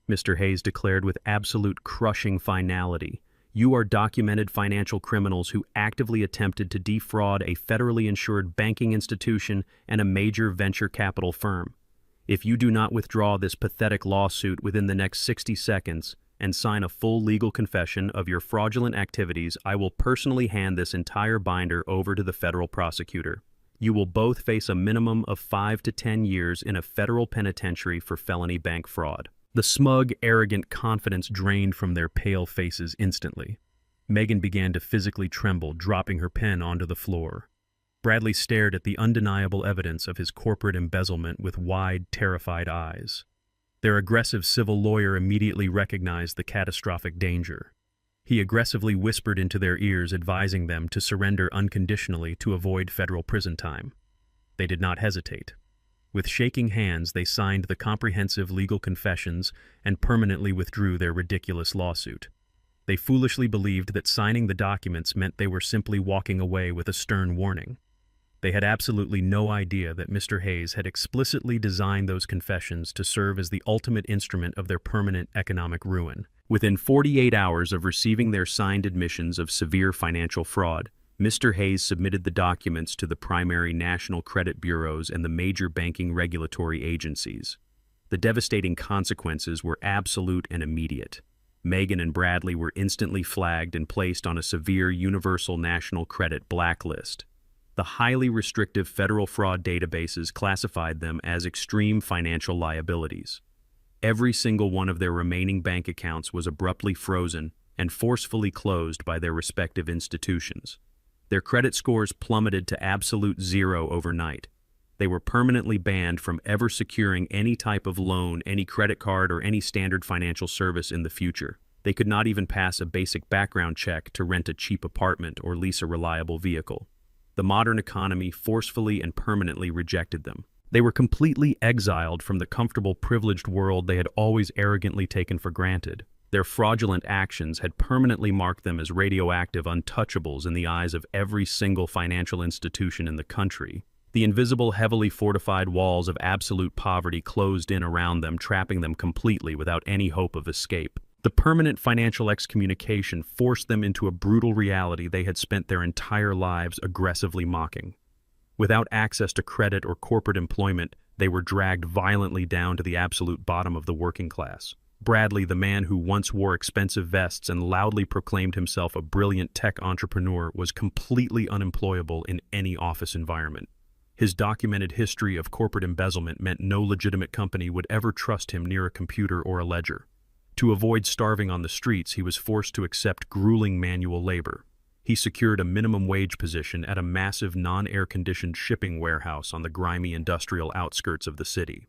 Mr. Hayes declared with absolute crushing finality. "You are documented financial criminals who actively attempted to defraud a federally insured banking institution and a major venture capital firm. If you do not withdraw this pathetic lawsuit within the next 60 seconds and sign a full legal confession of your fraudulent activities, I will personally hand this entire binder over to the federal prosecutor. You will both face a minimum of 5 to 10 years in a federal penitentiary for felony bank fraud." The smug, arrogant confidence drained from their pale faces instantly. Megan began to physically tremble, dropping her pen onto the floor. Bradley stared at the undeniable evidence of his corporate embezzlement with wide, terrified eyes. Their aggressive civil lawyer immediately recognized the catastrophic danger. He aggressively whispered into their ears, advising them to surrender unconditionally to avoid federal prison time. They did not hesitate. With shaking hands, they signed the comprehensive legal confessions and permanently withdrew their ridiculous lawsuit. They foolishly believed that signing the documents meant they were simply walking away with a stern warning. They had absolutely no idea that Mr. Hayes had explicitly designed those confessions to serve as the ultimate instrument of their permanent economic ruin. Within 48 hours of receiving their signed admissions of severe financial fraud, Mr. Hayes submitted the documents to the primary national credit bureaus and the major banking regulatory agencies. The devastating consequences were absolute and immediate. Megan and Bradley were instantly flagged and placed on a severe universal national credit blacklist. The highly restrictive federal fraud databases classified them as extreme financial liabilities. Every single one of their remaining bank accounts was abruptly frozen and forcefully closed by their respective institutions. Their credit scores plummeted to absolute zero overnight. They were permanently banned from ever securing any type of loan, any credit card, or any standard financial service in the future. They could not even pass a basic background check to rent a cheap apartment or lease a reliable vehicle. The modern economy forcefully and permanently rejected them. They were completely exiled from the comfortable, privileged world they had always arrogantly taken for granted. Their fraudulent actions had permanently marked them as radioactive untouchables in the eyes of every single financial institution in the country. The invisible, heavily fortified walls of absolute poverty closed in around them, trapping them completely without any hope of escape. The permanent financial excommunication forced them into a brutal reality they had spent their entire lives aggressively mocking. Without access to credit or corporate employment, they were dragged violently down to the absolute bottom of the working class. Bradley, the man who once wore expensive vests and loudly proclaimed himself a brilliant tech entrepreneur, was completely unemployable in any office environment. His documented history of corporate embezzlement meant no legitimate company would ever trust him near a computer or a ledger. To avoid starving on the streets, he was forced to accept grueling manual labor. He secured a minimum wage position at a massive non-air-conditioned shipping warehouse on the grimy industrial outskirts of the city.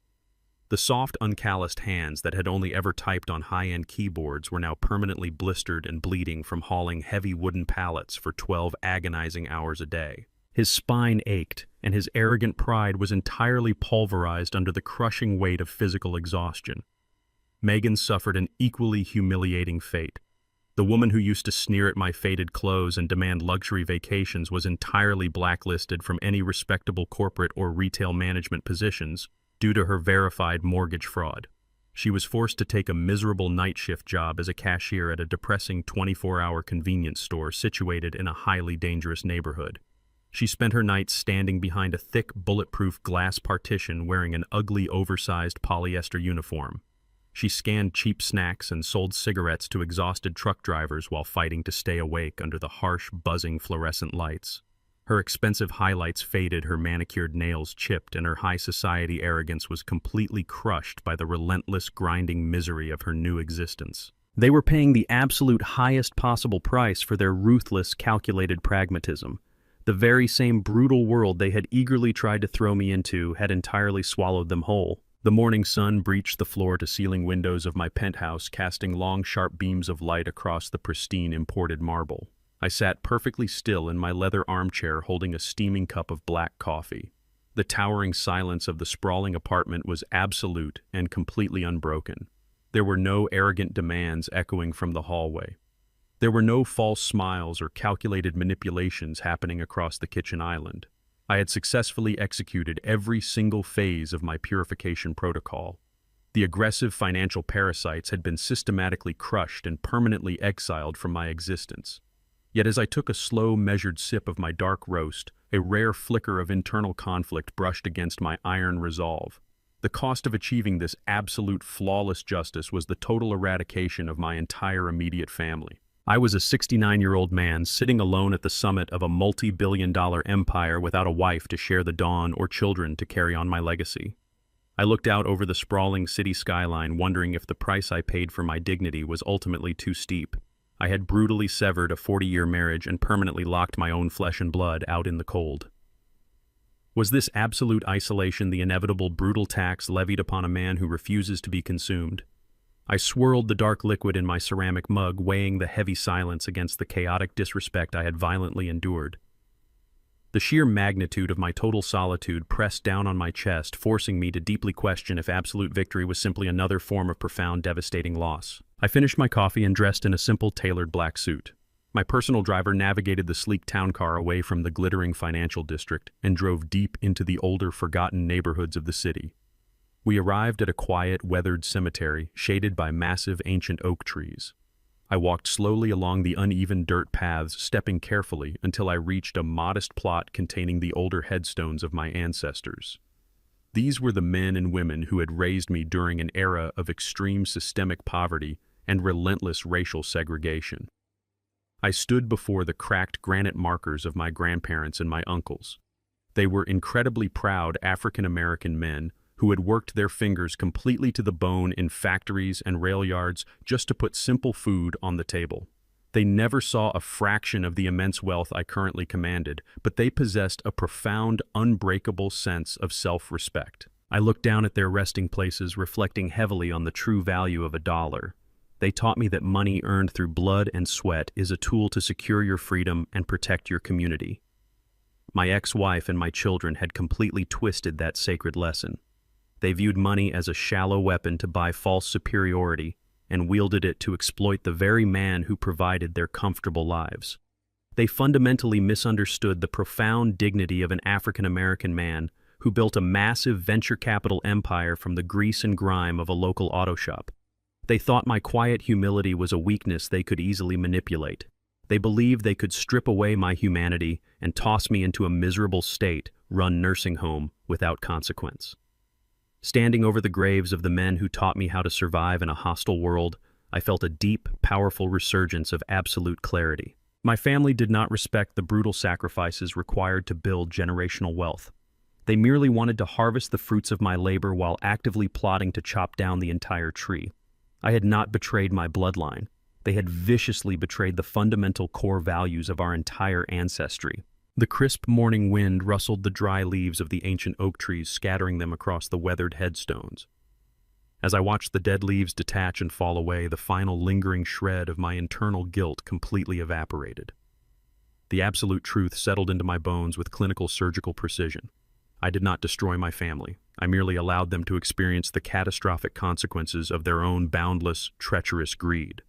The soft, uncalloused hands that had only ever typed on high-end keyboards were now permanently blistered and bleeding from hauling heavy wooden pallets for 12 agonizing hours a day. His spine ached, and his arrogant pride was entirely pulverized under the crushing weight of physical exhaustion. Megan suffered an equally humiliating fate. The woman who used to sneer at my faded clothes and demand luxury vacations was entirely blacklisted from any respectable corporate or retail management positions due to her verified mortgage fraud. She was forced to take a miserable night shift job as a cashier at a depressing 24-hour convenience store situated in a highly dangerous neighborhood. She spent her nights standing behind a thick, bulletproof glass partition wearing an ugly, oversized polyester uniform. She scanned cheap snacks and sold cigarettes to exhausted truck drivers while fighting to stay awake under the harsh, buzzing fluorescent lights. Her expensive highlights faded, her manicured nails chipped, and her high society arrogance was completely crushed by the relentless, grinding misery of her new existence. They were paying the absolute highest possible price for their ruthless, calculated pragmatism. The very same brutal world they had eagerly tried to throw me into had entirely swallowed them whole. The morning sun breached the floor-to-ceiling windows of my penthouse, casting long, sharp beams of light across the pristine imported marble. I sat perfectly still in my leather armchair holding a steaming cup of black coffee. The towering silence of the sprawling apartment was absolute and completely unbroken. There were no arrogant demands echoing from the hallway. There were no false smiles or calculated manipulations happening across the kitchen island. I had successfully executed every single phase of my purification protocol. The aggressive financial parasites had been systematically crushed and permanently exiled from my existence. Yet as I took a slow, measured sip of my dark roast, a rare flicker of internal conflict brushed against my iron resolve. The cost of achieving this absolute flawless justice was the total eradication of my entire immediate family. I was a 69-year-old man sitting alone at the summit of a multi-billion-dollar empire without a wife to share the dawn or children to carry on my legacy. I looked out over the sprawling city skyline, wondering if the price I paid for my dignity was ultimately too steep. I had brutally severed a 40-year marriage and permanently locked my own flesh and blood out in the cold. Was this absolute isolation the inevitable brutal tax levied upon a man who refuses to be consumed? I swirled the dark liquid in my ceramic mug, weighing the heavy silence against the chaotic disrespect I had violently endured. The sheer magnitude of my total solitude pressed down on my chest, forcing me to deeply question if absolute victory was simply another form of profound, devastating loss. I finished my coffee and dressed in a simple, tailored black suit. My personal driver navigated the sleek town car away from the glittering financial district and drove deep into the older, forgotten neighborhoods of the city. We arrived at a quiet, weathered cemetery shaded by massive, ancient oak trees. I walked slowly along the uneven dirt paths, stepping carefully until I reached a modest plot containing the older headstones of my ancestors. These were the men and women who had raised me during an era of extreme systemic poverty and relentless racial segregation. I stood before the cracked granite markers of my grandparents and my uncles. They were incredibly proud African-American men who had worked their fingers completely to the bone in factories and rail yards just to put simple food on the table. They never saw a fraction of the immense wealth I currently commanded, but they possessed a profound, unbreakable sense of self-respect. I looked down at their resting places, reflecting heavily on the true value of a dollar. They taught me that money earned through blood and sweat is a tool to secure your freedom and protect your community. My ex-wife and my children had completely twisted that sacred lesson. They viewed money as a shallow weapon to buy false superiority and wielded it to exploit the very man who provided their comfortable lives. They fundamentally misunderstood the profound dignity of an African-American man who built a massive venture capital empire from the grease and grime of a local auto shop. They thought my quiet humility was a weakness they could easily manipulate. They believed they could strip away my humanity and toss me into a miserable state-run nursing home without consequence. Standing over the graves of the men who taught me how to survive in a hostile world, I felt a deep, powerful resurgence of absolute clarity. My family did not respect the brutal sacrifices required to build generational wealth. They merely wanted to harvest the fruits of my labor while actively plotting to chop down the entire tree. I had not betrayed my bloodline. They had viciously betrayed the fundamental core values of our entire ancestry. The crisp morning wind rustled the dry leaves of the ancient oak trees, scattering them across the weathered headstones. As I watched the dead leaves detach and fall away, the final lingering shred of my internal guilt completely evaporated. The absolute truth settled into my bones with clinical surgical precision. I did not destroy my family. I merely allowed them to experience the catastrophic consequences of their own boundless, treacherous greed.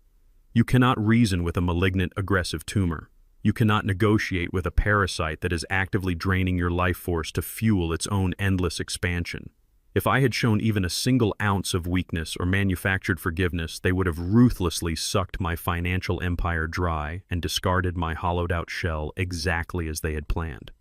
You cannot reason with a malignant, aggressive tumor. You cannot negotiate with a parasite that is actively draining your life force to fuel its own endless expansion. If I had shown even a single ounce of weakness or manufactured forgiveness, they would have ruthlessly sucked my financial empire dry and discarded my hollowed-out shell exactly as they had planned.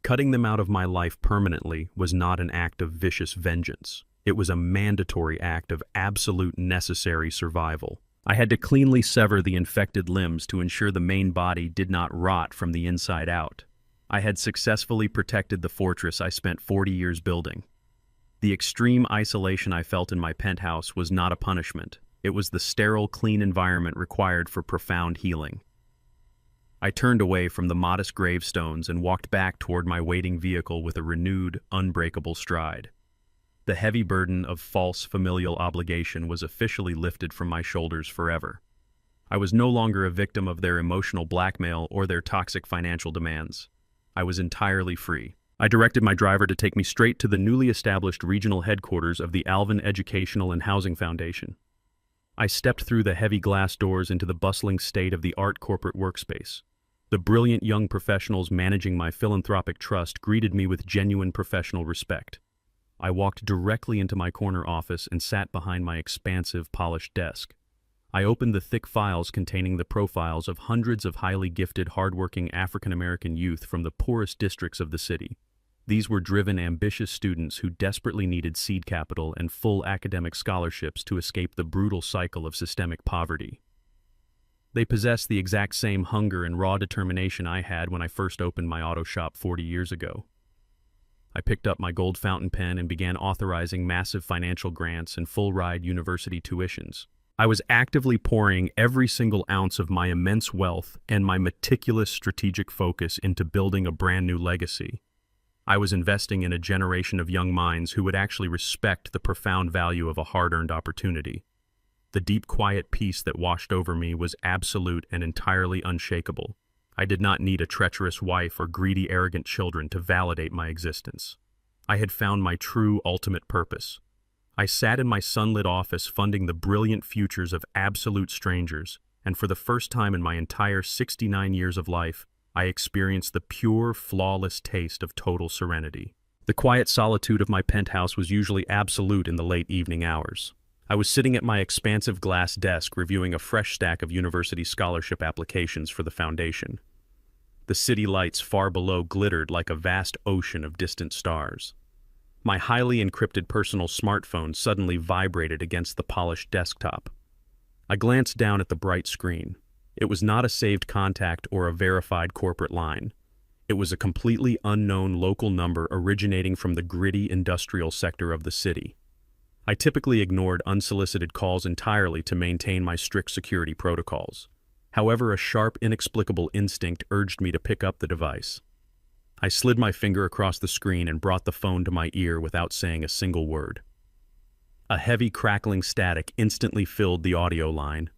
Cutting them out of my life permanently was not an act of vicious vengeance. It was a mandatory act of absolute necessary survival. I had to cleanly sever the infected limbs to ensure the main body did not rot from the inside out. I had successfully protected the fortress I spent 40 years building. The extreme isolation I felt in my penthouse was not a punishment. It was the sterile, clean environment required for profound healing. I turned away from the modest gravestones and walked back toward my waiting vehicle with a renewed, unbreakable stride. The heavy burden of false familial obligation was officially lifted from my shoulders forever. I was no longer a victim of their emotional blackmail or their toxic financial demands. I was entirely free. I directed my driver to take me straight to the newly established regional headquarters of the Alvin Educational and Housing Foundation. I stepped through the heavy glass doors into the bustling state-of-the-art corporate workspace. The brilliant young professionals managing my philanthropic trust greeted me with genuine professional respect. I walked directly into my corner office and sat behind my expansive, polished desk. I opened the thick files containing the profiles of hundreds of highly gifted, hardworking African-American youth from the poorest districts of the city. These were driven, ambitious students who desperately needed seed capital and full academic scholarships to escape the brutal cycle of systemic poverty. They possessed the exact same hunger and raw determination I had when I first opened my auto shop 40 years ago. I picked up my gold fountain pen and began authorizing massive financial grants and full-ride university tuitions. I was actively pouring every single ounce of my immense wealth and my meticulous strategic focus into building a brand new legacy. I was investing in a generation of young minds who would actually respect the profound value of a hard-earned opportunity. The deep, quiet peace that washed over me was absolute and entirely unshakable. I did not need a treacherous wife or greedy, arrogant children to validate my existence. I had found my true, ultimate purpose. I sat in my sunlit office funding the brilliant futures of absolute strangers, and for the first time in my entire 69 years of life, I experienced the pure, flawless taste of total serenity. The quiet solitude of my penthouse was usually absolute in the late evening hours. I was sitting at my expansive glass desk reviewing a fresh stack of university scholarship applications for the foundation. The city lights far below glittered like a vast ocean of distant stars. My highly encrypted personal smartphone suddenly vibrated against the polished desktop. I glanced down at the bright screen. It was not a saved contact or a verified corporate line. It was a completely unknown local number originating from the gritty industrial sector of the city. I typically ignored unsolicited calls entirely to maintain my strict security protocols. However, a sharp, inexplicable instinct urged me to pick up the device. I slid my finger across the screen and brought the phone to my ear without saying a single word. A heavy, crackling static instantly filled the audio line.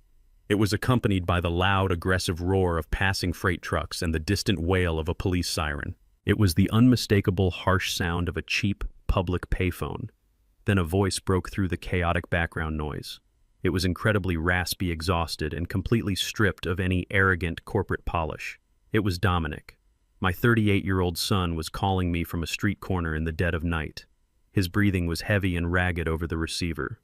It was accompanied by the loud, aggressive roar of passing freight trucks and the distant wail of a police siren. It was the unmistakable, harsh sound of a cheap, public payphone. Then a voice broke through the chaotic background noise. It was incredibly raspy, exhausted, and completely stripped of any arrogant corporate polish. It was Dominic. My 38-year-old son was calling me from a street corner in the dead of night. His breathing was heavy and ragged over the receiver.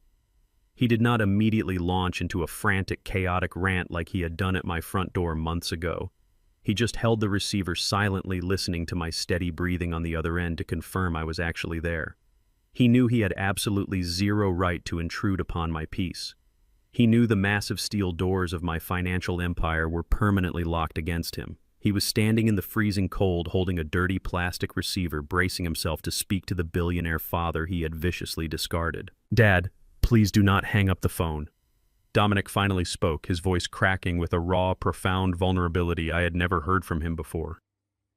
He did not immediately launch into a frantic, chaotic rant like he had done at my front door months ago. He just held the receiver silently, listening to my steady breathing on the other end to confirm I was actually there. He knew he had absolutely zero right to intrude upon my peace. He knew the massive steel doors of my financial empire were permanently locked against him. He was standing in the freezing cold, holding a dirty plastic receiver, bracing himself to speak to the billionaire father he had viciously discarded. "Dad, please do not hang up the phone." Dominic finally spoke, his voice cracking with a raw, profound vulnerability I had never heard from him before.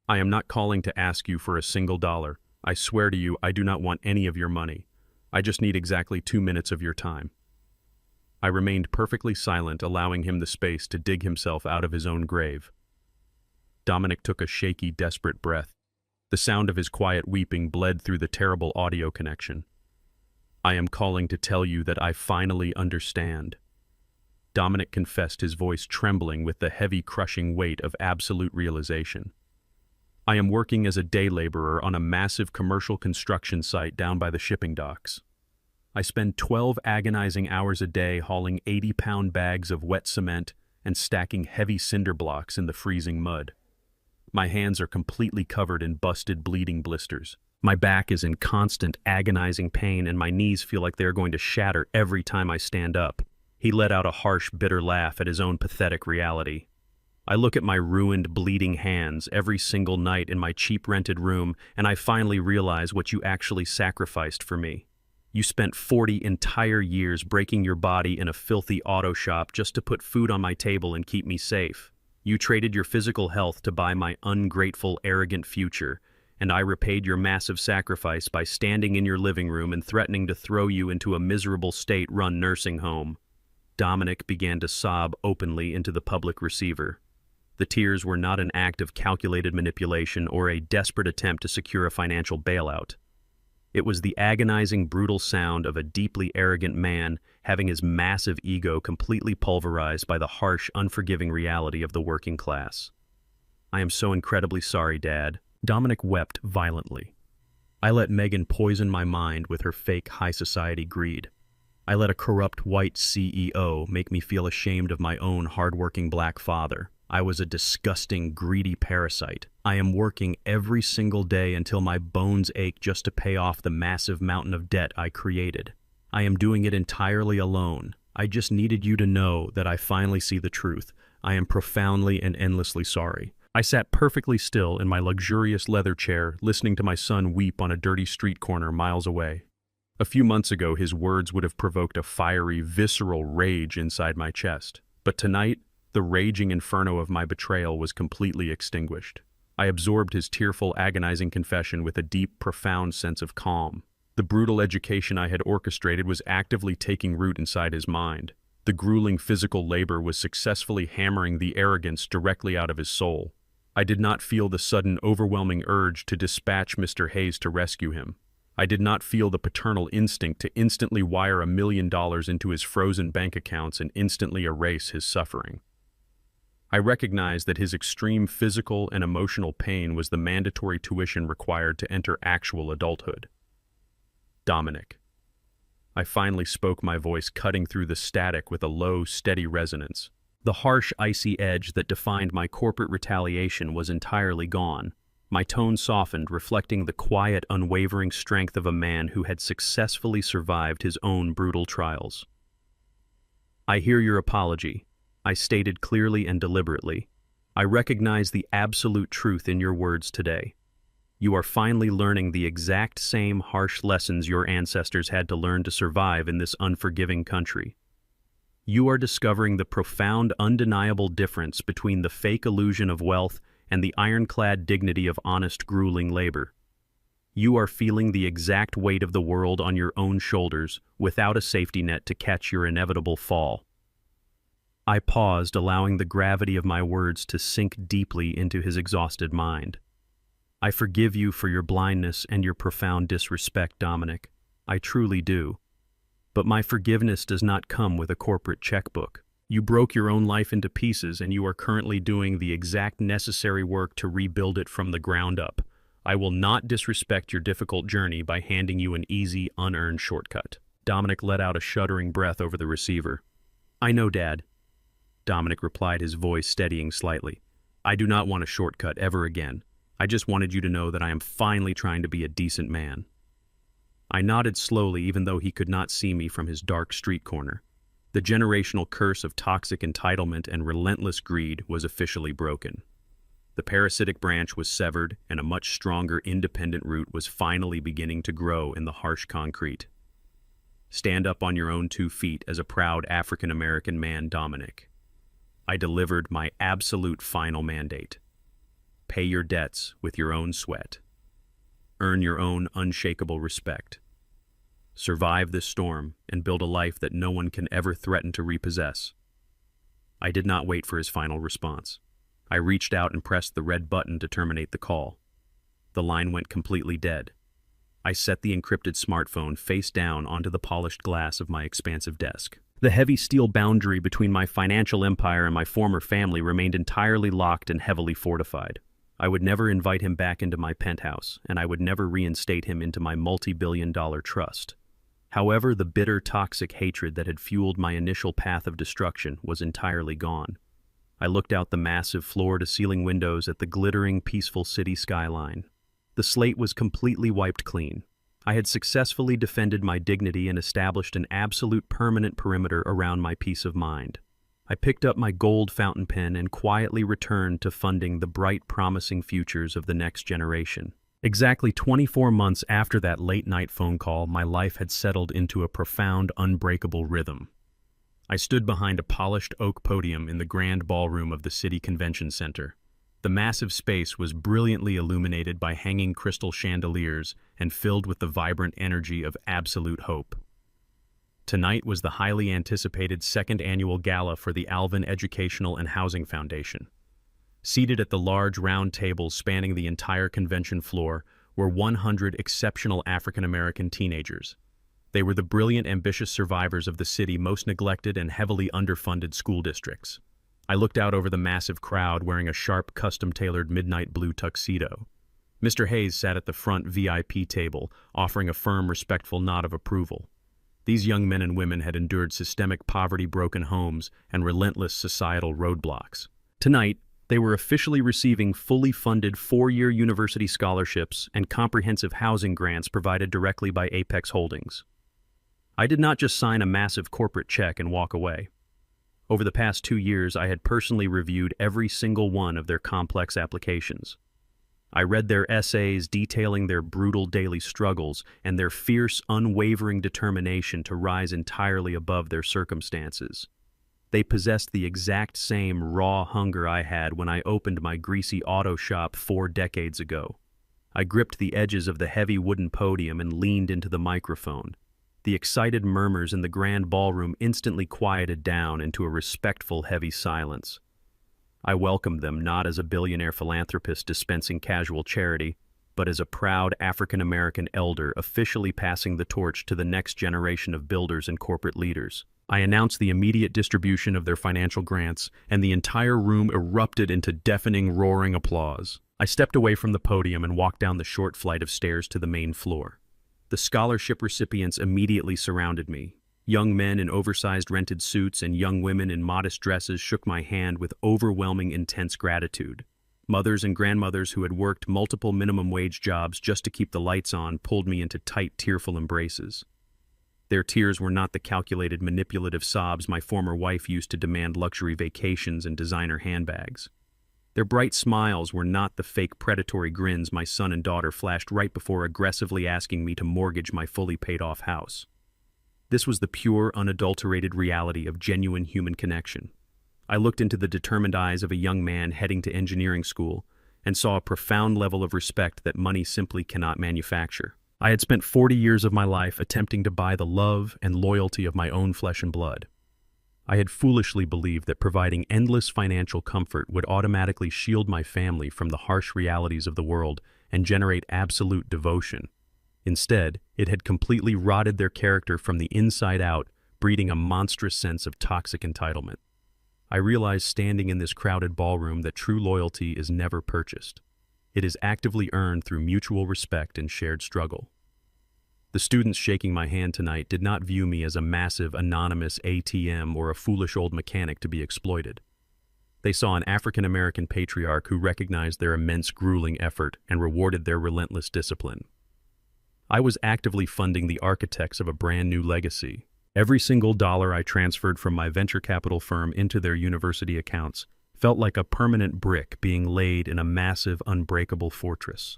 "I am not calling to ask you for a single dollar. I swear to you, I do not want any of your money. I just need exactly 2 minutes of your time." I remained perfectly silent, allowing him the space to dig himself out of his own grave. Dominic took a shaky, desperate breath. The sound of his quiet weeping bled through the terrible audio connection. "I am calling to tell you that I finally understand." Dominic confessed, his voice trembling with the heavy, crushing weight of absolute realization. "I am working as a day laborer on a massive commercial construction site down by the shipping docks. I spend 12 agonizing hours a day hauling 80-pound bags of wet cement and stacking heavy cinder blocks in the freezing mud. My hands are completely covered in busted, bleeding blisters. My back is in constant, agonizing pain, and my knees feel like they're going to shatter every time I stand up." He let out a harsh, bitter laugh at his own pathetic reality. "I look at my ruined, bleeding hands every single night in my cheap rented room, and I finally realize what you actually sacrificed for me. You spent 40 entire years breaking your body in a filthy auto shop just to put food on my table and keep me safe. You traded your physical health to buy my ungrateful, arrogant future, and I repaid your massive sacrifice by standing in your living room and threatening to throw you into a miserable state-run nursing home." Dominic began to sob openly into the public receiver. The tears were not an act of calculated manipulation or a desperate attempt to secure a financial bailout. It was the agonizing, brutal sound of a deeply arrogant man having his massive ego completely pulverized by the harsh, unforgiving reality of the working class. "I am so incredibly sorry, Dad." Dominic wept violently. "I let Megan poison my mind with her fake high society greed. I let a corrupt white CEO make me feel ashamed of my own hardworking black father. I was a disgusting, greedy parasite. I am working every single day until my bones ache just to pay off the massive mountain of debt I created. I am doing it entirely alone. I just needed you to know that I finally see the truth. I am profoundly and endlessly sorry." I sat perfectly still in my luxurious leather chair, listening to my son weep on a dirty street corner miles away. A few months ago, his words would have provoked a fiery, visceral rage inside my chest. But tonight, the raging inferno of my betrayal was completely extinguished. I absorbed his tearful, agonizing confession with a deep, profound sense of calm. The brutal education I had orchestrated was actively taking root inside his mind. The grueling physical labor was successfully hammering the arrogance directly out of his soul. I did not feel the sudden, overwhelming urge to dispatch Mr. Hayes to rescue him. I did not feel the paternal instinct to instantly wire $1 million into his frozen bank accounts and instantly erase his suffering. I recognized that his extreme physical and emotional pain was the mandatory tuition required to enter actual adulthood. "Dominic." I finally spoke, my voice cutting through the static with a low, steady resonance. The harsh, icy edge that defined my corporate retaliation was entirely gone. My tone softened, reflecting the quiet, unwavering strength of a man who had successfully survived his own brutal trials. "I hear your apology," I stated clearly and deliberately. "I recognize the absolute truth in your words today. You are finally learning the exact same harsh lessons your ancestors had to learn to survive in this unforgiving country. You are discovering the profound, undeniable difference between the fake illusion of wealth and the ironclad dignity of honest, grueling labor. You are feeling the exact weight of the world on your own shoulders without a safety net to catch your inevitable fall." I paused, allowing the gravity of my words to sink deeply into his exhausted mind. "I forgive you for your blindness and your profound disrespect, Dominic. I truly do. But my forgiveness does not come with a corporate checkbook. You broke your own life into pieces, and you are currently doing the exact necessary work to rebuild it from the ground up. I will not disrespect your difficult journey by handing you an easy, unearned shortcut." Dominic let out a shuddering breath over the receiver. "I know, Dad," Dominic replied, his voice steadying slightly. "I do not want a shortcut ever again. I just wanted you to know that I am finally trying to be a decent man." I nodded slowly, even though he could not see me from his dark street corner. The generational curse of toxic entitlement and relentless greed was officially broken. The parasitic branch was severed, and a much stronger, independent root was finally beginning to grow in the harsh concrete. Stand up on your own 2 feet as a proud African-American man, Dominic. I delivered my absolute final mandate. Pay your debts with your own sweat. Earn your own unshakable respect. survive this storm, and build a life that no one can ever threaten to repossess. I did not wait for his final response. I reached out and pressed the red button to terminate the call. The line went completely dead. I set the encrypted smartphone face down onto the polished glass of my expansive desk. The heavy steel boundary between my financial empire and my former family remained entirely locked and heavily fortified. I would never invite him back into my penthouse, and I would never reinstate him into my multi-billion-dollar trust. However, the bitter, toxic hatred that had fueled my initial path of destruction was entirely gone. I looked out the massive floor-to-ceiling windows at the glittering, peaceful city skyline. The slate was completely wiped clean. I had successfully defended my dignity and established an absolute permanent perimeter around my peace of mind. I picked up my gold fountain pen and quietly returned to funding the bright, promising futures of the next generation. Exactly 24 months after that late-night phone call, my life had settled into a profound, unbreakable rhythm. I stood behind a polished oak podium in the grand ballroom of the City Convention Center. The massive space was brilliantly illuminated by hanging crystal chandeliers and filled with the vibrant energy of absolute hope. Tonight was the highly anticipated second annual gala for the Alvin Educational and Housing Foundation. Seated at the large round tables spanning the entire convention floor were 100 exceptional African-American teenagers. They were the brilliant, ambitious survivors of the city's most neglected and heavily underfunded school districts. I looked out over the massive crowd wearing a sharp, custom-tailored midnight blue tuxedo. Mr. Hayes sat at the front VIP table, offering a firm, respectful nod of approval. These young men and women had endured systemic poverty, broken homes, and relentless societal roadblocks. Tonight, they were officially receiving fully funded 4-year university scholarships and comprehensive housing grants provided directly by Apex Holdings. I did not just sign a massive corporate check and walk away. Over the past 2 years, I had personally reviewed every single one of their complex applications. I read their essays detailing their brutal daily struggles and their fierce, unwavering determination to rise entirely above their circumstances. They possessed the exact same raw hunger I had when I opened my greasy auto shop 4 decades ago. I gripped the edges of the heavy wooden podium and leaned into the microphone. The excited murmurs in the grand ballroom instantly quieted down into a respectful, heavy silence. I welcomed them not as a billionaire philanthropist dispensing casual charity, but as a proud African-American elder officially passing the torch to the next generation of builders and corporate leaders. I announced the immediate distribution of their financial grants, and the entire room erupted into deafening, roaring applause. I stepped away from the podium and walked down the short flight of stairs to the main floor. The scholarship recipients immediately surrounded me. Young men in oversized rented suits and young women in modest dresses shook my hand with overwhelming, intense gratitude. Mothers and grandmothers who had worked multiple minimum wage jobs just to keep the lights on pulled me into tight, tearful embraces. Their tears were not the calculated, manipulative sobs my former wife used to demand luxury vacations and designer handbags. Their bright smiles were not the fake predatory grins my son and daughter flashed right before aggressively asking me to mortgage my fully paid-off house. This was the pure, unadulterated reality of genuine human connection. I looked into the determined eyes of a young man heading to engineering school and saw a profound level of respect that money simply cannot manufacture. I had spent 40 years of my life attempting to buy the love and loyalty of my own flesh and blood. I had foolishly believed that providing endless financial comfort would automatically shield my family from the harsh realities of the world and generate absolute devotion. Instead, it had completely rotted their character from the inside out, breeding a monstrous sense of toxic entitlement. I realized standing in this crowded ballroom that true loyalty is never purchased. It is actively earned through mutual respect and shared struggle. The students shaking my hand tonight did not view me as a massive, anonymous ATM or a foolish old mechanic to be exploited. They saw an African-American patriarch who recognized their immense, grueling effort and rewarded their relentless discipline. I was actively funding the architects of a brand new legacy. Every single dollar I transferred from my venture capital firm into their university accounts felt like a permanent brick being laid in a massive, unbreakable fortress.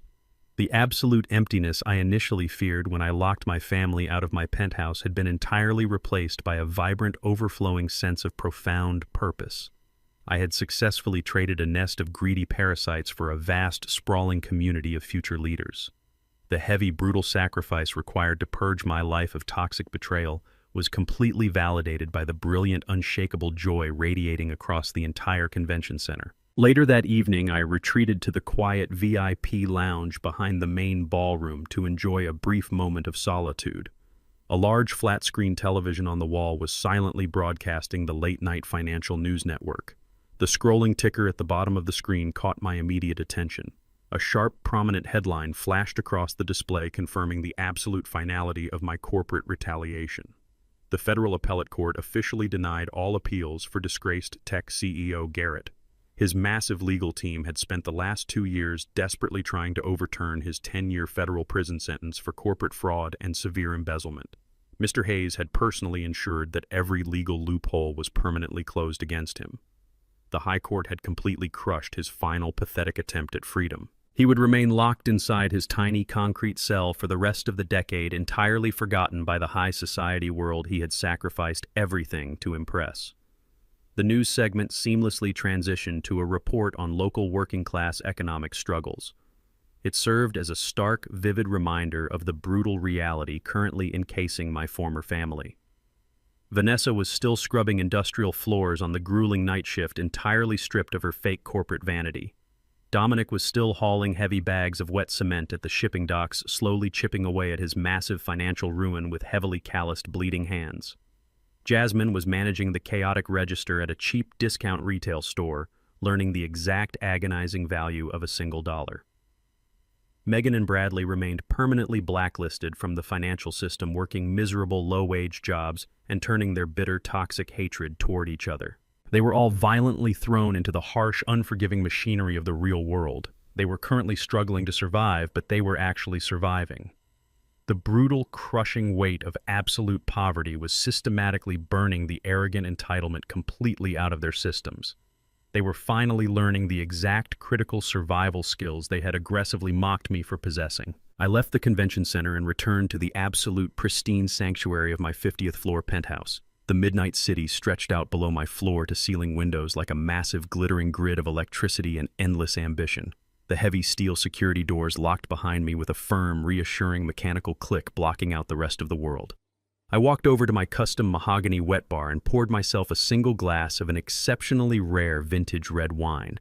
The absolute emptiness I initially feared when I locked my family out of my penthouse had been entirely replaced by a vibrant, overflowing sense of profound purpose. I had successfully traded a nest of greedy parasites for a vast, sprawling community of future leaders. The heavy, brutal sacrifice required to purge my life of toxic betrayal was completely validated by the brilliant, unshakable joy radiating across the entire convention center. Later that evening, I retreated to the quiet VIP lounge behind the main ballroom to enjoy a brief moment of solitude. A large flat-screen television on the wall was silently broadcasting the late-night financial news network. The scrolling ticker at the bottom of the screen caught my immediate attention. A sharp, prominent headline flashed across the display confirming the absolute finality of my corporate retaliation. The Federal Appellate Court officially denied all appeals for disgraced tech CEO Garrett. His massive legal team had spent the last 2 years desperately trying to overturn his 10-year federal prison sentence for corporate fraud and severe embezzlement. Mr. Hayes had personally ensured that every legal loophole was permanently closed against him. The High Court had completely crushed his final pathetic attempt at freedom. He would remain locked inside his tiny concrete cell for the rest of the decade, entirely forgotten by the high society world he had sacrificed everything to impress. The news segment seamlessly transitioned to a report on local working-class economic struggles. It served as a stark, vivid reminder of the brutal reality currently encasing my former family. Vanessa was still scrubbing industrial floors on the grueling night shift, entirely stripped of her fake corporate vanity. Dominic was still hauling heavy bags of wet cement at the shipping docks, slowly chipping away at his massive financial ruin with heavily calloused, bleeding hands. Jasmine was managing the chaotic register at a cheap discount retail store, learning the exact agonizing value of a single dollar. Megan and Bradley remained permanently blacklisted from the financial system, working miserable low-wage jobs and turning their bitter, toxic hatred toward each other. They were all violently thrown into the harsh, unforgiving machinery of the real world. They were currently struggling to survive, but they were actually surviving. The brutal, crushing weight of absolute poverty was systematically burning the arrogant entitlement completely out of their systems. They were finally learning the exact critical survival skills they had aggressively mocked me for possessing. I left the convention center and returned to the absolute pristine sanctuary of my 50th floor penthouse. The midnight city stretched out below my floor-to-ceiling windows like a massive glittering grid of electricity and endless ambition. The heavy steel security doors locked behind me with a firm, reassuring mechanical click, blocking out the rest of the world. I walked over to my custom mahogany wet bar and poured myself a single glass of an exceptionally rare vintage red wine.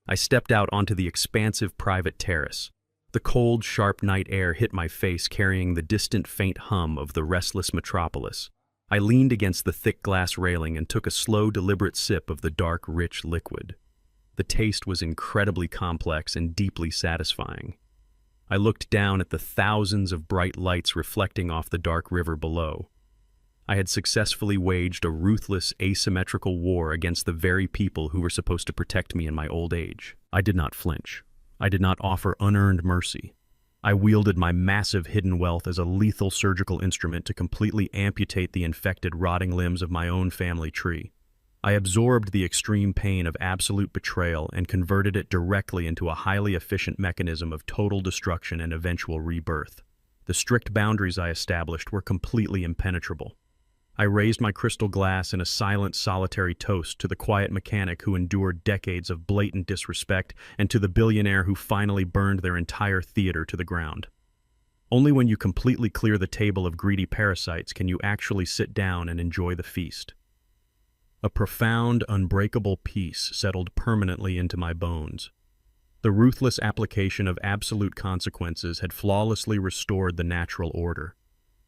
I stepped out onto the expansive private terrace. The cold, sharp night air hit my face, carrying the distant faint hum of the restless metropolis. I leaned against the thick glass railing and took a slow, deliberate sip of the dark, rich liquid. The taste was incredibly complex and deeply satisfying. I looked down at the thousands of bright lights reflecting off the dark river below. I had successfully waged a ruthless, asymmetrical war against the very people who were supposed to protect me in my old age. I did not flinch. I did not offer unearned mercy. I wielded my massive hidden wealth as a lethal surgical instrument to completely amputate the infected, rotting limbs of my own family tree. I absorbed the extreme pain of absolute betrayal and converted it directly into a highly efficient mechanism of total destruction and eventual rebirth. The strict boundaries I established were completely impenetrable. I raised my crystal glass in a silent, solitary toast to the quiet mechanic who endured decades of blatant disrespect and to the billionaire who finally burned their entire theater to the ground. Only when you completely clear the table of greedy parasites can you actually sit down and enjoy the feast. A profound, unbreakable peace settled permanently into my bones. The ruthless application of absolute consequences had flawlessly restored the natural order.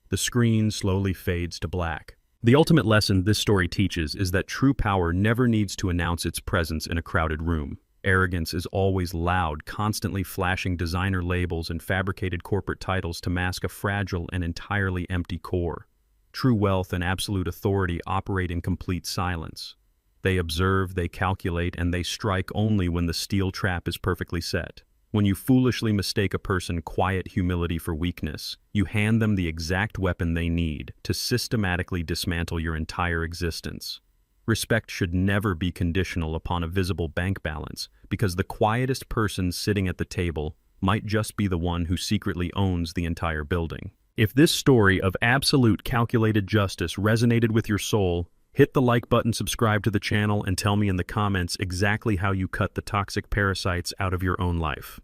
The screen slowly fades to black. The ultimate lesson this story teaches is that true power never needs to announce its presence in a crowded room. Arrogance is always loud, constantly flashing designer labels and fabricated corporate titles to mask a fragile and entirely empty core. True wealth and absolute authority operate in complete silence. They observe, they calculate, and they strike only when the steel trap is perfectly set. When you foolishly mistake a person's quiet humility for weakness, you hand them the exact weapon they need to systematically dismantle your entire existence. Respect should never be conditional upon a visible bank balance, because the quietest person sitting at the table might just be the one who secretly owns the entire building. If this story of absolute calculated justice resonated with your soul, hit the like button, subscribe to the channel, and tell me in the comments exactly how you cut the toxic parasites out of your own life.